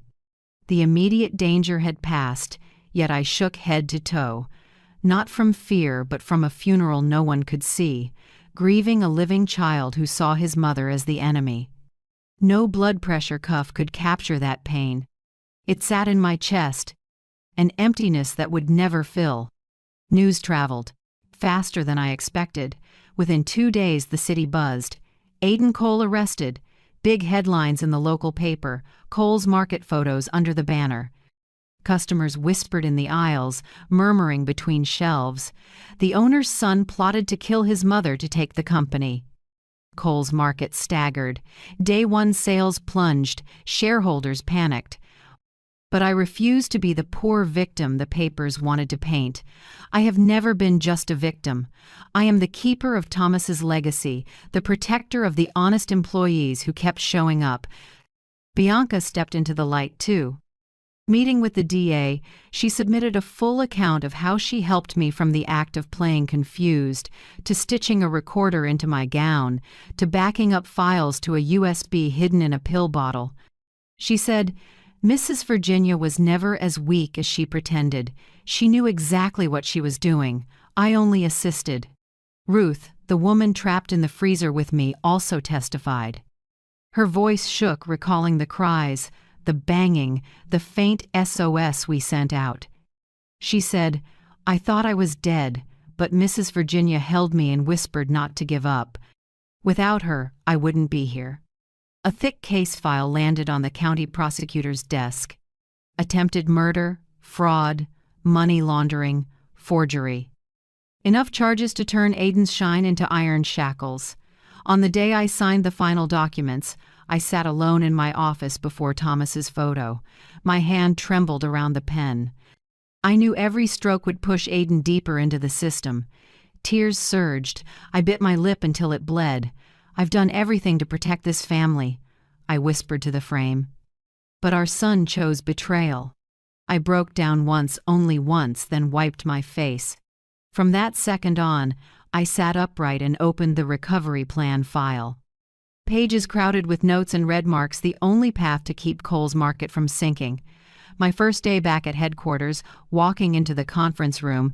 The immediate danger had passed, yet I shook head to toe. Not from fear, but from a funeral no one could see, grieving a living child who saw his mother as the enemy. No blood pressure cuff could capture that pain. It sat in my chest, an emptiness that would never fill. News traveled, faster than I expected. Within 2 days the city buzzed. Aiden Cole arrested. Big headlines in the local paper, Cole's Market photos under the banner. Customers whispered in the aisles, murmuring between shelves. The owner's son plotted to kill his mother to take the company. Cole's Market staggered. Day one sales plunged. Shareholders panicked. But I refused to be the poor victim the papers wanted to paint. I have never been just a victim. I am the keeper of Thomas's legacy, the protector of the honest employees who kept showing up. Bianca stepped into the light too. Meeting with the DA, she submitted a full account of how she helped me from the act of playing confused, to stitching a recorder into my gown, to backing up files to a USB hidden in a pill bottle. She said, "Mrs. Virginia was never as weak as she pretended. She knew exactly what she was doing. I only assisted." Ruth, the woman trapped in the freezer with me, also testified. Her voice shook, recalling the cries, the banging, the faint SOS we sent out. She said, "I thought I was dead, but Mrs. Virginia held me and whispered not to give up. Without her, I wouldn't be here." A thick case file landed on the county prosecutor's desk. Attempted murder, fraud, money laundering, forgery. Enough charges to turn Aiden's shine into iron shackles. On the day I signed the final documents, I sat alone in my office before Thomas's photo. My hand trembled around the pen. I knew every stroke would push Aiden deeper into the system. Tears surged. I bit my lip until it bled. "I've done everything to protect this family," I whispered to the frame. "But our son chose betrayal." I broke down once, only once, then wiped my face. From that second on, I sat upright and opened the recovery plan file. Pages crowded with notes and red marks, the only path to keep Cole's Market from sinking. My first day back at headquarters, walking into the conference room,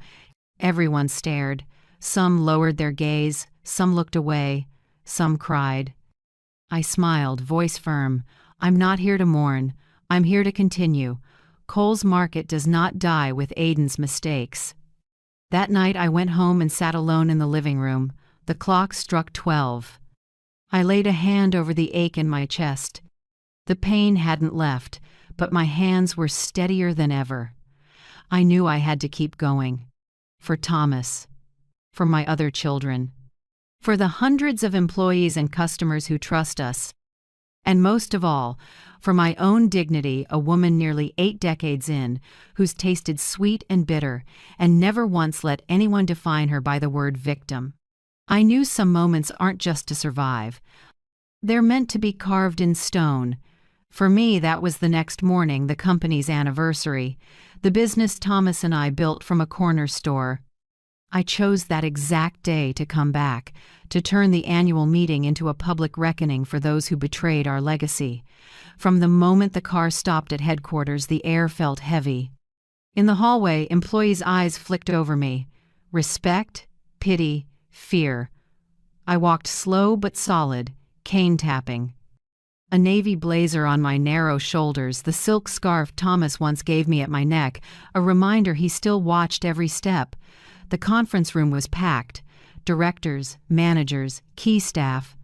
everyone stared. Some lowered their gaze, some looked away, some cried. I smiled, voice firm. "I'm not here to mourn. I'm here to continue. Cole's Market does not die with Aiden's mistakes." That night I went home and sat alone in the living room. The clock struck 12. I laid a hand over the ache in my chest. The pain hadn't left, but my hands were steadier than ever. I knew I had to keep going. For Thomas. For my other children. For the hundreds of employees and customers who trust us. And most of all, for my own dignity, a woman nearly 8 decades in, who's tasted sweet and bitter, and never once let anyone define her by the word victim. I knew some moments aren't just to survive. They're meant to be carved in stone. For me, that was the next morning, the company's anniversary, the business Thomas and I built from a corner store. I chose that exact day to come back, to turn the annual meeting into a public reckoning for those who betrayed our legacy. From the moment the car stopped at headquarters, the air felt heavy. In the hallway, employees' eyes flicked over me. Respect, pity, fear. I walked slow but solid, cane tapping. A navy blazer on my narrow shoulders, the silk scarf Thomas once gave me at my neck, a reminder he still watched every step. The conference room was packed. Directors, managers, key staff.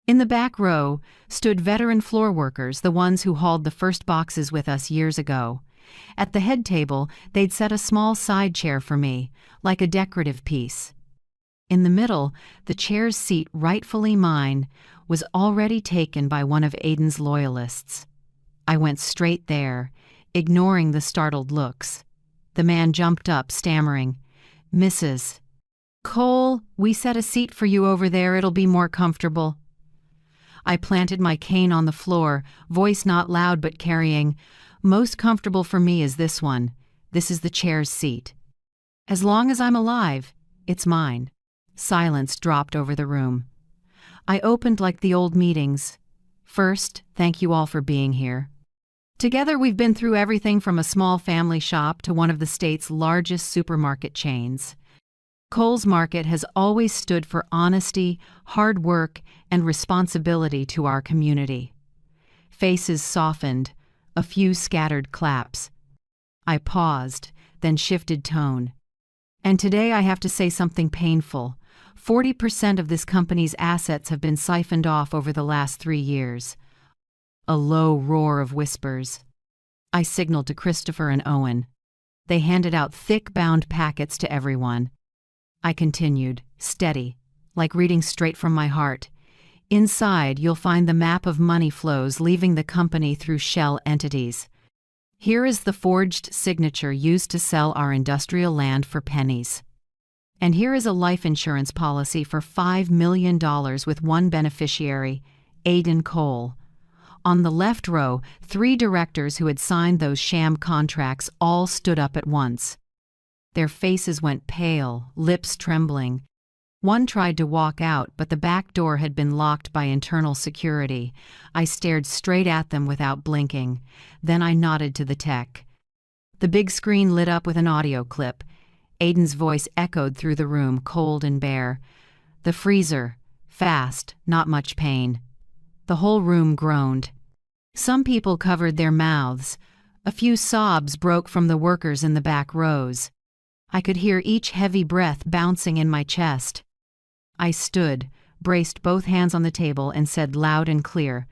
In the back row stood veteran floor workers, the ones who hauled the first boxes with us years ago. At the head table, they'd set a small side chair for me, like a decorative piece. In the middle, the chair's seat, rightfully mine, was already taken by one of Aiden's loyalists. I went straight there, ignoring the startled looks. The man jumped up, stammering, "Mrs. Cole, we set a seat for you over there. It'll be more comfortable." I planted my cane on the floor, voice not loud but carrying, "Most comfortable for me is this one. This is the chair's seat. As long as I'm alive, it's mine." Silence dropped over the room. I opened like the old meetings. "First, thank you all for being here. Together we've been through everything from a small family shop to one of the state's largest supermarket chains. Cole's Market has always stood for honesty, hard work, and responsibility to our community." Faces softened, a few scattered claps. I paused, then shifted tone. "And today I have to say something painful. 40% of this company's assets have been siphoned off over the last 3 years." A low roar of whispers. I signaled to Christopher and Owen. They handed out thick bound packets to everyone. I continued, steady, like reading straight from my heart. "Inside, you'll find the map of money flows leaving the company through shell entities. Here is the forged signature used to sell our industrial land for pennies. And here is a life insurance policy for $5 million with one beneficiary, Aiden Cole." On the left row, 3 directors who had signed those sham contracts all stood up at once. Their faces went pale, lips trembling. One tried to walk out, but the back door had been locked by internal security. I stared straight at them without blinking. Then I nodded to the tech. The big screen lit up with an audio clip. Aiden's voice echoed through the room, cold and bare. "The freezer. Fast. Not much pain." The whole room groaned. Some people covered their mouths. A few sobs broke from the workers in the back rows. I could hear each heavy breath bouncing in my chest. I stood, braced both hands on the table, and said loud and clear,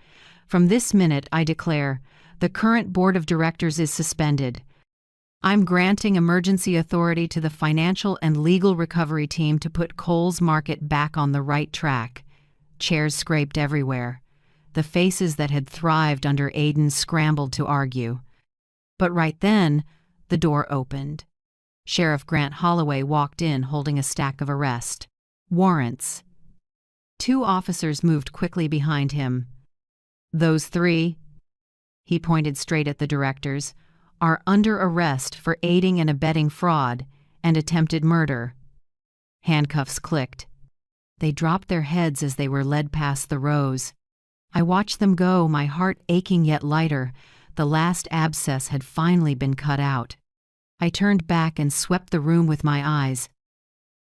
"From this minute, I declare, the current board of directors is suspended. I'm granting emergency authority to the financial and legal recovery team to put Cole's Market back on the right track." Chairs scraped everywhere. The faces that had thrived under Aiden scrambled to argue. But right then, the door opened. Sheriff Grant Holloway walked in holding a stack of arrest warrants. 2 officers moved quickly behind him. "Those 3," he pointed straight at the directors, "are under arrest for aiding and abetting fraud and attempted murder." Handcuffs clicked. They dropped their heads as they were led past the rows. I watched them go, my heart aching yet lighter. The last abscess had finally been cut out. I turned back and swept the room with my eyes.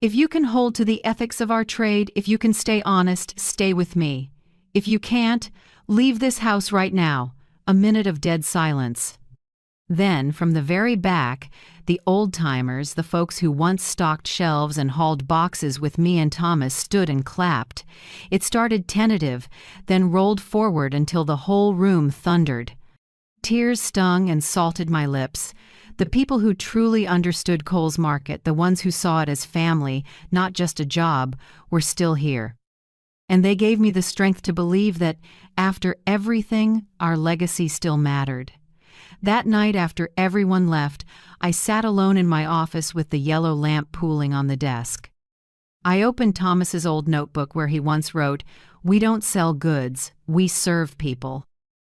"If you can hold to the ethics of our trade, if you can stay honest, stay with me. If you can't, leave this house right now." A minute of dead silence. Then, from the very back, the old-timers, the folks who once stocked shelves and hauled boxes with me and Thomas, stood and clapped. It started tentative, then rolled forward until the whole room thundered. Tears stung and salted my lips. The people who truly understood Cole's Market, the ones who saw it as family, not just a job, were still here. And they gave me the strength to believe that, after everything, our legacy still mattered. That night, after everyone left, I sat alone in my office with the yellow lamp pooling on the desk. I opened Thomas's old notebook where he once wrote, "We don't sell goods, we serve people."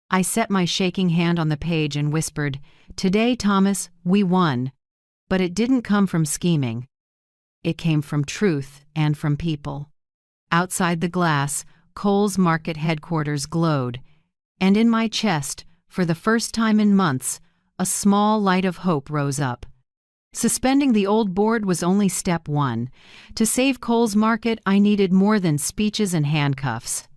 I set my shaking hand on the page and whispered, "Today, Thomas, we won." But it didn't come from scheming. It came from truth and from people. Outside the glass, Coles Market headquarters glowed, and in my chest, for the first time in months, a small light of hope rose up. Suspending the old board was only step one. To save Coles Market, I needed more than speeches and handcuffs.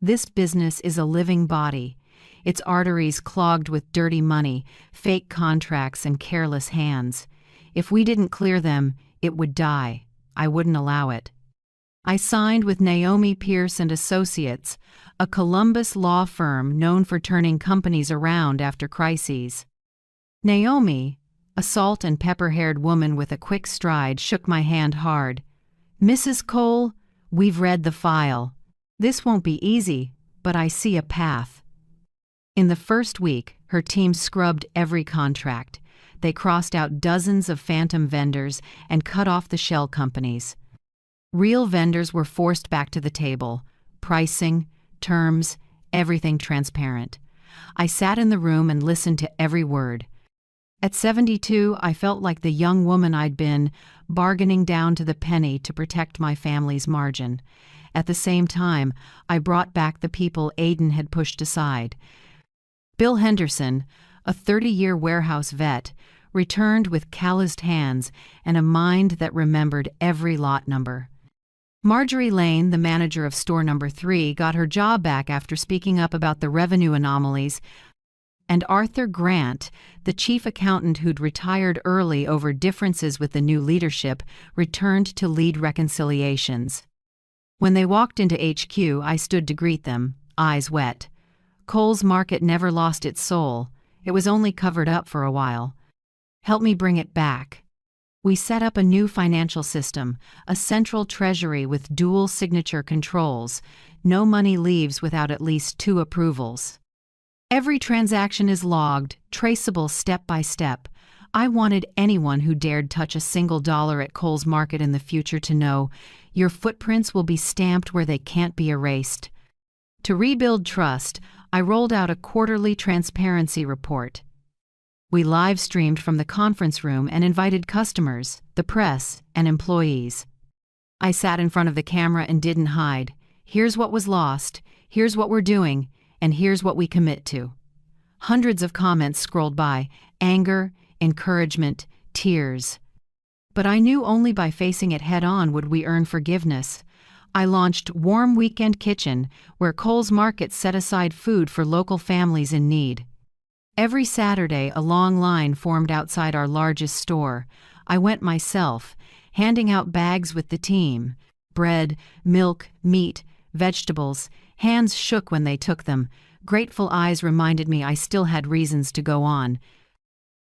This business is a living body, its arteries clogged with dirty money, fake contracts, and careless hands. If we didn't clear them, it would die. I wouldn't allow it. I signed with Naomi Pierce and Associates, a Columbus law firm known for turning companies around after crises. Naomi, a salt and pepper-haired woman with a quick stride, shook my hand hard. "Mrs. Cole, we've read the file. This won't be easy, but I see a path." In the first week, her team scrubbed every contract. They crossed out dozens of phantom vendors and cut off the shell companies. Real vendors were forced back to the table. Pricing, terms, everything transparent. I sat in the room and listened to every word. At 72, I felt like the young woman I'd been, bargaining down to the penny to protect my family's margin. At the same time, I brought back the people Aiden had pushed aside. Bill Henderson, a 30-year warehouse vet, returned with calloused hands and a mind that remembered every lot number. Marjorie Lane, the manager of store number 3, got her job back after speaking up about the revenue anomalies, and Arthur Grant, the chief accountant who'd retired early over differences with the new leadership, returned to lead reconciliations. When they walked into HQ, I stood to greet them, eyes wet. Coles Market never lost its soul. It was only covered up for a while. Help me bring it back. We set up a new financial system, a central treasury with dual signature controls. No money leaves without at least 2 approvals. Every transaction is logged, traceable step by step. I wanted anyone who dared touch a single dollar at Coles Market in the future to know, your footprints will be stamped where they can't be erased. To rebuild trust, I rolled out a quarterly transparency report. We live-streamed from the conference room and invited customers, the press, and employees. I sat in front of the camera and didn't hide. Here's what was lost, here's what we're doing, and here's what we commit to. Hundreds of comments scrolled by, anger, encouragement, tears. But I knew only by facing it head-on would we earn forgiveness. I launched Warm Weekend Kitchen, where Coles Market set aside food for local families in need. Every Saturday, a long line formed outside our largest store. I went myself, handing out bags with the team. Bread, milk, meat, vegetables. Hands shook when they took them. Grateful eyes reminded me I still had reasons to go on.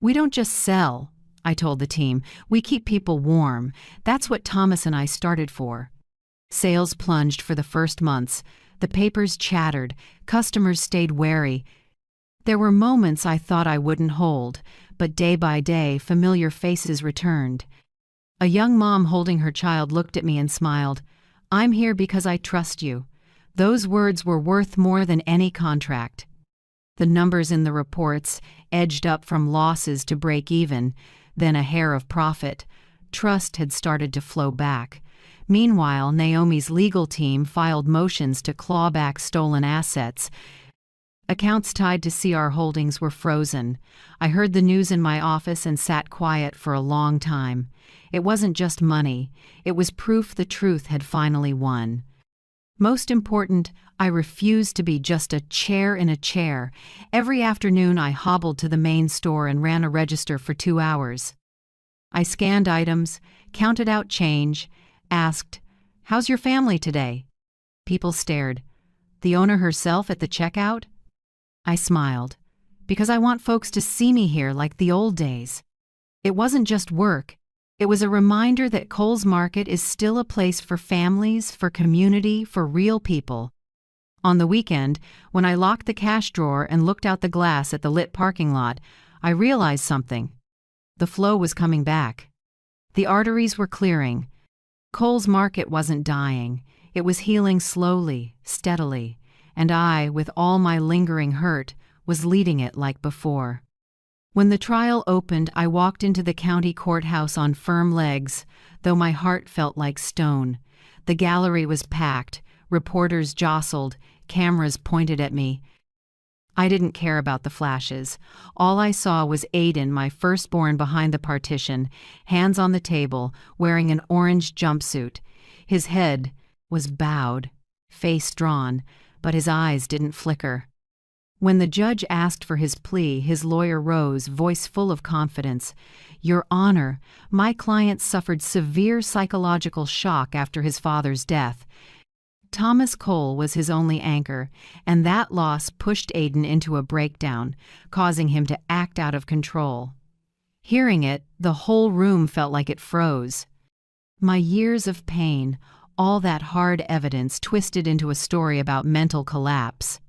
"We don't just sell," I told the team. "We keep people warm. That's what Thomas and I started for." Sales plunged for the first months. The papers chattered. Customers stayed wary. There were moments I thought I wouldn't hold, but day by day, familiar faces returned. A young mom holding her child looked at me and smiled. "I'm here because I trust you." Those words were worth more than any contract. The numbers in the reports edged up from losses to break even, then a hair of profit. Trust had started to flow back. Meanwhile, Naomi's legal team filed motions to claw back stolen assets. Accounts tied to CR Holdings were frozen. I heard the news in my office and sat quiet for a long time. It wasn't just money. It was proof the truth had finally won. Most important, I refused to be just a chair in a chair. Every afternoon I hobbled to the main store and ran a register for 2 hours. I scanned items, counted out change, asked, "How's your family today?" People stared. "The owner herself at the checkout?" I smiled, because I want folks to see me here like the old days. It wasn't just work. It was a reminder that Coles Market is still a place for families, for community, for real people. On the weekend, when I locked the cash drawer and looked out the glass at the lit parking lot, I realized something. The flow was coming back. The arteries were clearing. Coles Market wasn't dying. It was healing slowly, steadily, and I, with all my lingering hurt, was leading it like before. When the trial opened, I walked into the county courthouse on firm legs, though my heart felt like stone. The gallery was packed, reporters jostled, cameras pointed at me. I didn't care about the flashes. All I saw was Aiden, my firstborn, behind the partition, hands on the table, wearing an orange jumpsuit. His head was bowed, face drawn, but his eyes didn't flicker. When the judge asked for his plea, his lawyer rose, voice full of confidence. "Your Honor, my client suffered severe psychological shock after his father's death. Thomas Cole was his only anchor, and that loss pushed Aiden into a breakdown, causing him to act out of control." Hearing it, the whole room felt like it froze. My years of pain, all that hard evidence, twisted into a story about mental collapse.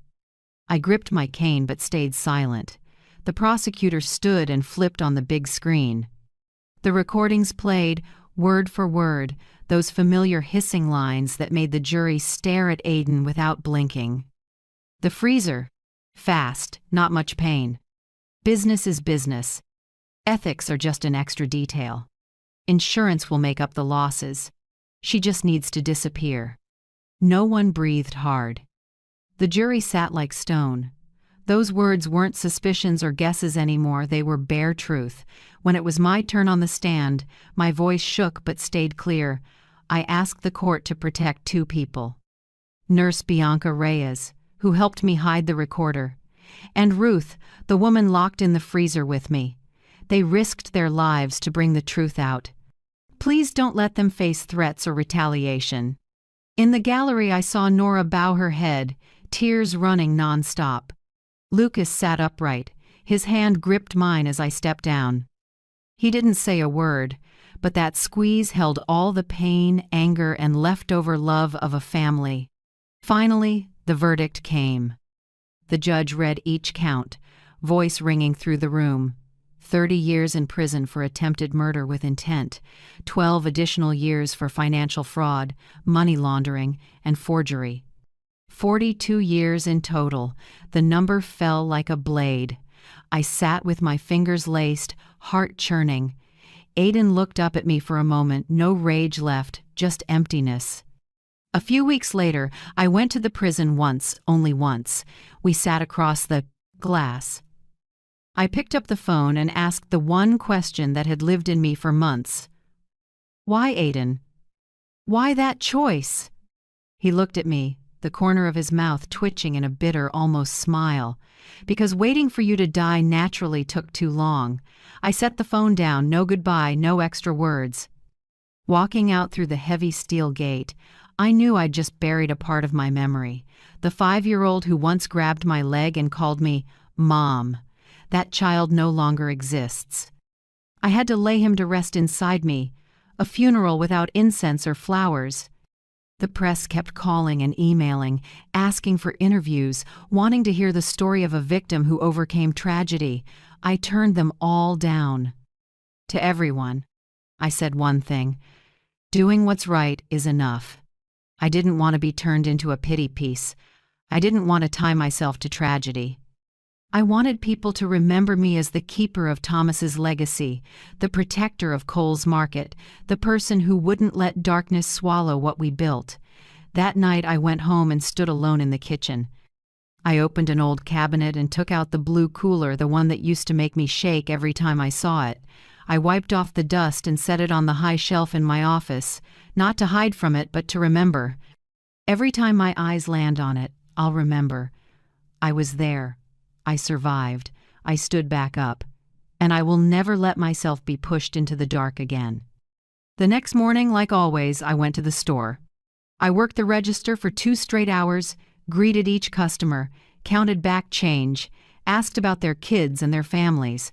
I gripped my cane but stayed silent. The prosecutor stood and flipped on the big screen. The recordings played, word for word, those familiar hissing lines that made the jury stare at Aiden without blinking. "The freezer. Fast, not much pain. Business is business. Ethics are just an extra detail. Insurance will make up the losses. She just needs to disappear." No one breathed hard. The jury sat like stone. Those words weren't suspicions or guesses anymore, they were bare truth. When it was my turn on the stand, my voice shook but stayed clear. I asked the court to protect two people. Nurse Bianca Reyes, who helped me hide the recorder, and Ruth, the woman locked in the freezer with me. They risked their lives to bring the truth out. Please don't let them face threats or retaliation. In the gallery, I saw Nora bow her head, tears running nonstop. Lucas sat upright, his hand gripped mine as I stepped down. He didn't say a word, but that squeeze held all the pain, anger, and leftover love of a family. Finally, the verdict came. The judge read each count, voice ringing through the room. 30 years in prison for attempted murder with intent, 12 additional years for financial fraud, money laundering, and forgery. 42 years in total. The number fell like a blade. I sat with my fingers laced, heart churning. Aiden looked up at me for a moment, no rage left, just emptiness. A few weeks later, I went to the prison once, only once. We sat across the glass. I picked up the phone and asked the one question that had lived in me for months. "Why, Aiden? Why that choice?" He looked at me, the corner of his mouth twitching in a bitter, almost smile. "Because waiting for you to die naturally took too long." I set the phone down, no goodbye, no extra words. Walking out through the heavy steel gate, I knew I'd just buried a part of my memory. The 5-year-old who once grabbed my leg and called me Mom. That child no longer exists. I had to lay him to rest inside me, a funeral without incense or flowers. The press kept calling and emailing, asking for interviews, wanting to hear the story of a victim who overcame tragedy. I turned them all down. To everyone, I said one thing: doing what's right is enough. I didn't want to be turned into a pity piece. I didn't want to tie myself to tragedy. I wanted people to remember me as the keeper of Thomas's legacy, the protector of Cole's Market, the person who wouldn't let darkness swallow what we built. That night I went home and stood alone in the kitchen. I opened an old cabinet and took out the blue cooler, the one that used to make me shake every time I saw it. I wiped off the dust and set it on the high shelf in my office, not to hide from it, but to remember. Every time my eyes land on it, I'll remember. I was there. I survived. I stood back up. And I will never let myself be pushed into the dark again. The next morning, like always, I went to the store. I worked the register for 2 straight hours, greeted each customer, counted back change, asked about their kids and their families.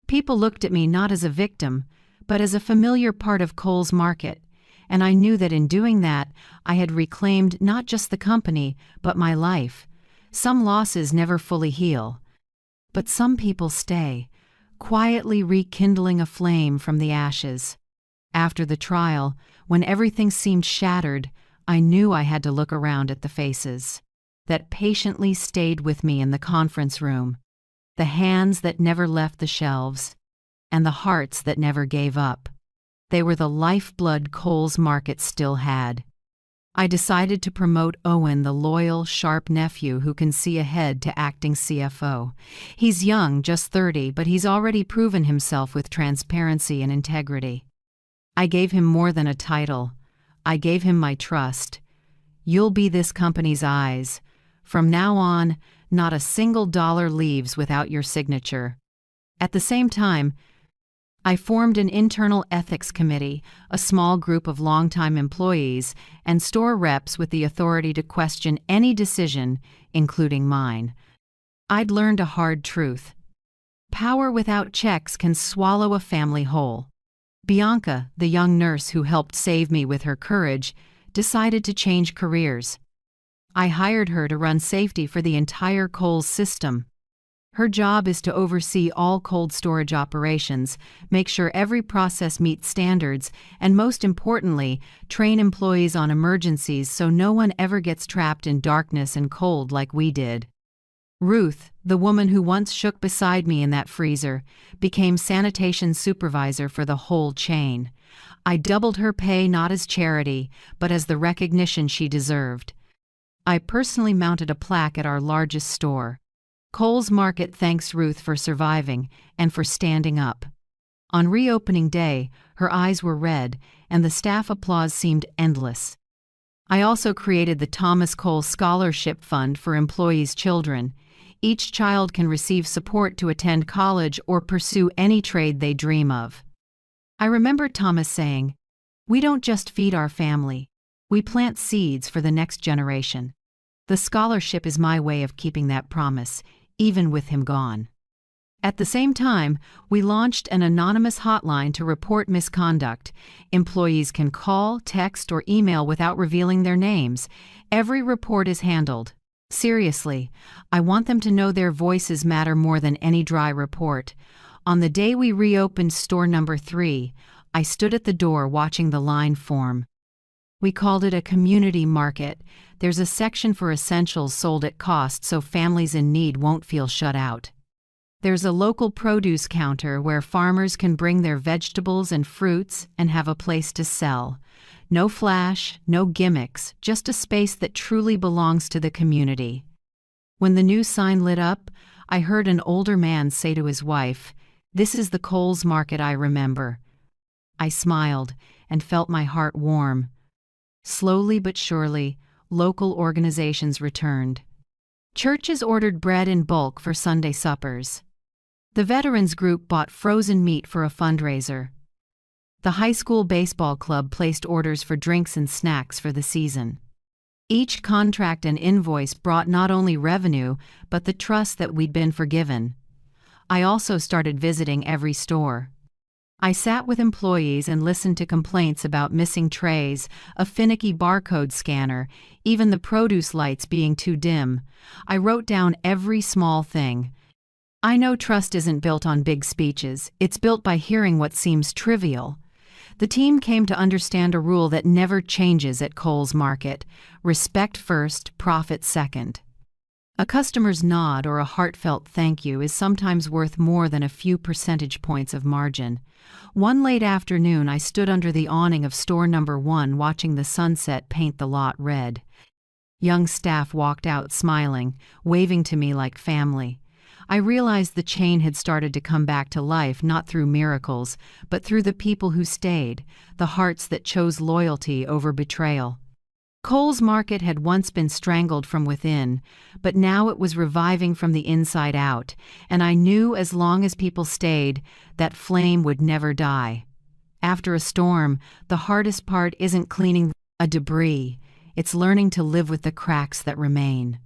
People looked at me not as a victim, but as a familiar part of Cole's Market, and I knew that in doing that, I had reclaimed not just the company, but my life. Some losses never fully heal, but some people stay, quietly rekindling a flame from the ashes. After the trial, when everything seemed shattered, I knew I had to look around at the faces that patiently stayed with me in the conference room. the hands that never left the shelves, and the hearts that never gave up. They were the lifeblood Coles Market still had. I decided to promote Owen, the loyal, sharp nephew who can see ahead, to acting CFO. He's young, just 30, but he's already proven himself with transparency and integrity. I gave him more than a title. I gave him my trust. You'll be this company's eyes. From now on, not a single dollar leaves without your signature. At the same time, I formed an internal ethics committee, a small group of longtime employees and store reps with the authority to question any decision, including mine. I'd learned a hard truth. Power without checks can swallow a family whole. Bianca, the young nurse who helped save me with her courage, decided to change careers. I hired her to run safety for the entire Coles system. Her job is to oversee all cold storage operations, make sure every process meets standards, and most importantly, train employees on emergencies so no one ever gets trapped in darkness and cold like we did. Ruth, the woman who once shook beside me in that freezer, became sanitation supervisor for the whole chain. I doubled her pay not as charity, but as the recognition she deserved. I personally mounted a plaque at our largest store. Coles Market thanks Ruth for surviving and for standing up. On reopening day, her eyes were red, and the staff applause seemed endless. I also created the Thomas Cole Scholarship Fund for employees' children. Each child can receive support to attend college or pursue any trade they dream of. I remember Thomas saying, "We don't just feed our family. We plant seeds for the next generation." The scholarship is my way of keeping that promise, even with him gone. At the same time, we launched an anonymous hotline to report misconduct. Employees can call, text, or email without revealing their names. Every report is handled. Seriously, I want them to know their voices matter more than any dry report. On the day we reopened store number 3, I stood at the door watching the line form. We called it a community market. There's a section for essentials sold at cost so families in need won't feel shut out. There's a local produce counter where farmers can bring their vegetables and fruits and have a place to sell. No flash, no gimmicks, just a space that truly belongs to the community. When the new sign lit up, I heard an older man say to his wife, "This is the Coles Market I remember." I smiled and felt my heart warm. Slowly but surely, local organizations returned. Churches ordered bread in bulk for Sunday suppers. The veterans group bought frozen meat for a fundraiser. The high school baseball club placed orders for drinks and snacks for the season. Each contract and invoice brought not only revenue, but the trust that we'd been forgiven. I also started visiting every store. I sat with employees and listened to complaints about missing trays, a finicky barcode scanner, even the produce lights being too dim. I wrote down every small thing. I know trust isn't built on big speeches, it's built by hearing what seems trivial. The team came to understand a rule that never changes at Coles Market: respect first, profit second. A customer's nod or a heartfelt thank you is sometimes worth more than a few percentage points of margin. One late afternoon, I stood under the awning of store number 1 watching the sunset paint the lot red. Young staff walked out smiling, waving to me like family. I realized the chain had started to come back to life not through miracles, but through the people who stayed, the hearts that chose loyalty over betrayal. Coles Market had once been strangled from within, but now it was reviving from the inside out, and I knew as long as people stayed, that flame would never die. After a storm, the hardest part isn't cleaning a debris, it's learning to live with the cracks that remain.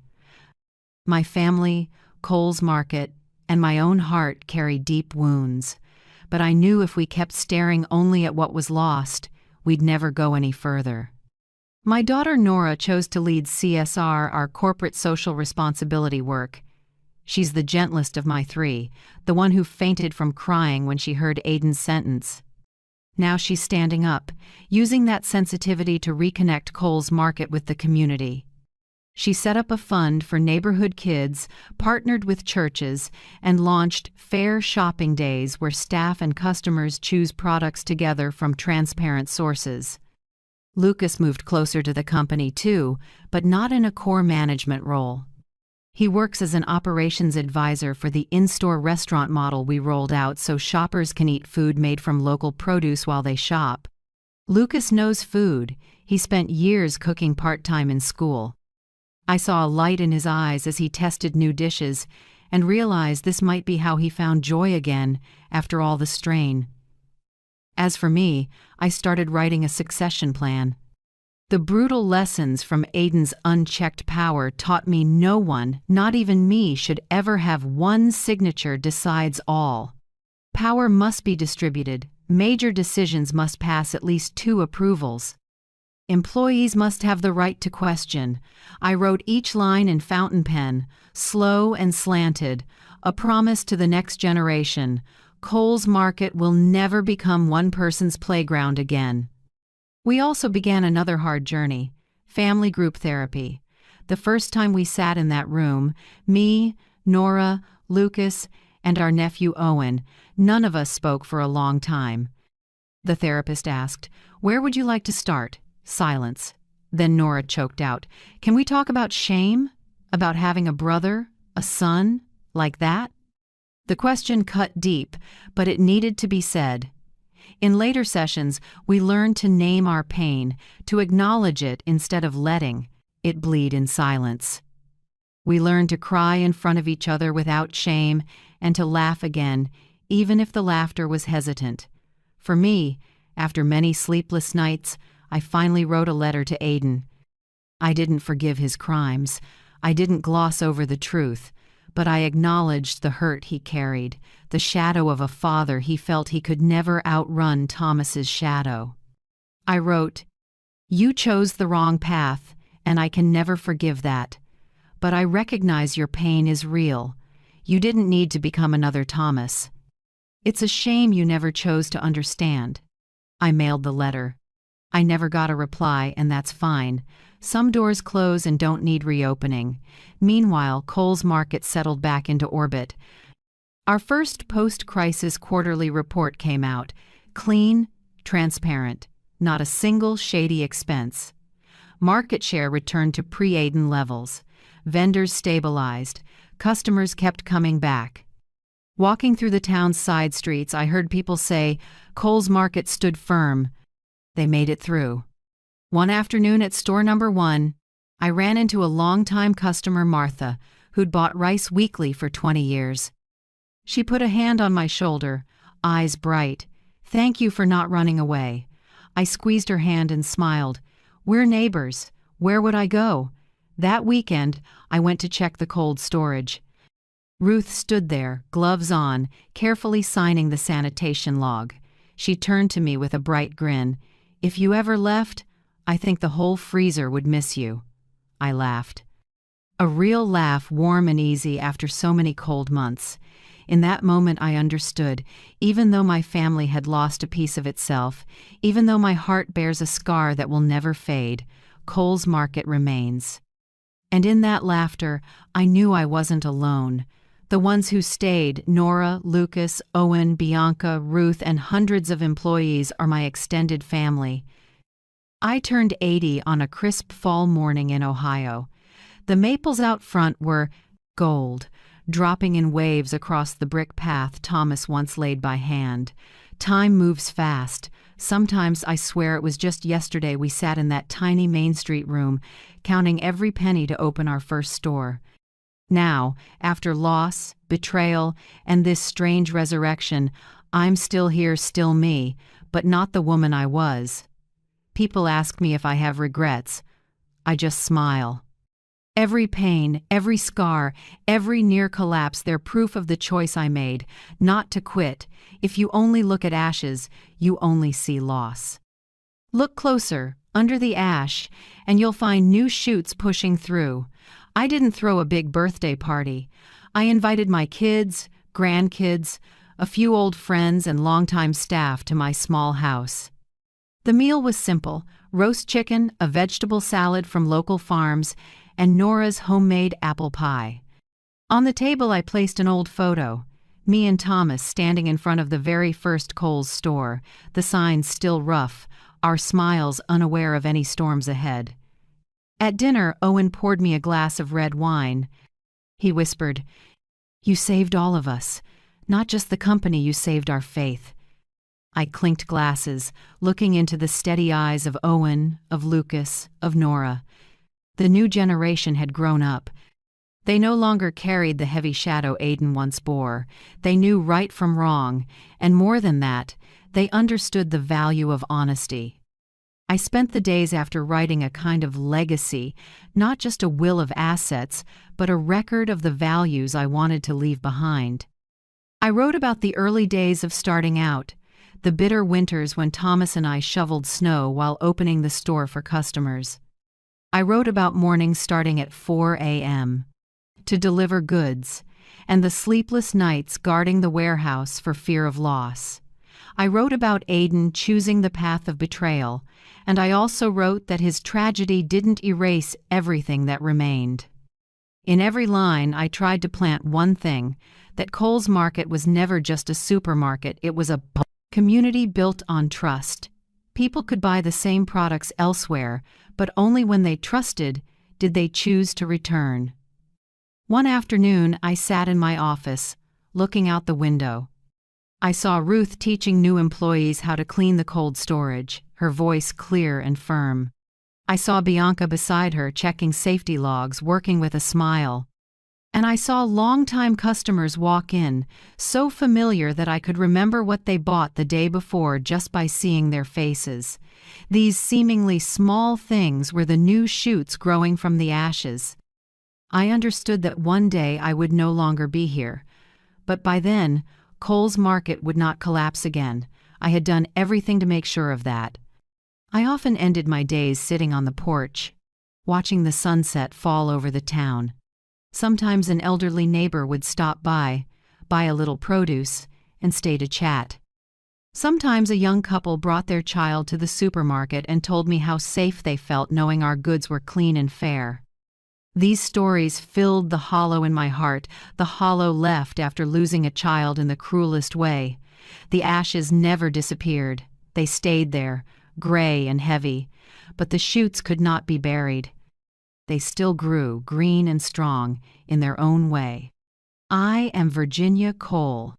My family, Coles Market, and my own heart carry deep wounds, but I knew if we kept staring only at what was lost, we'd never go any further. My daughter Nora chose to lead CSR, our corporate social responsibility work. She's the gentlest of my 3, the one who fainted from crying when she heard Aiden's sentence. Now she's standing up, using that sensitivity to reconnect Coles Market with the community. She set up a fund for neighborhood kids, partnered with churches, and launched fair shopping days where staff and customers choose products together from transparent sources. Lucas moved closer to the company too, but not in a core management role. He works as an operations advisor for the in-store restaurant model we rolled out so shoppers can eat food made from local produce while they shop. Lucas knows food. He spent years cooking part-time in school. I saw a light in his eyes as he tested new dishes and realized this might be how he found joy again after all the strain. As for me, I started writing a succession plan. The brutal lessons from Aiden's unchecked power taught me no one, not even me, should ever have one signature decides all. Power must be distributed. Major decisions must pass at least 2 approvals. Employees must have the right to question. I wrote each line in fountain pen, slow and slanted, a promise to the next generation. Cole's Market will never become one person's playground again. We also began another hard journey, family group therapy. The first time we sat in that room, me, Nora, Lucas, and our nephew Owen, none of us spoke for a long time. The therapist asked, "Where would you like to start?" Silence. Then Nora choked out, "Can we talk about shame? About having a brother, a son, like that?" The question cut deep, but it needed to be said. In later sessions, we learned to name our pain, to acknowledge it instead of letting it bleed in silence. We learned to cry in front of each other without shame and to laugh again, even if the laughter was hesitant. For me, after many sleepless nights, I finally wrote a letter to Aiden. I didn't forgive his crimes. I didn't gloss over the truth, but I acknowledged the hurt he carried, the shadow of a father he felt he could never outrun Thomas's shadow. I wrote, "You chose the wrong path, and I can never forgive that. But I recognize your pain is real. You didn't need to become another Thomas. It's a shame you never chose to understand." I mailed the letter. I never got a reply, and that's fine. Some doors close and don't need reopening. Meanwhile, Cole's Market settled back into orbit. Our first post-crisis quarterly report came out. Clean, transparent, not a single shady expense. Market share returned to pre-Aiden levels. Vendors stabilized. Customers kept coming back. Walking through the town's side streets, I heard people say, "Cole's Market stood firm." They made it through. One afternoon at store number 1, I ran into a longtime customer, Martha, who'd bought rice weekly for 20 years. She put a hand on my shoulder, eyes bright. "Thank you for not running away." I squeezed her hand and smiled. "We're neighbors. Where would I go?" That weekend, I went to check the cold storage. Ruth stood there, gloves on, carefully signing the sanitation log. She turned to me with a bright grin. "If you ever left, I think the whole freezer would miss you." I laughed. A real laugh, warm and easy after so many cold months. In that moment I understood, even though my family had lost a piece of itself, even though my heart bears a scar that will never fade, Cole's Market remains. And in that laughter, I knew I wasn't alone. The ones who stayed, Nora, Lucas, Owen, Bianca, Ruth, and hundreds of employees are my extended family. I turned 80 on a crisp fall morning in Ohio. The maples out front were gold, dropping in waves across the brick path Thomas once laid by hand. Time moves fast. Sometimes I swear it was just yesterday we sat in that tiny Main Street room, counting every penny to open our first store. Now, after loss, betrayal, and this strange resurrection, I'm still here, still me, but not the woman I was. People ask me if I have regrets. I just smile. Every pain, every scar, every near collapse, they're proof of the choice I made, not to quit. If you only look at ashes, you only see loss. Look closer, under the ash, and you'll find new shoots pushing through. I didn't throw a big birthday party. I invited my kids, grandkids, a few old friends, and longtime staff to my small house. The meal was simple: roast chicken, a vegetable salad from local farms, and Nora's homemade apple pie. On the table I placed an old photo, me and Thomas standing in front of the very first Kohl's store, the signs still rough, our smiles unaware of any storms ahead. At dinner, Owen poured me a glass of red wine. He whispered, "You saved all of us. Not just the company, you saved our faith." I clinked glasses, looking into the steady eyes of Owen, of Lucas, of Nora. The new generation had grown up. They no longer carried the heavy shadow Aiden once bore. They knew right from wrong, and more than that, they understood the value of honesty. I spent the days after writing a kind of legacy, not just a will of assets, but a record of the values I wanted to leave behind. I wrote about the early days of starting out, the bitter winters when Thomas and I shoveled snow while opening the store for customers. I wrote about mornings starting at 4 a.m. to deliver goods, and the sleepless nights guarding the warehouse for fear of loss. I wrote about Aiden choosing the path of betrayal, and I also wrote that his tragedy didn't erase everything that remained. In every line, I tried to plant one thing, that Kohl's Market was never just a supermarket, it was a community built on trust. People could buy the same products elsewhere, but only when they trusted did they choose to return. One afternoon, I sat in my office, looking out the window. I saw Ruth teaching new employees how to clean the cold storage, her voice clear and firm. I saw Bianca beside her checking safety logs, working with a smile. And I saw longtime customers walk in, so familiar that I could remember what they bought the day before just by seeing their faces. These seemingly small things were the new shoots growing from the ashes. I understood that one day I would no longer be here. But by then, Kohl's Market would not collapse again. I had done everything to make sure of that. I often ended my days sitting on the porch, watching the sunset fall over the town. Sometimes an elderly neighbor would stop by, buy a little produce, and stay to chat. Sometimes a young couple brought their child to the supermarket and told me how safe they felt knowing our goods were clean and fair. These stories filled the hollow in my heart, the hollow left after losing a child in the cruelest way. The ashes never disappeared. They stayed there, gray and heavy, but the shoots could not be buried. They still grew, green and strong, in their own way. I am Virginia Kohl.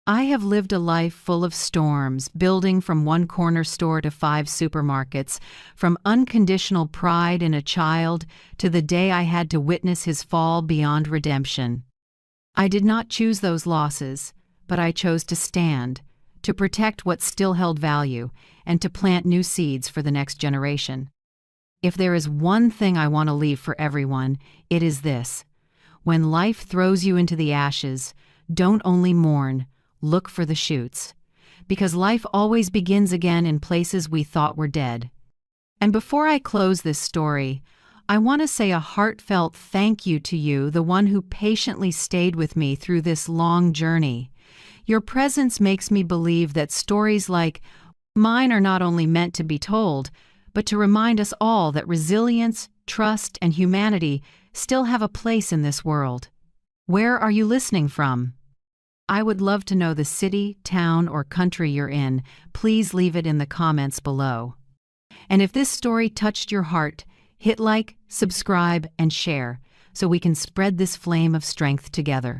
I have lived a life full of storms, building from one corner store to 5 supermarkets, from unconditional pride in a child to the day I had to witness his fall beyond redemption. I did not choose those losses, but I chose to stand, to protect what still held value, and to plant new seeds for the next generation. If there is one thing I want to leave for everyone, it is this. When life throws you into the ashes, don't only mourn, look for the shoots. Because life always begins again in places we thought were dead. And before I close this story, I want to say a heartfelt thank you to you, the one who patiently stayed with me through this long journey. Your presence makes me believe that stories like mine are not only meant to be told, but to remind us all that resilience, trust, and humanity still have a place in this world. Where are you listening from? I would love to know the city, town, or country you're in. Please leave it in the comments below. And if this story touched your heart, hit like, subscribe, and share so we can spread this flame of strength together.